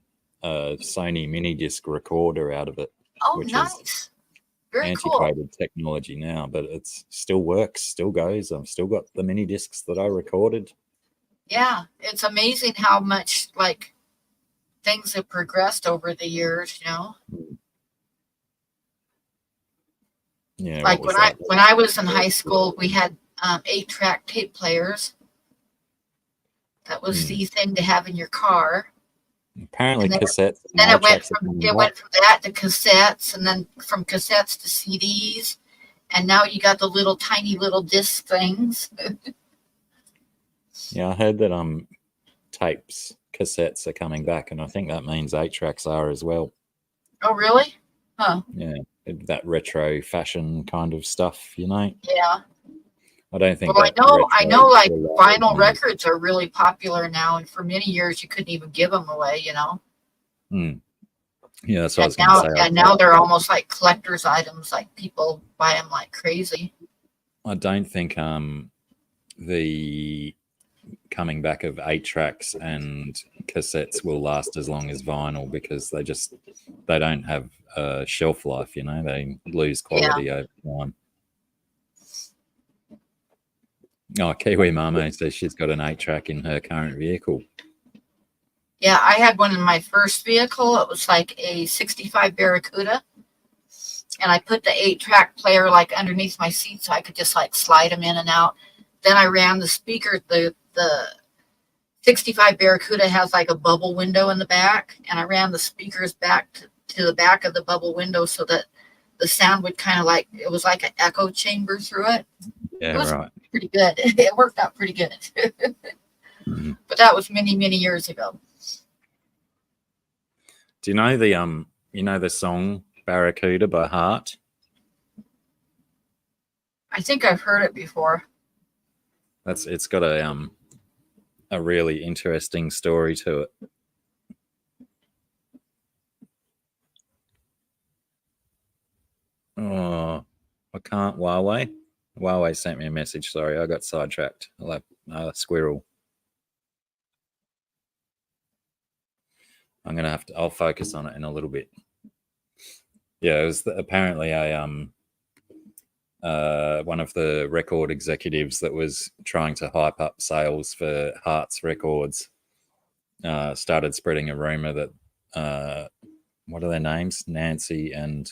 Sony mini disc recorder out of it. Oh, nice. Very antiquated cool. technology now, but it still works, still goes. I've still got the mini discs that I recorded. Yeah, it's amazing how much things have progressed over the years, Yeah, like when I was in high school, we had 8-track tape players. That was the thing to have in your car. Apparently, cassettes. Then it went from that to cassettes, and then from cassettes to CDs, and now you got the little tiny little disc things. Yeah, I heard that cassettes are coming back, and I think that means 8-tracks are as well. Oh, really? Huh. Yeah, that retro fashion kind of stuff, Yeah. I don't think. Well, I know, like vinyl records are really popular now, and for many years you couldn't even give them away, Yeah, that's what I was going to say. And now they're almost like collector's items. Like people buy them like crazy. I don't think the coming back of 8-tracks and cassettes will last as long as vinyl because they don't have a shelf life. They lose quality over time. Oh, Kiwi Mame says she's got an 8-track in her current vehicle. Yeah, I had one in my first vehicle. It was like a 65 Barracuda. And I put the 8-track player underneath my seat so I could just slide them in and out. Then I ran the speaker. The 65 Barracuda has a bubble window in the back. And I ran the speakers back to the back of the bubble window so that the sound would kind of it was like an echo chamber through it. Yeah, it was right. Pretty good. It worked out pretty good. But that was many, many years ago. Do you know the song Barracuda by Heart? I think I've heard it before. It's got a really interesting story to it. Oh, I can't. Huawei sent me a message. Sorry, I got sidetracked. Squirrel. I'm gonna I'll focus on it in a little bit. Yeah, it was apparently one of the record executives that was trying to hype up sales for Hearts Records started spreading a rumor that what are their names? Nancy and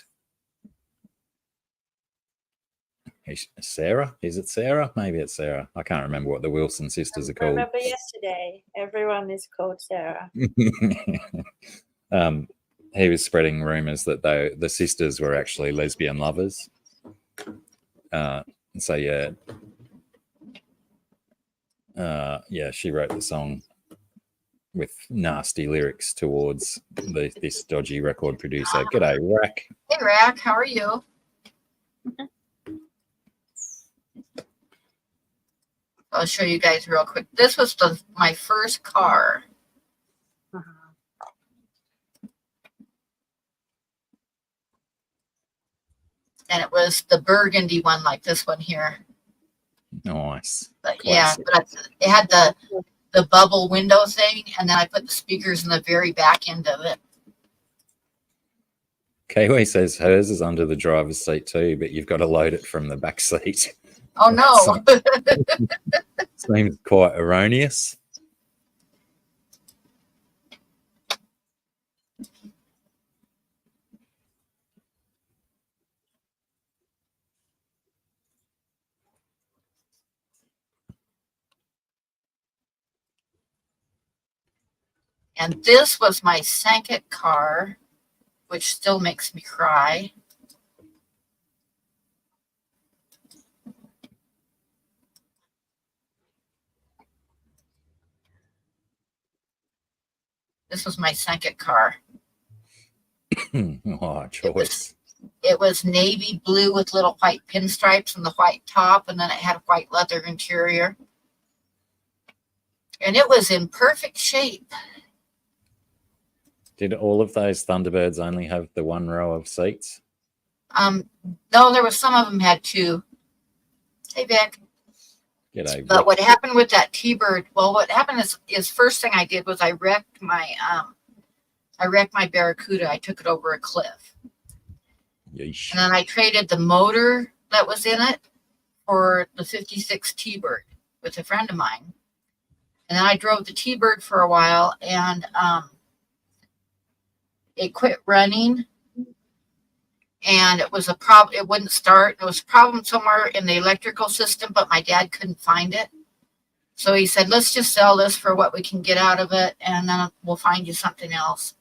Sarah? Is it Sarah? Maybe it's Sarah. I can't remember what the Wilson sisters are called. I remember yesterday. Everyone is called Sarah. He was spreading rumors that the sisters were actually lesbian lovers. So yeah, she wrote the song with nasty lyrics towards this dodgy record producer. G'day, Rack. Hey, Rack, how are you? I'll show you guys real quick. This was my first car. And it was the burgundy one, like this one here. Nice. But yeah, but it had the bubble window thing, and then I put the speakers in the very back end of it. Kiwi says hers is under the driver's seat too, but you've got to load it from the back seat. Oh no. Seems quite erroneous. And this was my Sankit car, which still makes me cry. This was my Sankit car. Oh, choice. It was navy blue with little white pinstripes and the white top, and then it had a white leather interior. And it was in perfect shape. Did all of those Thunderbirds only have the one row of seats? No, there was some of them had two. Hey, Vic. G'day, But Vic. what happened with that T-Bird, well, what happened is first thing I did was I wrecked my Barracuda. I took it over a cliff. Yeesh. And then I traded the motor that was in it for the 56 T-Bird with a friend of mine. And then I drove the T-Bird for a while, and it quit running. And it was a problem. It wouldn't start. There was a problem somewhere in the electrical system, but my dad couldn't find it. So he said, let's just sell this for what we can get out of it, and then we'll find you something else.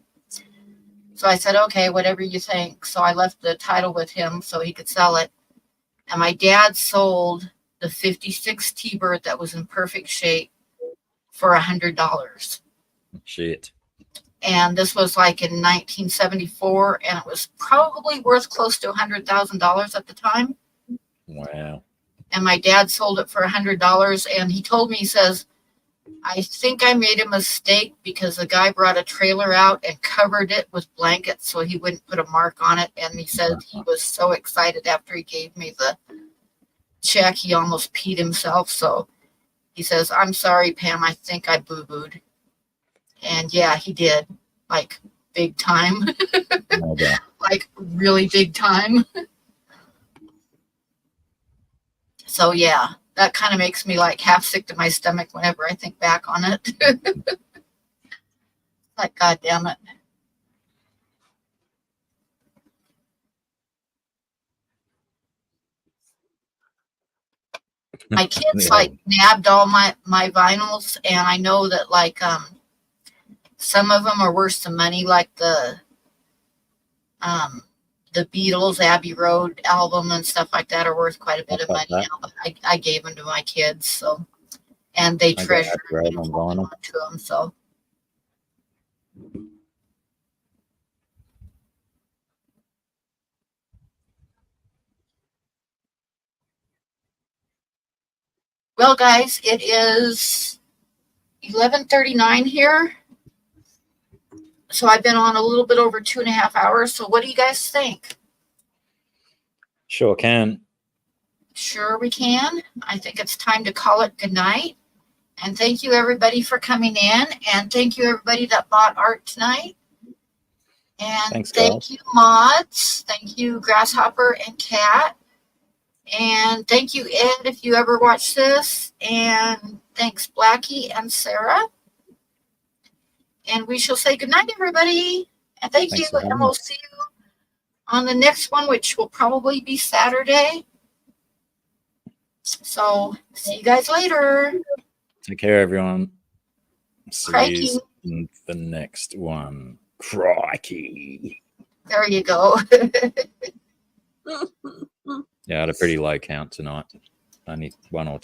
So I said, okay, whatever you think. So I left the title with him so he could sell it. And my dad sold the 56 T-Bird that was in perfect shape for $100. Shit. And this was like in 1974, and it was probably worth close to $100,000 at the time. Wow. And my dad sold it for $100, and he told me, he says, I think I made a mistake because the guy brought a trailer out and covered it with blankets so he wouldn't put a mark on it. And he said he was so excited after he gave me the check, he almost peed himself. So he says, I'm sorry, Pam, I think I boo-booed. And yeah, he did, like big time, Okay. like really big time. So yeah, that kind of makes me like half sick to my stomach whenever I think back on it. Like, God damn it. My kids like nabbed all my vinyls, and I know that like some of them are worth some money, like the Beatles Abbey Road album and stuff like that are worth quite a bit of money now. But I gave them to my kids, so, and they treasure them and hold on to them. So well, guys, it is 11:39 here. So I've been on a little bit over 2.5 hours. So what do you guys think? Sure can. Sure we can. I think it's time to call it good night. And thank you, everybody, for coming in. And thank you, everybody that bought art tonight. And Thanks, thank you, Mods. Thank you, Grasshopper and Cat. And thank you, Ed, if you ever watch this. And thanks, Blackie and Sarah. And we shall say good night, everybody. And thank Thanks you. so And we'll much. see you on the next one, which will probably be Saturday. So see you guys later. Take care, everyone. See Crikey. you in the next one. Crikey. There you go. Yeah, I had a pretty low count tonight. Only one or